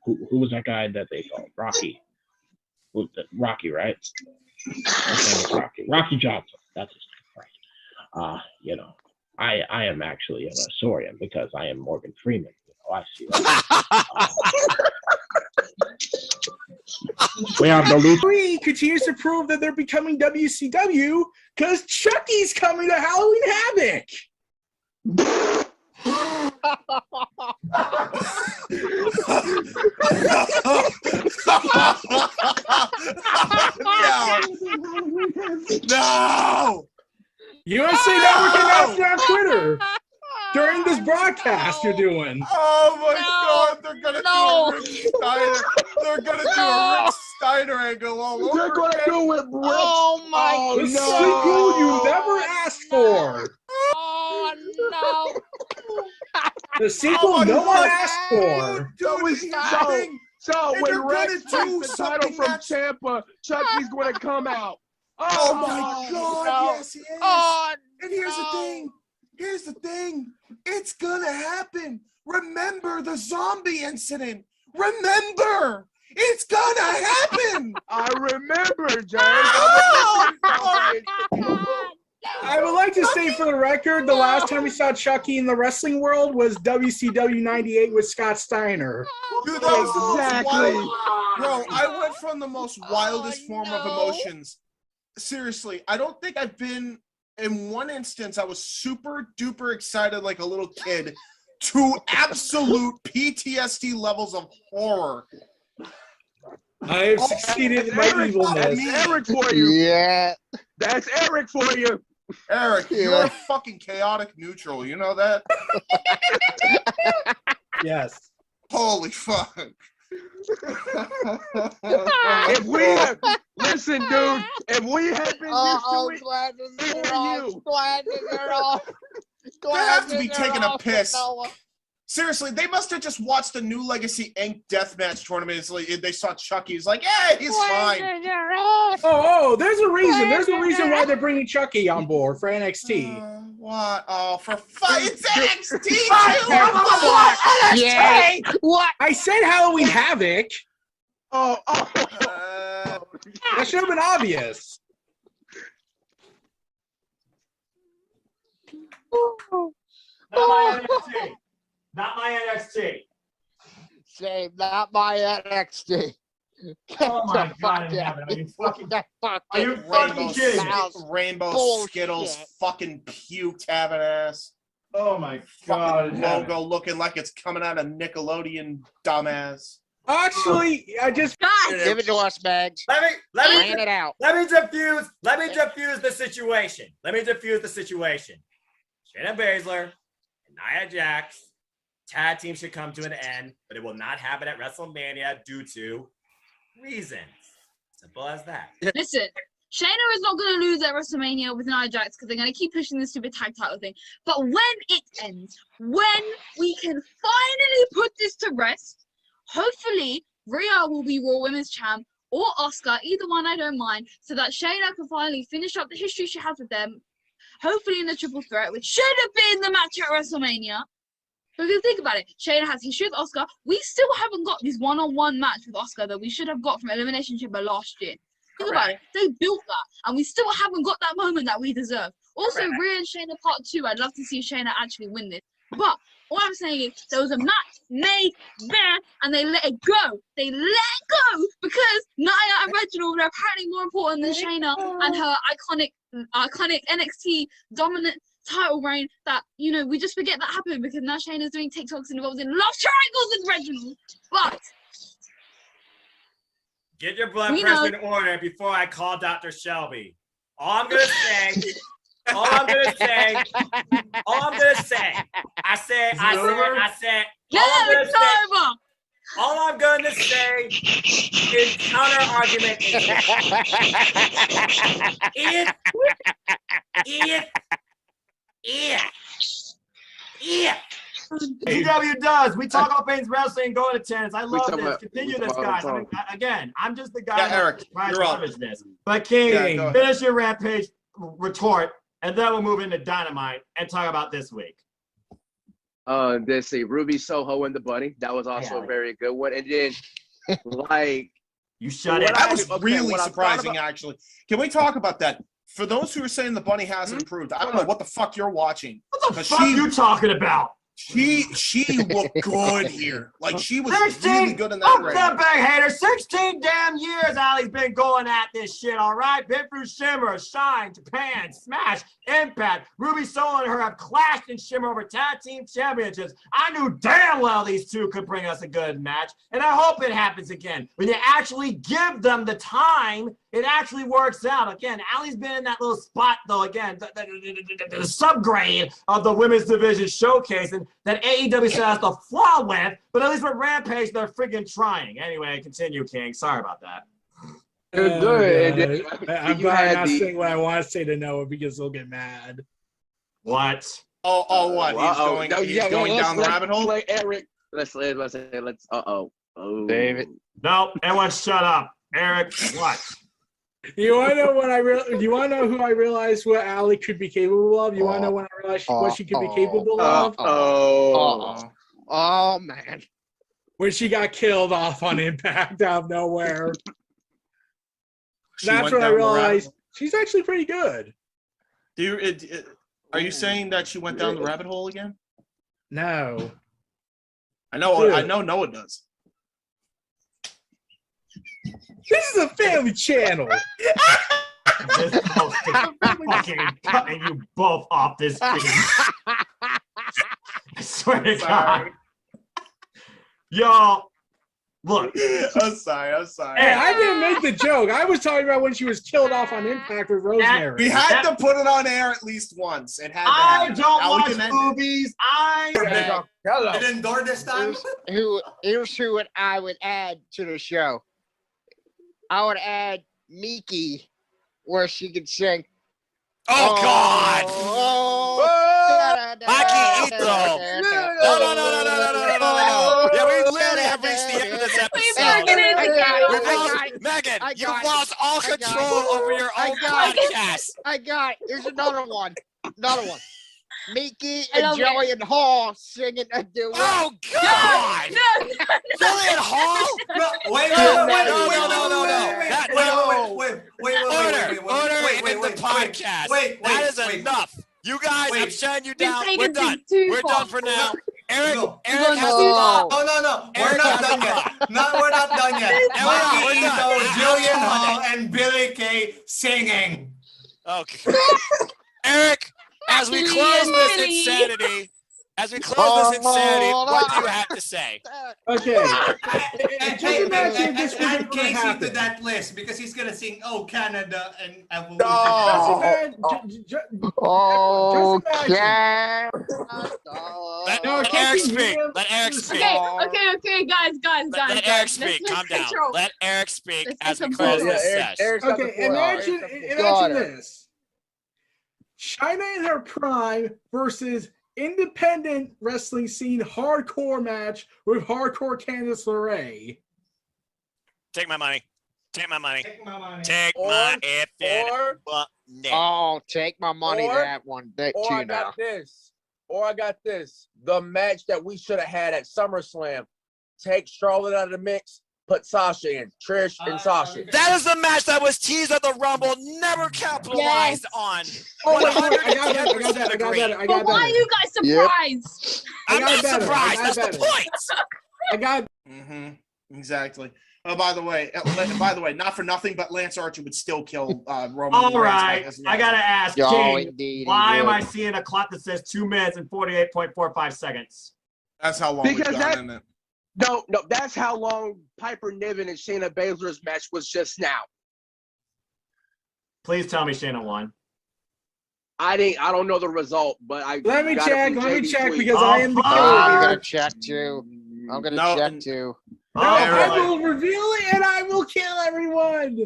T: Who was that guy that they called? Rocky. Rocky, right? His name is Rocky. Rocky Johnson. That's his name, right? You know, I am actually an Saurian because I am Morgan Freeman. You know, I see that. We have the
V: WWE continues to prove that they're becoming WCW because Chucky's coming to Halloween Havoc.
C: No!
V: USA Network announced on Twitter during this broadcast you're doing.
C: Oh my God! They're gonna do a Rick Steiner. They're gonna do a Rick Steiner angle all over.
G: They're gonna do it, Rick.
V: Oh my God! The sequel you never asked for.
I: Oh no!
V: The sequel no one asked for.
G: So when Rex takes the title from Ciampa, Chucky's going to come out.
C: Oh my God!
I: No.
C: Yes, he is.
I: Oh,
C: and here's the thing. It's gonna happen. Remember the zombie incident. Remember. It's gonna happen.
G: I remember, James.
V: I would like to say for the record, the last time we saw Chucky in the wrestling world was WCW 98 with Scott Steiner.
C: Dude, that was the most wild. Bro, I went from the most wildest form of emotions. Seriously, I don't think I've been, in one instance, I was super duper excited like a little kid, to absolute PTSD levels of horror.
V: I have succeeded in my evilness.
G: That's Eric for you.
J: Yeah.
G: That's Eric for you.
C: Eric, you're a fucking chaotic neutral. You know that?
V: Yes.
C: Holy fuck.
G: If we have, listen, dude, if we had been used to it,
C: They have to be taking a piss. Seriously, they must have just watched the New Legacy Inc. deathmatch tournament. They saw Chucky. He's like, yeah, he's fine.
V: Oh, there's a reason. There's a reason why they're bringing Chucky on board for NXT.
C: What? Oh, for fuck! It's NXT.
V: What?
C: NXT.
V: Yeah. What? I said Halloween Havoc.
C: That
V: should have been obvious.
A: Not my NXT. Not my NXT.
J: Shame, not my NXT.
A: Oh my God! Are you fucking kidding me?
C: Rainbow
J: Bullshit.
C: Skittles, fucking puked, having ass.
A: Oh my God!
C: Fucking logo looking like it's coming out of Nickelodeon, dumbass.
V: Actually, I just
J: give it to us, Bags.
E: Let me
J: Plan it out.
E: Let me diffuse the situation. Shayna Baszler and Nia Jax tag team should come to an end, but it will not happen at WrestleMania due to reasons. Simple as that.
S: Listen, Shayna is not going to lose at WrestleMania with Nia Jax because they're going to keep pushing this stupid tag title thing. But when it ends, when we can finally put this to rest, hopefully Rhea will be Raw Women's Champ or Asuka, either one I don't mind, so that Shayna can finally finish up the history she has with them, hopefully in a triple threat, which should have been the match at WrestleMania. Because think about it, Shayna has history with Asuka. We still haven't got this one-on-one match with Asuka that we should have got from Elimination Chamber last year. Think about it. They built that, and we still haven't got that moment that we deserve. Also, Rhea and Shayna Part 2, I'd love to see Shayna actually win this. But all I'm saying is there was a match made there, and they let it go. They let it go because Nia and Reginald are apparently more important than Shayna and her iconic NXT dominant title reign that, you know, we just forget that happened because now Shayna's doing TikToks and involved in love triangles with Reginald. But
E: get your blood pressure in order before I call Dr. Shelby. All I'm gonna say, I said, all I'm gonna say is counter argument is if GW does. We talk all things wrestling, go to tennis. I love this. Continue this, guys. I mean, again, I'm just the guy
C: Eric, you're up.
E: This. But King, finish your Rampage retort, and then we'll move into Dynamite and talk about this week.
U: Let's see, Ruby Soho and the Bunny. That was also a very good one. And then, like,
E: you shut it.
C: That was really surprising, actually. Can we talk about that? For those who are saying the Bunny hasn't improved, I don't know what the fuck you're watching.
E: What the fuck are you talking about?
C: She looked good here. Like, she was really good in that ring.
E: That big hater. 16 damn years Ali's been going at this shit, all right? Been through Shimmer, Shine, Japan, Smash, Impact. Ruby Soho and her have clashed in Shimmer over tag team championships. I knew damn well these two could bring us a good match, and I hope it happens again. When you actually give them the time, it actually works out. Again, Ali's been in that little spot, though, again, the subgrade of the women's division showcase, and that AEW still has to flaw with, but at least with Rampage, they're friggin' trying. Anyway, continue, King. Sorry about that.
U: Good.
V: I'm glad I'm not saying what I want to say to Noah because he'll get mad.
E: What?
C: Oh, what? He's going down the rabbit hole?
U: Eric. Let's
V: David.
E: No, everyone shut up. Eric, what?
V: You want to know when you want to know who I realized what Ali could be capable of? You want to know when I realized what she could be capable of?
J: Oh man!
V: When she got killed off on Impact out of nowhere. That's when I realized she's actually pretty good.
C: Are you saying that she went down the rabbit hole again?
V: No.
C: I know Noah does.
V: This is a family channel.
E: This host is fucking cutting you both off this thing. I swear to God. Y'all, look.
C: I'm sorry.
V: Hey, I didn't make the joke. I was talking about when she was killed off on Impact with Rosemary.
C: We had to put it on air at least once. It had to happen.
E: Don't watch movies.
J: Hello.
E: It didn't door this time.
J: Here's who I would add to the show. I would add Miki, where she could sing.
R: Oh God! Maki Ito! No! Yeah, we literally have reached the end of this episode. Megan, you've lost all control over your own podcast.
J: I got it. Here's another one. Mickey and Jillian Hall singing a duet.
R: Oh God! Jillian Hall?
E: Wait,
R: Order in the podcast. That is enough. You guys, I'm shutting you down. We're done. We're done for now. Eric has to stop.
E: No. We're not done yet. We're not done yet. Maki Ito, Jillian Hall, and Billy Kay singing.
R: Okay. Eric, as we close this insanity, As we close this insanity, what do you have to say?
V: Okay.
F: And add Casey to that list because he's gonna sing "Oh Canada" and I will.
R: Let Eric speak. Let Eric speak.
S: Okay, guys.
R: Let Eric speak. Calm down. Let Eric speak as we close this session.
V: Okay, imagine this. Chyna in her prime versus independent wrestling scene hardcore match with hardcore Candice LeRae.
R: Take my money. Take my money.
F: Take my money.
R: Take my effing money.
J: Oh, take my money. That one. That
W: Or I got this. Or I got this. The match that we should have had at SummerSlam. Take Charlotte out of the mix. Put Sasha in. Trish and Sasha.
R: That is the match that was teased at the Rumble, never capitalized on.
V: Oh, wait, I got that.
S: But why are you guys surprised?
R: I'm not surprised. That's the point.
V: I got.
C: Exactly. Oh, by the way, not for nothing, but Lance Archer would still kill Roman.
E: All right, I gotta ask, King,
J: indeed,
E: why am I seeing a clock that says 2 minutes and 48.45 seconds?
C: That's how long we've gone in it.
U: No, that's how long Piper Niven and Shayna Baszler's match was just now.
E: Please tell me Shayna won.
U: I don't know the result, but I
V: let me check because I am the
J: killer. I'm gonna check too.
V: I will reveal it and I will kill everyone.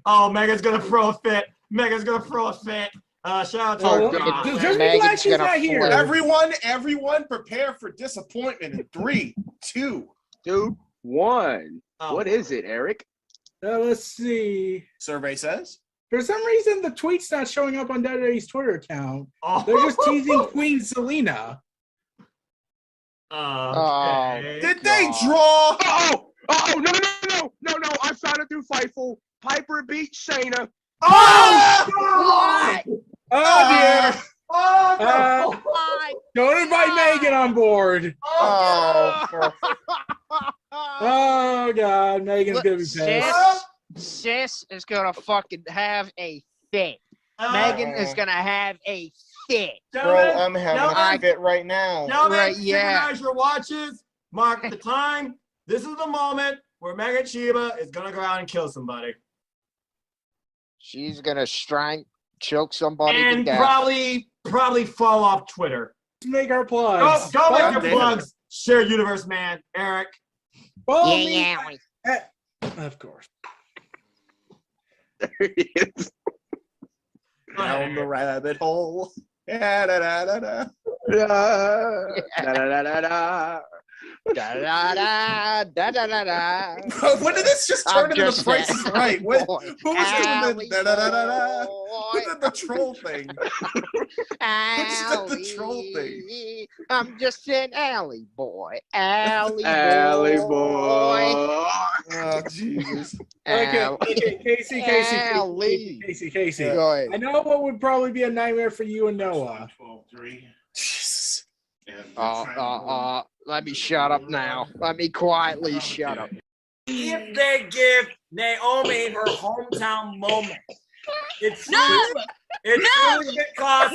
E: Oh, Megan's gonna throw a fit. Shout out to
V: just be glad she's not here.
C: Everyone prepare for disappointment in 3, 2,
U: 1. What is it, Eric?
V: Let's see.
C: Survey says.
V: For some reason, the tweet's not showing up on WWE's Twitter account. They're just teasing Queen Selena.
C: Did they draw?
U: No! I found it through Fightful. Piper beat Shayna.
V: Oh dear! Don't invite Megan on board. Oh God, Megan's gonna be pissed.
J: Sis is gonna fucking have a fit. Megan is gonna have a fit.
C: Bro, I'm having a fit right now.
E: Gentlemen, synchronize your watches. Mark the time. This is the moment where Megan Chiba is gonna go out and kill somebody.
J: She's gonna choke somebody
E: and
J: to death.
E: probably fall off Twitter.
V: Make our plugs.
E: Go make your plugs. Share universe, man. Eric.
V: Follow me. Of course.
U: There he is.
C: Down the rabbit hole. Da da da da da.
U: Da da da da.
J: Da da da da da da da.
C: When did this just turn into The Price is Right? Who was doing the da da da da da? Who did the troll thing? Who just did the troll thing?
J: I'm just an alley boy.
U: Alley boy.
C: Oh Jesus.
V: Okay, Casey.
J: Go ahead.
V: I know what would probably be a nightmare for you and Noah.
C: 12-3. Jesus.
J: Let me shut up now. Let me quietly shut up.
E: If they give Naomi her hometown moment, it truly could cause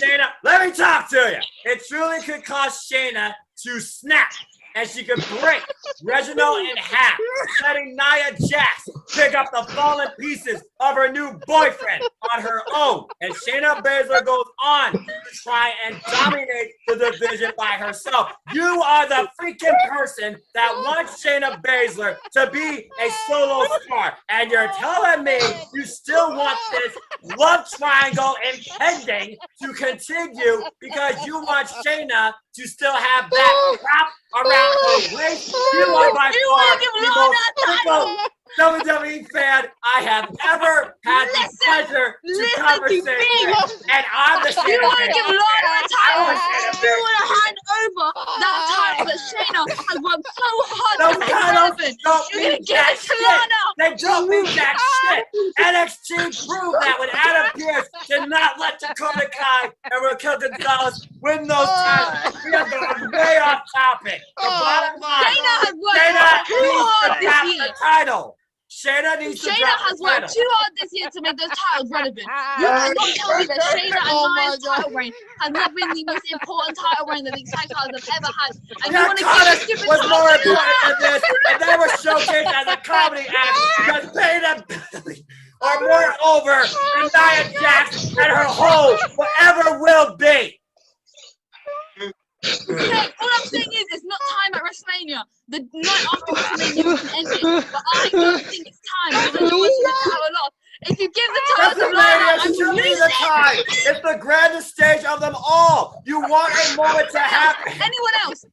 E: Shayna. Let me talk to you. It truly could cause Shayna to snap, and she could break Reginald in half, letting Nia Jax pick up the fallen pieces of her new boyfriend on her own. And Shayna Baszler goes on to try and dominate the division by herself. You are the freaking person that wants Shayna Baszler to be a solo star. And you're telling me you still want this love triangle impending to continue because you want Shayna to still have that wrap around her waist. You are by far the most WWE fan I have ever had the pleasure to conversate with. And I'm the
S: You want to give Lana a title? You want to hand over that title that Shayna has worked so hard to make happen? You're going to give it to Lana.
E: They don't mean that shit. NXT proved that when Adam Pearce did not let Dakota Kai and Raquel Gonzalez win those titles. We have gone way off topic. The bottom line,
S: Shayna has worked
E: Shayna
S: too hard
E: needs to
S: this
E: tap
S: year.
E: the title. Shayna needs to
S: Shayna
E: drop
S: has
E: the
S: worked
E: title.
S: too hard this year to make those titles relevant. You cannot tell me that Shayna and Nia's title reign has not been the most important title reign that these tag titles have ever had. And you want to give a stupid
E: was more
S: title
E: important than this, and they were showcased as a comedy act because Payne and Bailey are more over than Nia Jax and her whole whatever will be.
S: Okay, all I'm saying is it's not time at WrestleMania. The night after WrestleMania we can end it. But I don't think it's time because I don't want you to have a lot. If you give the title to Lana, I'm
E: WrestleMania should be the time. It's the grandest stage of them all. You want a moment to happen.
S: Anyone else?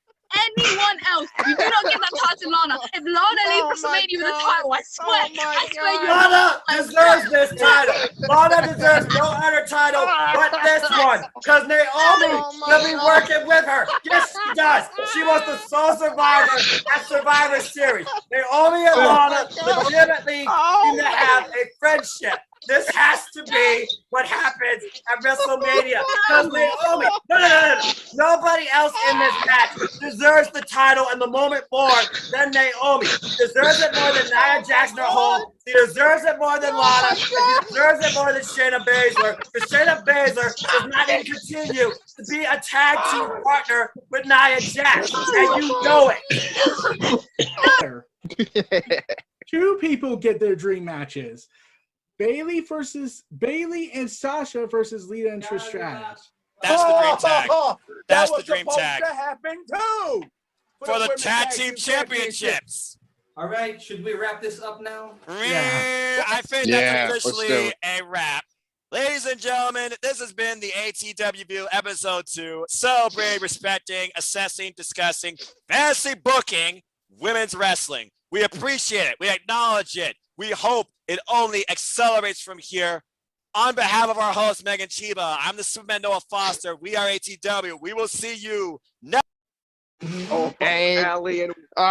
S: Anyone else? You do not give that title to Lana. If Lana leaves WrestleMania with a title, I swear you.
E: Lana deserves this title. Lana deserves no other title but this one. Because Naomi will be working with her. Yes, she does. She was the sole survivor at Survivor Series. Naomi and Lana legitimately seem to have a friendship. This has to be what happens at WrestleMania. Because Naomi, no. Nobody else in this match deserves the title and the moment more than Naomi. She deserves it more than Nia Jax in her hole. She deserves it more than Lana. She deserves it more than Shayna Baszler. Because Shayna Baszler is not going to continue to be a tag team partner with Nia Jax. And you know it.
V: Two people get their dream matches. Bailey and Sasha versus Lita and Trish Stratus.
R: That's the dream tag. That's the dream tag.
W: That happen too.
R: For the tag team championships.
F: All right, should we wrap this up now?
R: Yeah. I think that's officially a wrap. Ladies and gentlemen, this has been the ATW View episode 2, celebrating, respecting, assessing, discussing, fantasy booking women's wrestling. We appreciate it. We acknowledge it. We hope it only accelerates from here. On behalf of our host, Megan Chiba, I'm the Superman Noah Foster. We are ATW. We will see you next.
U: Okay. Allie and all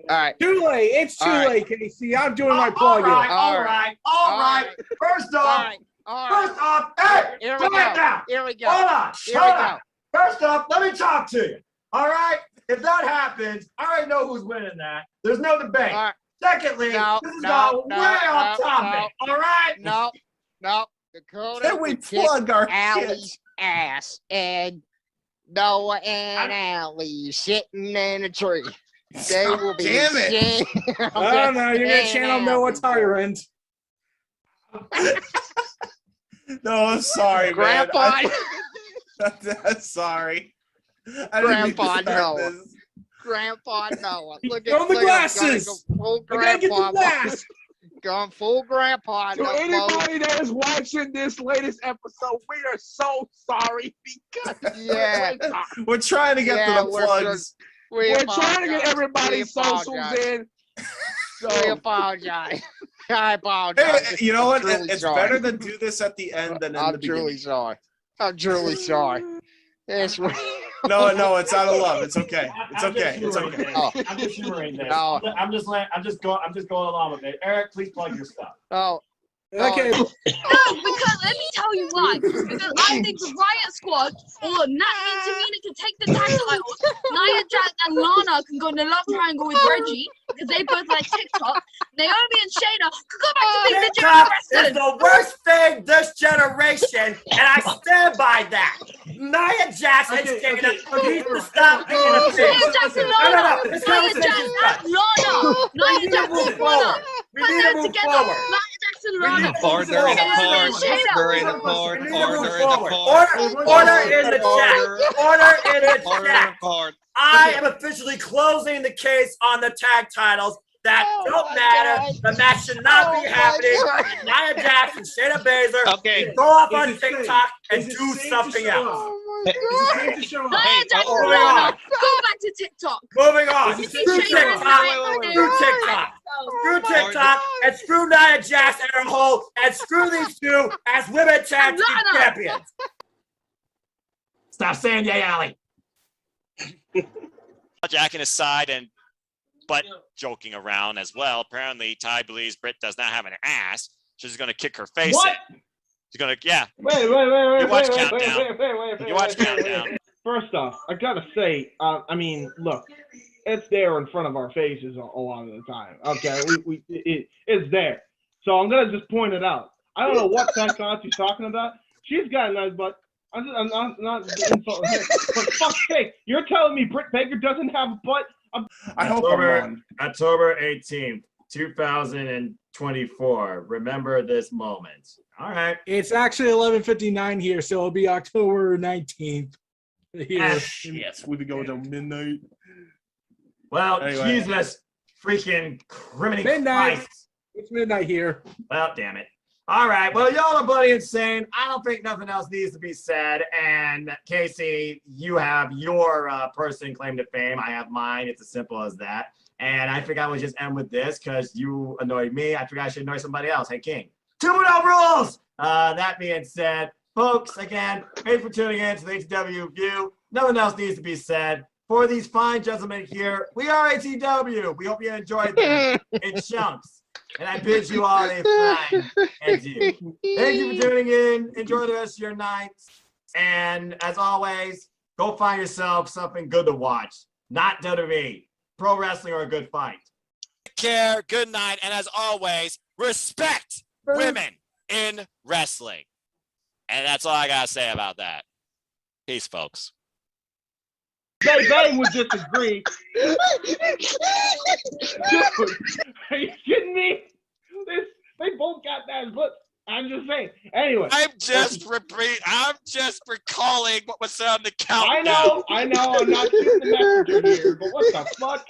U: right.
V: Too late. It's too late, Casey. I'm doing my plug.
E: All right. First off, hey,
J: Here
E: come
J: we
E: back
J: go.
E: down.
J: Here we go.
E: Hold on.
J: Here we
E: Hold
J: go.
E: on. First off, let me talk to you. All right? If that happens, I already know who's winning that. There's no debate. Secondly, this is all way off topic. All right?
J: No. Dakota,
W: Can we plug our
J: Allie's ass and Noah and Allie sitting in a tree. They will be.
W: Damn it!
V: Oh no, you're gonna channel Noah Tyrant.
W: No, I'm sorry,
J: Grandpa.
W: man. I'm sorry. I didn't mean to
J: Grandpa
W: start
J: Noah.
W: this.
J: Grandpa Noah. Look
V: Throw the
J: look,
V: glasses.
J: Full
V: I gotta get the
J: grandpa.
V: glass.
J: Going full grandpa.
U: To anybody that is watching this latest episode, we are so sorry because
W: We're trying to get to the plugs.
U: We're trying to get everybody's socials in.
J: We apologize. I apologize.
W: Hey, you know what?
J: I'm truly
W: It's
J: sorry.
W: better to do this at the end than in the
J: I'm
W: beginning.
J: truly sorry. I'm truly sorry. It's
W: No, it's out of love. It's okay. It's okay. It's okay.
E: I'm just humoring this.
J: No.
E: I'm just going along with it. Eric, please plug your stuff.
J: Oh.
V: Okay.
S: No, because let me tell you why. Because I think the Riot Squad or Nat and Tamina can take the tag titles. Nia Jax and Lana can go in the love triangle with Reggie because they both like TikTok. Naomi and Shayna could go back to being the
E: TikTok
S: general
E: is the worst thing this generation, and I stand by that. Nia Jax and Shayna need to stop being a thing.
S: Nia Jax and
E: No.
S: Lana.
E: This
S: Nia Jax
E: conversation's done.
S: and Lana. Nia Jax and Lana.
E: We need to move forward.
S: Nia Jax and Lana.
E: Order in the court.
S: Shayna.
E: Order in the court. Order in the chat. Order in the chat. I am officially closing the case on the tag titles. That don't matter. The match should not be happening. Nia Jax and Shayna Baszler go off on TikTok and do something else.
S: Nia Jax and Lana. Go back to TikTok.
E: Moving on.
S: You see
E: Screw
S: Shayna
E: TikTok.
S: and
E: Screw TikTok. Screw TikTok and screw Nia Jax and her hole and screw these two as women tag team champions. Stop saying yay, Allie.
R: Jacking aside but joking around as well. Apparently, Ty believes Britt does not have an ass. She's going to kick her face
A: What?
R: in. She's going to, yeah.
A: Wait.
R: You watch Countdown. You watch Countdown.
A: First off, I gotta say, I mean, look, it's there in front of our faces a lot of the time. Okay, it's there. So I'm gonna just point it out. I don't know what Tanahashi talking about. She's got a nice butt. I'm not insulting her. For fuck's sake, you're telling me Britt Baker doesn't have a butt? I hope I'm wrong.
E: October 18th, 2024. Remember this moment. All right.
V: It's actually 11:59 here, so it'll be October 19th. Here.
A: Yes, we could go till midnight.
E: Well,
A: Anyway.
E: Jesus freaking criminy
V: Midnight.
E: Christ.
V: It's midnight here.
E: Well, damn it. All right. Well, y'all are bloody insane. I don't think nothing else needs to be said. And Casey, you have your person claim to fame. I have mine. It's as simple as that. And I think I would just end with this because you annoyed me. I think I should annoy somebody else. Hey, King. 2-0 rules. That being said, folks, again, thanks for tuning in to the HW View. Nothing else needs to be said. For these fine gentlemen here, we are ATW. We hope you enjoyed them in chunks. And I bid you all a fine adieu. Thank you for tuning in. Enjoy the rest of your night. And as always, go find yourself something good to watch. Not WWE. Pro wrestling or a good fight.
R: Take care. Good night. And as always, respect women in wrestling. And that's all I got to say about that. Peace, folks.
A: They would disagree. Dude, are you kidding me? They both got that look. I'm just saying. Anyway.
R: I'm just recalling what was said on the countdown.
A: I know. I'm not shooting the messenger here, but what the fuck?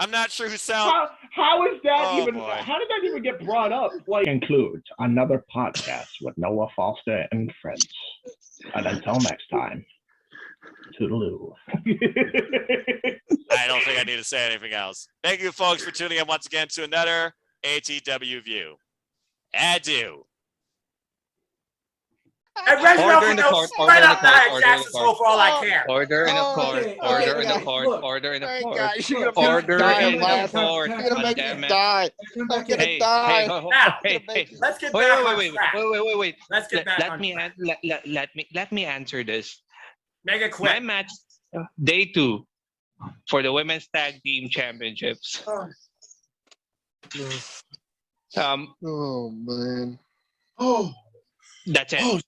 R: I'm not sure who sound.
A: How is that
R: Oh,
A: even?
R: boy.
A: How did that even get brought up? Like,
T: Concludes another podcast with Noah Foster and friends. And until next time, toodaloo.
R: I don't think I need to say anything else. Thank you, folks, for tuning in once again to another ATW View. Adieu.
E: And Reginald can go straight up there Jackson's Hole for all I care.
D: Order in the court. Order in the court. Order in the court. Order in the court.
J: You're gonna make
D: Damn
J: me
D: it.
J: die. I'm gonna die.
E: Now,
D: Hey,
E: let's get back on track.
D: wait.
E: Let's get back on track.
D: Let me answer this.
E: Make it quick.
D: My match, day 2, for the women's tag team championships.
J: Oh man.
D: That's it.
E: All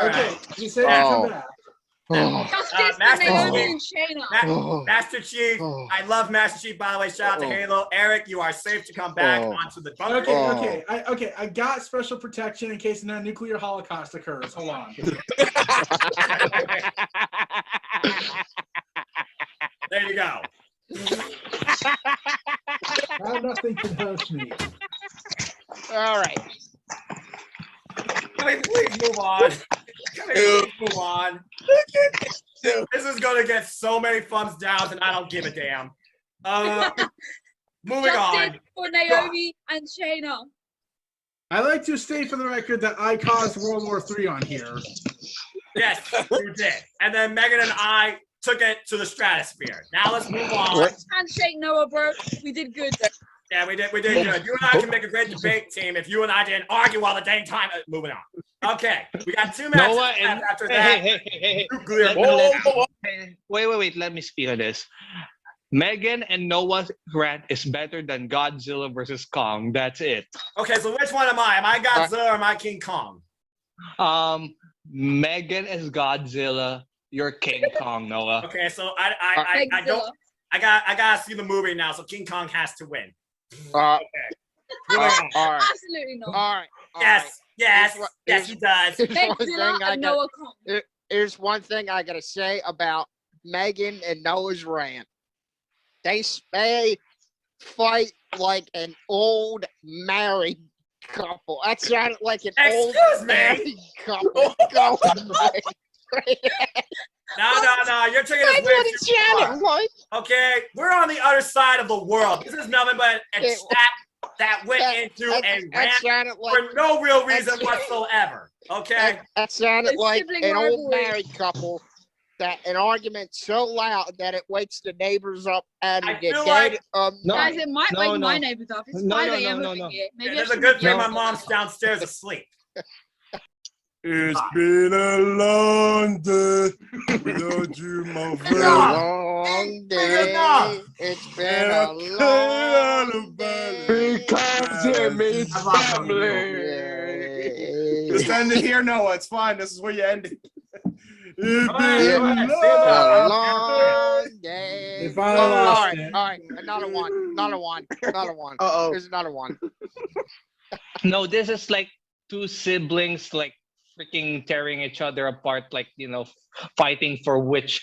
V: Okay,
E: right.
V: you said come back.
S: Justice for
E: Master
S: Naomi
E: Chief.
S: and Shayna.
E: Master Chief, I love Master Chief, by the way. Shout out to Halo. Eric, you are safe to come back onto the bunker.
V: Okay. I got special protection in case a nuclear holocaust occurs. Hold on.
E: There you go.
V: Now nothing can hurt me.
J: All right.
E: Can we please move on? Move on. This is gonna get so many thumbs downs, and I don't give a damn. Moving on.
S: Justice for Naomi and Shayna.
V: I like to state for the record that I caused World War III on here.
E: Yes, you did. And then Megan and I took it to the stratosphere. Now let's move on.
S: Handshake, Noah, bro. We did good.
E: Yeah, we did good. You and I can make a great debate team if you and I didn't argue all the dang time. Moving on. Okay, we got 2 matches
D: Noah and
E: after that.
D: Hey. Wait. Let me speak on this. Megan and Noah's rant is better than Godzilla versus Kong. That's it.
E: Okay, so which one am I? Am I Godzilla or am I King Kong?
D: Megan is Godzilla. You're King Kong, Noah.
E: Okay, so I gotta see the movie now, so King Kong has to win.
J: All right.
S: Absolutely not.
J: All right.
E: Yes, he does.
J: Here's one thing I gotta say about Megan and Noah's rant. They fight like an old married couple. That sounded like an old married couple.
E: No, you're taking this way too far. Okay, we're on the other side of the world. This is nothing but a chat that went into a rant for no real reason whatsoever. Okay?
J: That sounded like an old married couple. That an argument so loud that it wakes the neighbors up and
E: I feel like
S: guys, it might wake my neighbors up. It's 5 a.m. over here. Maybe
E: there's a good thing my mom's downstairs asleep.
R: It's been a long day without you, my friend.
J: Long day. It's been a long day.
U: Because it means family.
C: Just end it here, Noah. It's fine. This is where you end it. It's
J: Go ahead, a long day.
V: If I lost it.
J: All right. Another one.
U: Uh-oh.
J: There's another one.
D: No, this is like two siblings like freaking tearing each other apart, like fighting for which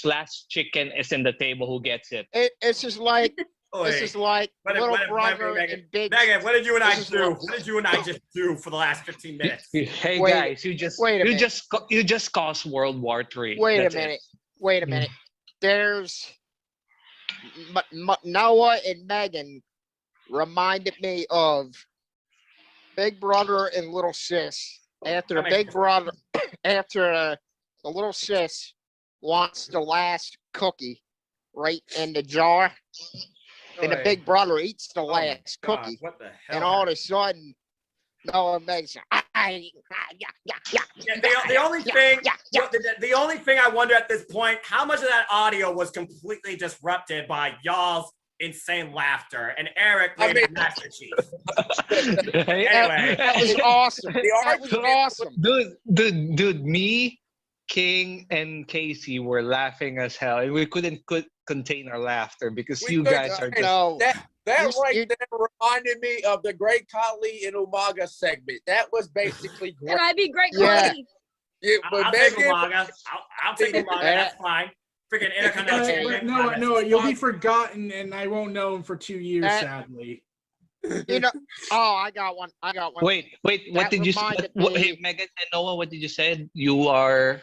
D: last chicken is in the table, who gets it.
J: It's just like little brother and big.
E: Megan, what did you and I do? What did you and I just do for the last 15 minutes?
D: Hey
J: Wait,
D: guys, you just caused World War III.
J: Wait
D: That's
J: a minute.
D: it.
J: Wait a minute. There's Noah and Megan reminded me of Big Brother and Little Sis. After the little sis wants the last cookie right in the jar, and the Big Brother eats the last cookie.
E: What the hell?
J: And all of a sudden, Noah makes
E: the only thing I wonder at this point, how much of that audio was completely disrupted by y'all's insane laughter and Eric made Master Chief. Anyway,
J: that was awesome. That was awesome.
D: Dude, me, King, and Casey were laughing as hell, and we couldn't contain our laughter because you guys are just.
W: That right there reminded me of the Great Khali and Umaga segment. That was basically great.
S: Can I be Great
J: Yeah.
S: Khali?
W: Yeah, but
E: I'll take Umaga. I'll take Umaga. That's fine. Freaking Intercontinental.
V: No, you'll be forgotten, and I won't know him for 2 years, sadly.
J: I got one.
D: Wait, what did you say? Hey, Megan and Noah, what did you say? You are.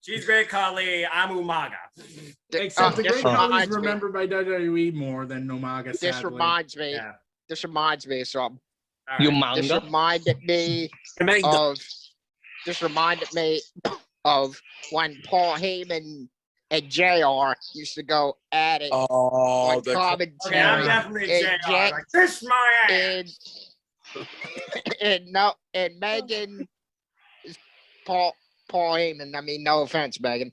E: She's Great Khali. I'm Umaga.
V: Except the Great Khali is remembered by WWE more than Umaga, sadly.
J: This reminds me.
E: Yeah.
J: This reminds me of something.
D: You
J: This
D: manga?
J: reminded me of. This reminded me of when Paul Heyman and JR used to go at it on commentary.
E: Okay, I'm definitely JR. Like, kiss my ass.
J: And Megan is Paul Heyman. I mean, no offense, Megan.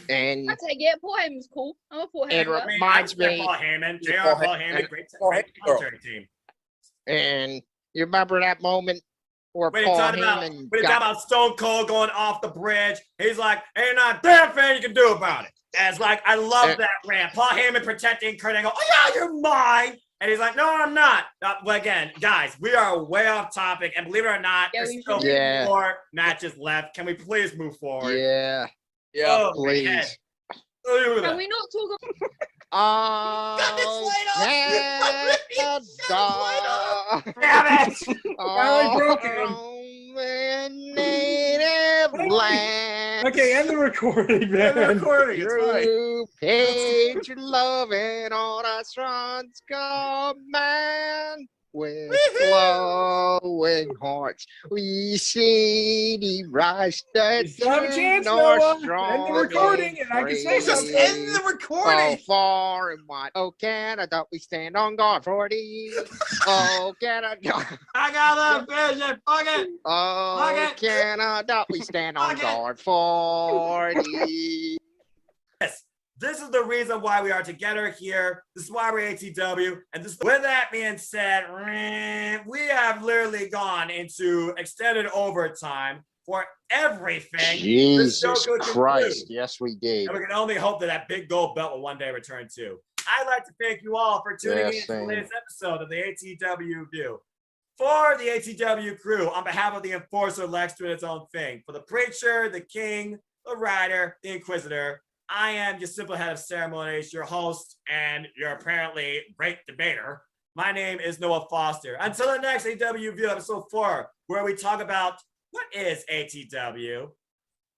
J: And
S: I take it. Paul Heyman's cool. I'm a Paul
J: it
S: Heyman.
J: reminds me.
E: Paul Heyman, JR, Paul Heyman, great commentary team.
J: And you remember that moment where
E: When
J: Paul
E: he talked
J: Heyman
E: about Stone Cold going off the bridge, he's like, "Ain't not a damn thing you can do about it." And it's like, I love that rant. Paul Heyman protecting Kurt Angle. Oh yeah, you're mine. And he's like, "No, I'm not." But again, guys, we are way off topic, and believe it or not, there's still 4 matches left. Can we please move forward?
J: Yeah.
E: Oh,
J: please.
E: man.
S: Can we not talk about?
E: Damn it!
V: Finally broken.
J: Native land.
V: Okay, end the recording, man.
E: End the recording. It's fine.
J: You paid your loving on a son's command. With flowing hearts, we see the rise that
V: You still have a chance,
J: North
V: Noah.
J: strong
V: End the recording, and I can say
E: Just
V: something.
E: end the recording.
J: Oh, far and wide. Oh, Canada, we stand on guard for thee. Oh, Canada.
E: I got the vision. Fuck it.
J: Oh, Canada, we stand on guard for thee.
E: Yes, this is the reason why we are together here. This is why we're ATW. And this, with that being said, we have literally gone into extended overtime for everything.
J: Jesus Christ. Yes, we did.
E: And we can only hope that that big gold belt will one day return too. I'd like to thank you all for tuning in to the latest episode of the ATW View. For the ATW crew, on behalf of the Enforcer Lex doing its own thing, for the Preacher, the King, the Rider, the Inquisitor, I am your simple head of ceremonies, your host, and your apparently great debater. My name is Noah Foster. Until the next ATW View, episode 4, where we talk about what is ATW.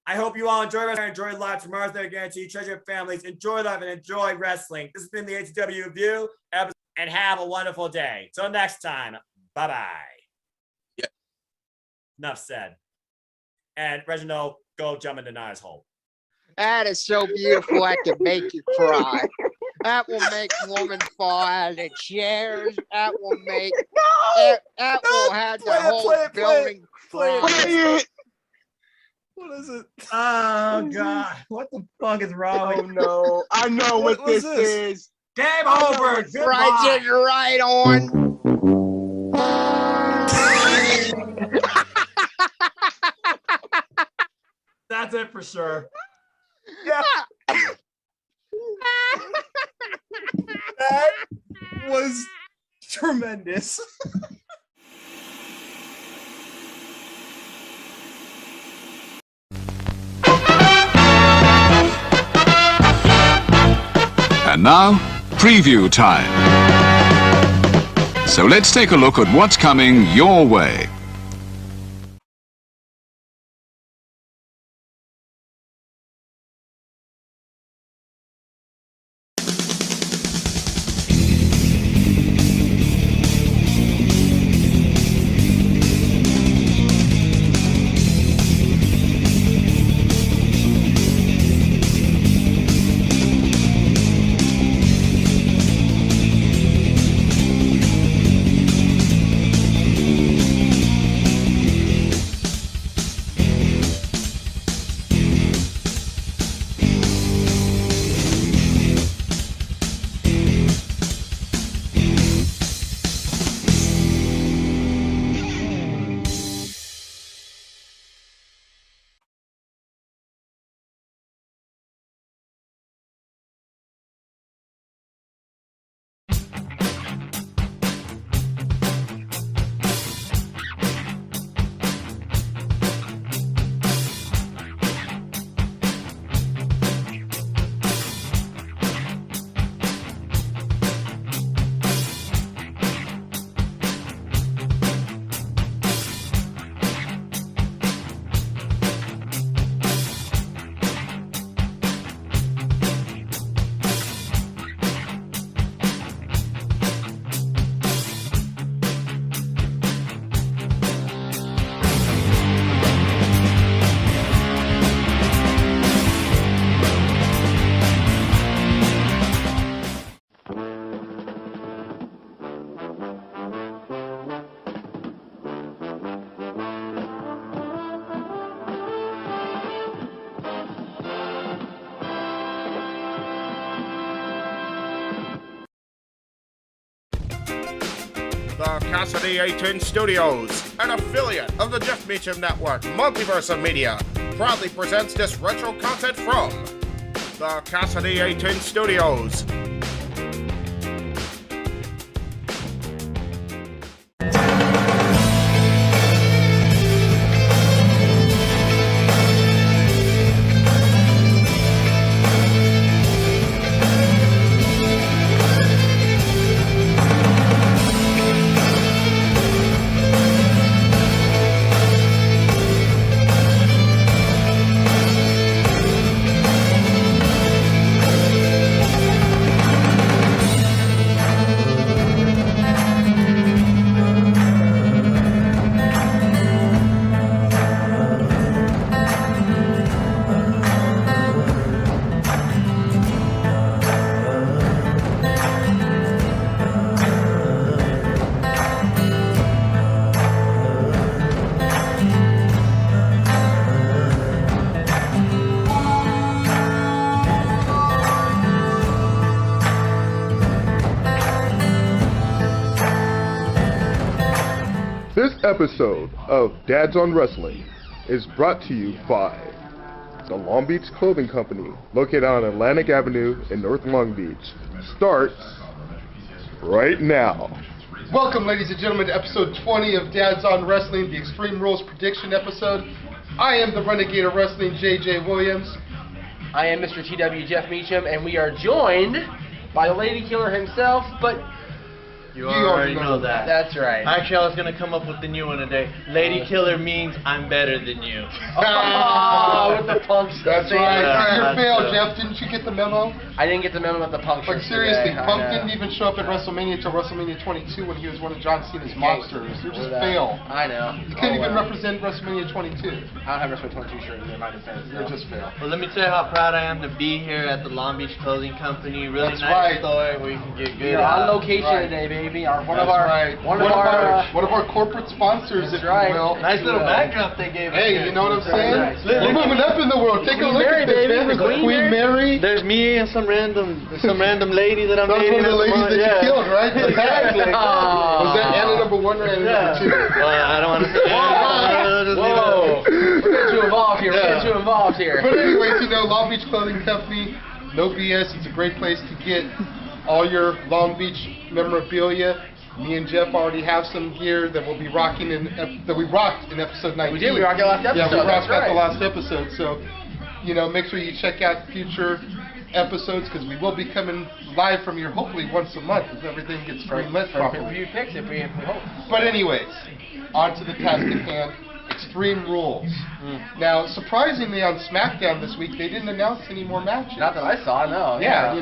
E: I hope you all enjoy wrestling, enjoy life. Tomorrow's their guarantee. Treasure your families, enjoy life, and enjoy wrestling. This has been the ATW View, and have a wonderful day. Till next time, bye-bye.
W: Yeah.
E: Enough said. And Reginald, go jump into Nia's hole.
J: That is so beautiful, I can make you cry. That will make women fall out of their chairs. That will make that will have the whole building
R: play
J: cry.
R: What is it?
E: Oh God! What the fuck is wrong with you?
U: No, I know what this is.
E: Game over.
J: Right,
E: Goodbye.
J: just right on.
E: That's it for sure.
U: Yeah.
Q: That was tremendous.
B: And now, preview time. So let's take a look at what's coming your way.
C: The Casa D18 Studios, an affiliate of the Jeff Meacham Network, Multiverse of Media, proudly presents this retro content from the Casa D18 Studios.
H: This episode of Dads on Wrestling is brought to you by the Long Beach Clothing Company, located on Atlantic Avenue in North Long Beach. Starts right now.
P: Welcome, ladies and gentlemen, to episode 20 of Dads on Wrestling, the Extreme Rules prediction episode. I am the Renegade of Wrestling, JJ Williams.
K: I am Mr. TW Jeff Meacham, and we are joined by the Lady Killer himself, but You already know that.
L: That's right.
K: Actually, I was gonna come up with the new one today. Lady Killer means I'm better than you.
L: With the punk stuff.
P: That's right. You
K: that's
P: failed, Jeff. Didn't you get the memo?
L: I didn't get the memo about the punk
P: Like
L: shirts
P: seriously,
L: today.
P: Punk didn't even show up at WrestleMania until WrestleMania 22 when he was one of John Cena's monsters. You're just fail.
L: I know.
P: You couldn't even represent WrestleMania 22.
L: I don't have WrestleMania 22 shirt in my defense.
P: You're just fail.
K: Well, let me tell you how proud I am to be here at the Long Beach Clothing Company. Really
P: That's
K: nice
P: right.
K: store where you can get good.
L: You're on location today, baby. One of our
P: corporate sponsors, if you will.
K: Nice little backdrop they gave us.
P: Hey, you know what I'm saying?
K: Nice.
P: We're moving up in the world. Take a look at this, man. There's a Queen Mary.
K: There's me and some random lady that I'm
P: That's
K: dating.
P: one of the ladies that you killed, right?
K: Exactly.
P: Was that Anna number 1 or Anna number 2?
K: I don't want to say.
L: Whoa. We're getting too involved here. We're getting too involved here.
P: But anyways, Long Beach Clothing Company, no BS. It's a great place to get all your Long Beach memorabilia. Me and Jeff already have some gear that we'll be rocking that we rocked in episode 19.
L: We did. We rocked the last episode.
P: Yeah, we rocked
L: That's
P: the
L: right.
P: last episode. So, make sure you check out future episodes because we will be coming live from here hopefully once a month if everything gets greenlit properly.
L: Picks if we hope.
P: But anyways, on to the task at hand. Extreme Rules. Now, surprisingly, on SmackDown this week, they didn't announce any more matches.
L: Not that I saw, no.
P: Yeah,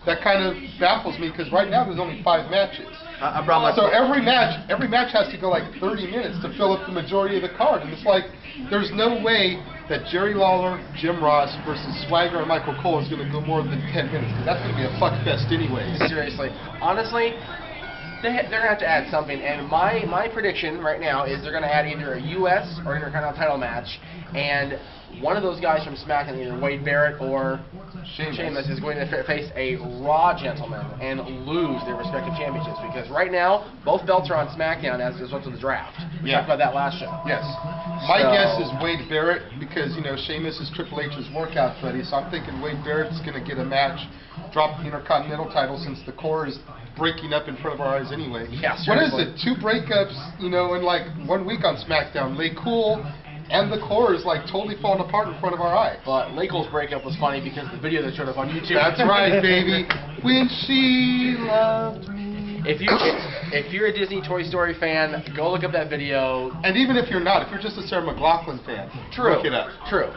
P: that kind of baffles me because right now there's only 5 matches.
K: I brought my.
P: So every match has to go like 30 minutes to fill up the majority of the card, and it's like there's no way that Jerry Lawler, Jim Ross versus Swagger and Michael Cole is going to go more than 10 minutes. That's going to be a fuck fest anyway.
L: Seriously, honestly. They're going to have to add something, and my prediction right now is they're going to add either a U.S. or Intercontinental title match, and one of those guys from SmackDown, either Wade Barrett or Sheamus, is going to face a Raw gentleman and lose their respective championships, because right now, both belts are on SmackDown as a result of the draft. We talked about that last show.
P: Yes. My guess is Wade Barrett, because, Sheamus is Triple H's workout buddy, so I'm thinking Wade Barrett's going to get a match, drop the Intercontinental title since the core is breaking up in front of our eyes anyway.
L: Yeah,
P: what is it? 2 breakups, in like 1 week on SmackDown. Lay Cool and the core is like totally falling apart in front of our eyes.
L: But Lay Cool's breakup was funny because the video that showed up on YouTube.
P: That's right, baby. When she loved me.
L: If you're a Disney Toy Story fan, go look up that video.
P: And even if you're not, if you're just a Sarah McLachlan fan, look it up.
L: True.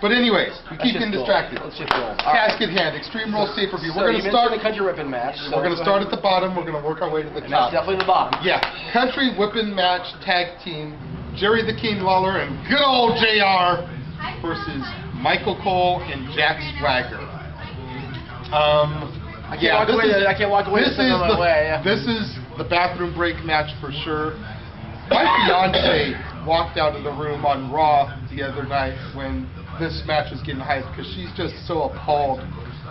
P: But anyways, we keep getting distracted.
L: Let's just go.
P: Task at hand, Extreme Rules pay-per-view.
L: So
P: We're going to start
L: the country whipping match.
P: We're going to start at the bottom. We're going to work our way to the top.
L: That's definitely the bottom.
P: Yeah, country whipping match tag team. Jerry the King Lawler and good old JR versus Michael Cole and Jack Swagger.
L: I can't walk away.
P: This is the bathroom break match for sure. My fiance walked out of the room on Raw the other night when this match was getting hyped because she's just so appalled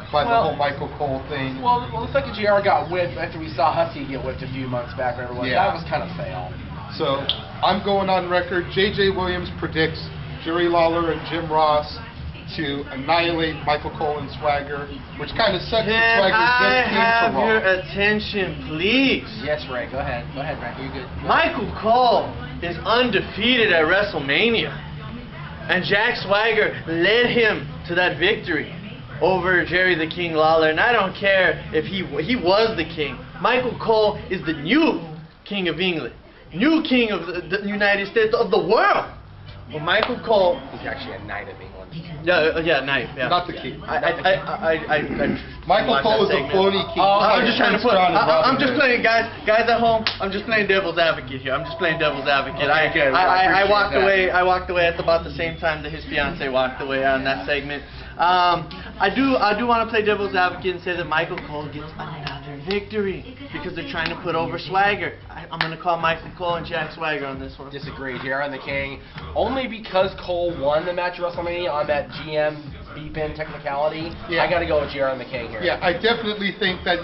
P: by the whole Michael Cole thing.
L: Well, the fact that JR got whipped after we saw Husky get whipped a few months back, that was kind of fail.
P: So I'm going on record. J.J. Williams predicts Jerry Lawler and Jim Ross to annihilate Michael Cole and Swagger, which kind of sucks.
K: Can I have your attention, please?
L: Yes, Ray. Go ahead. Go ahead, Ray. You're good.
K: Michael Cole is undefeated at WrestleMania, and Jack Swagger led him to that victory over Jerry the King Lawler. And I don't care if he was the king. Michael Cole is the new king of England, new king of the United States of the world. Well, Michael Cole.
L: He's actually a knight of England.
K: Yeah, knight. Yeah.
P: Not the king.
K: Michael
P: Cole is a phony king.
K: I'm just trying to put. I'm just playing, guys at home. I'm just playing devil's advocate here. I'm just playing devil's advocate. I walked away. I walked away at about the same time that his fiance walked away on that segment. I do want to play devil's advocate and say that Michael Cole gets another victory because they're trying to put over Swagger. I'm going to call Michael Cole and Jack Swagger on this one.
L: Disagree. JR and the King. Only because Cole won the match at WrestleMania on that GM beep-in technicality. Yeah. I got to go with JR and the King here.
P: Yeah, I definitely think that,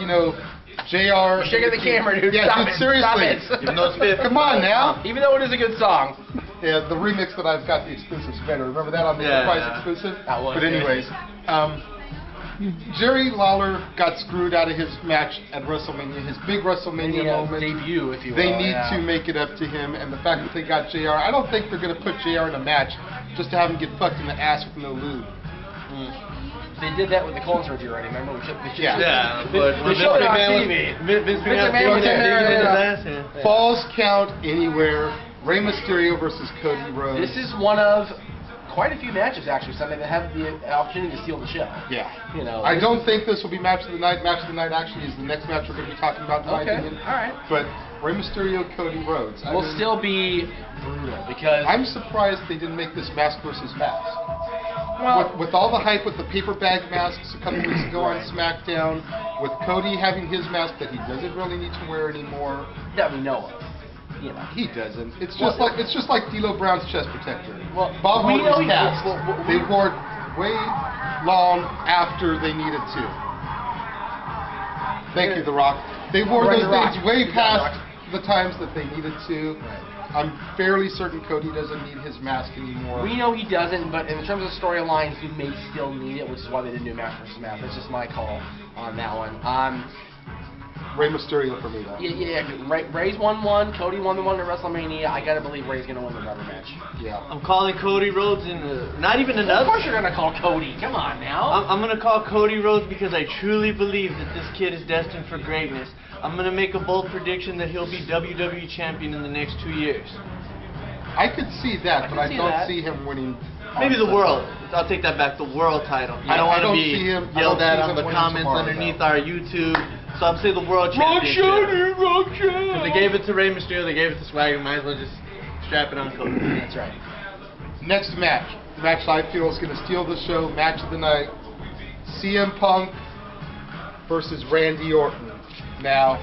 P: JR...
L: You're shaking the camera, dude.
P: Yeah,
L: Stop
P: dude,
L: it.
P: seriously.
L: Stop it.
P: Come on now.
L: Even though it is a good song.
P: Yeah, the remix that I've got, the exclusive's better. Remember that on the Enterprise exclusive?
L: That was.
P: But anyways, Jerry Lawler got screwed out of his match at WrestleMania, his big WrestleMania moment.
L: Debut, if you will.
P: They need to make it up to him, and the fact that they got JR, I don't think they're going to put JR in a match just to have him get fucked in the ass with no lube.
L: They did that with the colon surgery already. Remember?
K: But
L: they showed it on TV.
K: Vince McMahon Falls count anywhere. Rey Mysterio versus Cody Rhodes.
L: This is one of quite a few matches actually Sunday that have the opportunity to steal the show.
K: Yeah.
L: You know.
K: I don't think this will be match of the night. Match of the night actually is the next match we're going to be talking about. In my opinion.
L: All right.
K: But Rey Mysterio, Cody Rhodes
L: will still be brutal because
K: I'm surprised they didn't make this mask versus mask. Well, with all the hype with the paper bag masks a couple weeks ago on SmackDown, with Cody having his mask that he doesn't really need to wear anymore.
L: That we know of. You know.
K: He doesn't. It's just like D'Lo Brown's chest protector.
L: Well,
K: Bob
L: we know
K: Orton's
L: he
K: mask.
L: does.
K: They wore it way long after they needed to. Thank you, The Rock. They wore those things way past the times that they needed to. I'm fairly certain Cody doesn't need his mask anymore.
L: We know he doesn't, but in terms of storylines, he may still need it, which is why they didn't do match versus match. That's just my call on that one.
K: Rey Mysterio for me, though.
L: Yeah. Rey's won one. Cody won the one at WrestleMania. I gotta believe Rey's gonna win the rubber match.
K: Yeah.
M: I'm calling Cody Rhodes in not even another.
L: Of course you're gonna call Cody. Come on now.
M: I'm gonna call Cody Rhodes because I truly believe that this kid is destined for greatness. I'm gonna make a bold prediction that he'll be WWE champion in the next 2 years.
K: I could see that, but I don't see him winning.
M: Maybe the world. I'll take that back. The world title.
K: Yeah,
M: I don't want to
K: see
M: be
K: him,
M: yelled at
K: see
M: on the
K: him
M: comments
K: tomorrow,
M: underneath our YouTube. So I'm saying the world championship. If they gave it to Rey Mysterio, they gave it to Swagger. Might as well just strap it on Cody.
L: That's right.
K: Next match. The match I feel is going to steal the show. Match of the night. CM Punk versus Randy Orton. Now,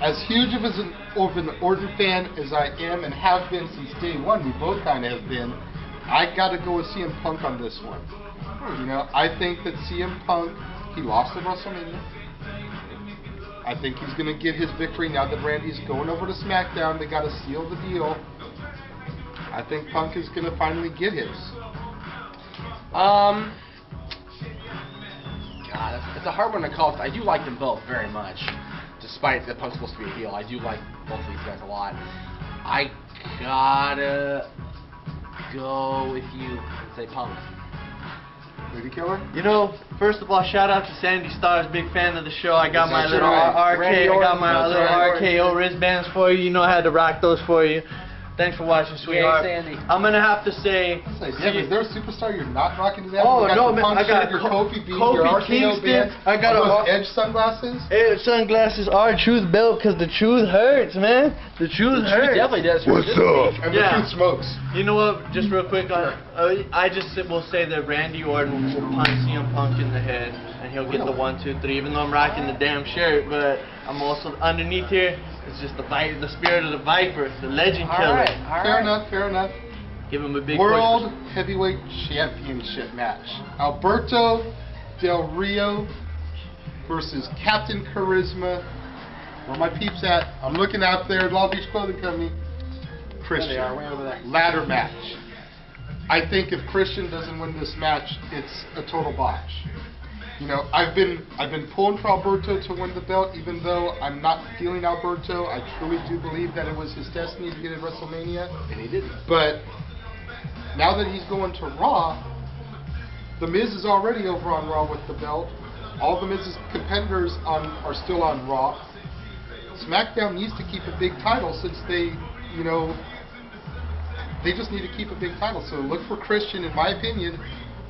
K: as huge of an Orton fan as I am and have been since day one, we both kind of have been, I got to go with CM Punk on this one. You know, I think that CM Punk, he lost at WrestleMania. I think he's going to get his victory now that Randy's going over to SmackDown. They got to seal the deal. I think Punk is going to finally get his.
L: God, it's a hard one to call. I do like them both very much. Despite that Punk's supposed to be a heel, I do like both of these guys a lot. I gotta go with you and say Punk.
K: Lady Killer?
M: You know, first of all, shout out to Sandy Stars, big fan of the show. I got my little RKO wristbands for you. You know I had to rock those for you. Thanks for watching, sweetheart.
L: Yeah, Sandy.
M: I'm gonna have to say.
K: Yeah, is there a superstar you're not rocking to that?
M: Oh no, man! I got
K: your Kofi Bean,
M: Kofi
K: your RKO
M: Kingston.
K: band.
M: I got
K: those Edge sunglasses.
M: Edge sunglasses are truth belt because the truth hurts, man. The truth hurts.
L: Definitely does.
K: What's up? And the truth smokes.
M: You know what? Just real quick, I just will say that Randy Orton will punch CM Punk in the head, and he'll get the 1, 2, 3. Even though I'm rocking the damn shirt, but I'm also underneath here. It's just the spirit of the Viper, the legend killer.
K: Fair enough.
M: Give him a big
K: World Heavyweight Championship match. Alberto Del Rio versus Captain Charisma. Where my peeps at? I'm looking out there at Long Beach Clothing Company. Christian.
L: There they are, way over there.
K: Ladder match. I think if Christian doesn't win this match, it's a total botch. You know, I've been pulling for Alberto to win the belt, even though I'm not feeling Alberto. I truly do believe that it was his destiny to get at WrestleMania.
L: And he didn't.
K: But now that he's going to Raw, The Miz is already over on Raw with the belt. All the Miz's competitors are still on Raw. SmackDown needs to keep a big title since they just need to keep a big title. So look for Christian, in my opinion,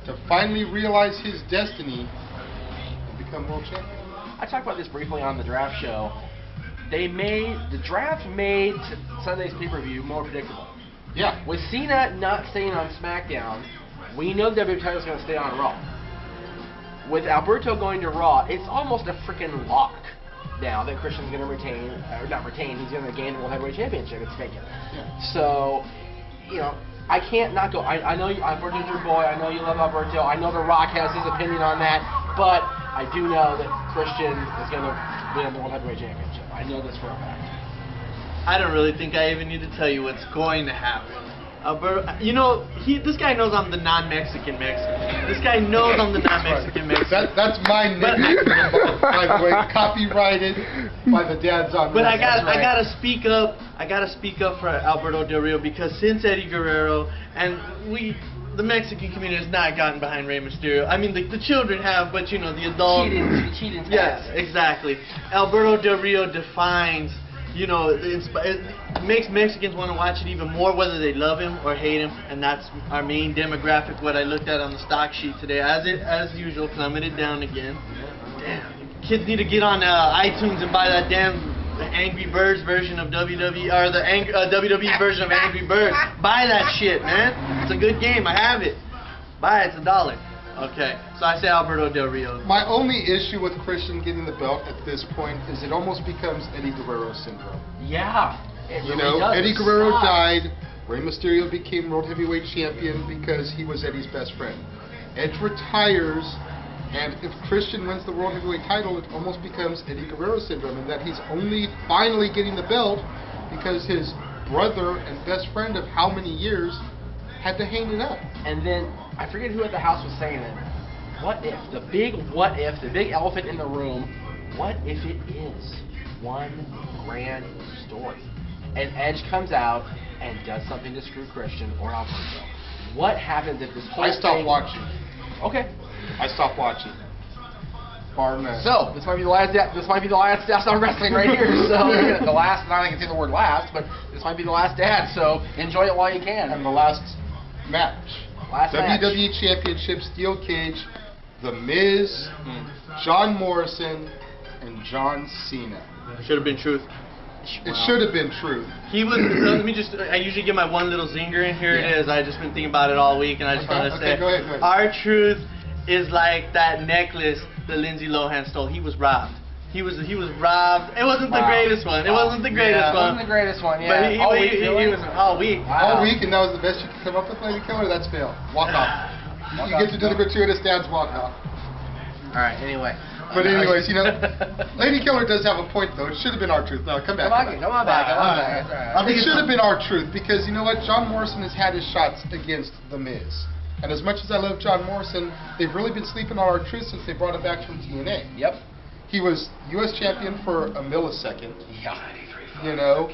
K: to finally realize his destiny and become world champion.
L: I talked about this briefly on the draft show. The draft made Sunday's pay-per-view more predictable.
K: Yeah.
L: With Cena not staying on SmackDown, we know the WWE title is going to stay on Raw. With Alberto going to Raw, it's almost a freaking lock now that Christian's going to retain, or not retain, he's going to gain the World Heavyweight Championship. It's vacant.
K: Yeah.
L: So, you know, I can't not go. I know Alberto's your boy. I know you love Alberto. I know The Rock has his opinion on that, but I do know that Christian is going to win the World Heavyweight Championship. I know this for a fact.
M: I don't really think I even need to tell you what's going to happen. Alberto, you know, this guy knows I'm the non-Mexican Mexican. This guy knows I'm the non-Mexican Mexican.
K: That's my nickname, by the way, copyrighted by the dads on.
M: But I gotta speak up. I gotta speak up for Alberto Del Rio because since Eddie Guerrero, and
K: the Mexican community has not gotten behind Rey Mysterio. I mean, the children have, but you know, the adults.
L: Cheating.
K: Yes, exactly. Alberto Del Rio defines, you know, it makes Mexicans want to watch it even more, whether they love him or hate him, and that's our main demographic. What I looked at on the stock sheet today, as usual, plummeted down again. Damn, kids need to get on iTunes and buy that damn Angry Birds version of WWE, or the WWE version of Angry Birds. Buy that shit, man. It's a good game. I have it. Buy it. It's $1. Okay, so I say Alberto Del Rio.
H: My only issue with Christian getting the belt at this point is it almost becomes Eddie Guerrero syndrome.
L: Yeah.
H: You know, Eddie Guerrero died. Rey Mysterio became World Heavyweight Champion because he was Eddie's best friend. Edge retires, and if Christian wins the World Heavyweight title, it almost becomes Eddie Guerrero syndrome, in that he's only finally getting the belt because his brother and best friend of how many years had to hang it up.
L: And then, I forget who at the house was saying it. What if, the big elephant in the room, what if it is one grand story? And Edge comes out and does something to screw Christian or Alberto. What happens if this whole
H: I stopped watching.
L: Okay.
H: I stopped watching. Pardon that.
L: So, this might be the last Dads on Wrestling right here. So, the last, not I can say the word last, but this might be the last Dad, so enjoy it while you can.
H: And the last match. WWE
L: match.
H: Championship Steel Cage, The Miz, John Morrison, and John Cena.
K: Should have been truth.
H: It should have been truth.
K: He was. Let me just. I usually get my one little zinger, and here it is. I've just been thinking about it all week, and I just want to say,
H: go ahead.
K: our truth is like that necklace that Lindsay Lohan stole. He was robbed. He was robbed. It wasn't the greatest one. It wasn't the greatest one.
L: It wasn't the greatest one. Yeah.
K: But he was all week.
H: All week, and that was the best you could come up with, Lady Killer. That's fail. Walk off. You get to do the gratuitous Dad's walk off.
L: All right. Anyway.
H: But anyways, you know, Lady Killer does have a point, though. It should have been our truth. No, come back.
L: Come on back.
H: It should have been our truth, because you know what? John Morrison has had his shots against The Miz. And as much as I love John Morrison, they've really been sleeping on our truth since they brought him back from TNA.
L: Yep.
H: He was U.S. champion for a millisecond.
L: Yeah.
H: You know,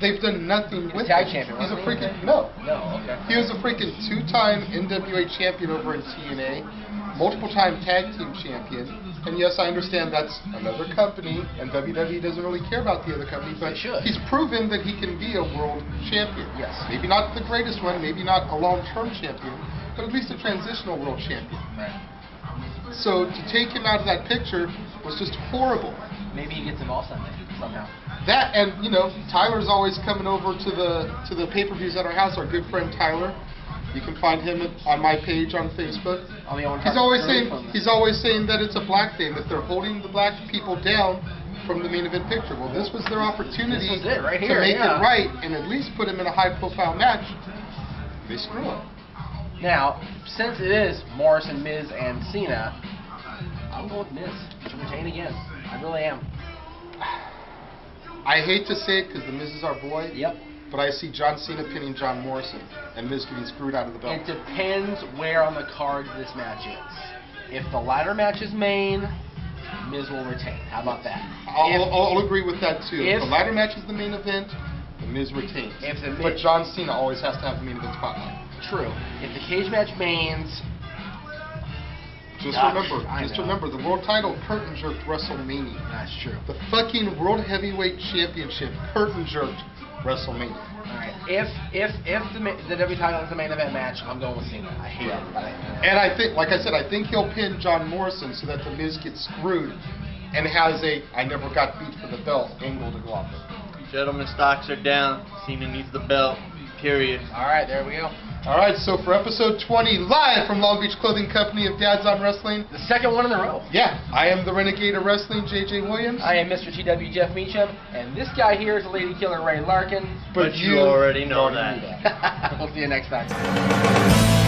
H: they've done nothing with him.
L: Champion.
H: He's a freaking no.
L: Okay.
H: He was a freaking 2-time NWA champion over in TNA, multiple-time tag team champion. And yes, I understand that's another company, and WWE doesn't really care about the other company, but he's proven that he can be a world champion.
L: Yes.
H: Maybe not the greatest one, maybe not a long-term champion, but at least a transitional world champion.
L: Right.
H: So to take him out of that picture was just horrible.
L: Maybe he gets involved somehow.
H: That, and you know, Tyler's always coming over to the pay-per-views at our house. Our good friend Tyler, you can find him on my page on Facebook. He's always saying that it's a black thing, that they're holding the black people down from the main event picture. Well, this was their opportunity
L: to make
H: it right and at least put him in a high-profile match. They screw him.
L: Now, since it is Morrison, Miz, and Cena, I'm going with Miz to retain again. I really am.
H: I hate to say it because the Miz is our boy.
L: Yep.
H: But I see John Cena pinning John Morrison and Miz getting screwed out of the belt.
L: It depends where on the card this match is. If the ladder match is main, Miz will retain. How about that?
H: I'll agree with that too. If the ladder match is the main event, the Miz retains. But John Cena always has to have the main event spotlight.
L: True. If the cage match mains,
H: Just remember, the world title curtain jerked WrestleMania.
L: That's true.
H: The fucking World Heavyweight Championship curtain jerked WrestleMania.
L: Alright. If the WWE title is the main event match, I'm going with Cena. I hate it.
H: And I think, like I said, I think he'll pin John Morrison so that the Miz gets screwed and has a I never got beat for the belt angle to go off of.
K: Gentlemen, stocks are down. Cena needs the belt. Period.
L: Alright, there we go.
H: Alright, so for episode 20, live from Long Beach Clothing Company of Dads on Wrestling.
L: The second one in a row.
H: Yeah, I am the Renegade of Wrestling, JJ Williams.
L: I am Mr. TW Jeff Meacham, and this guy here is the Lady Killer Ray Larkin.
K: But you already know that.
L: We'll see you next time.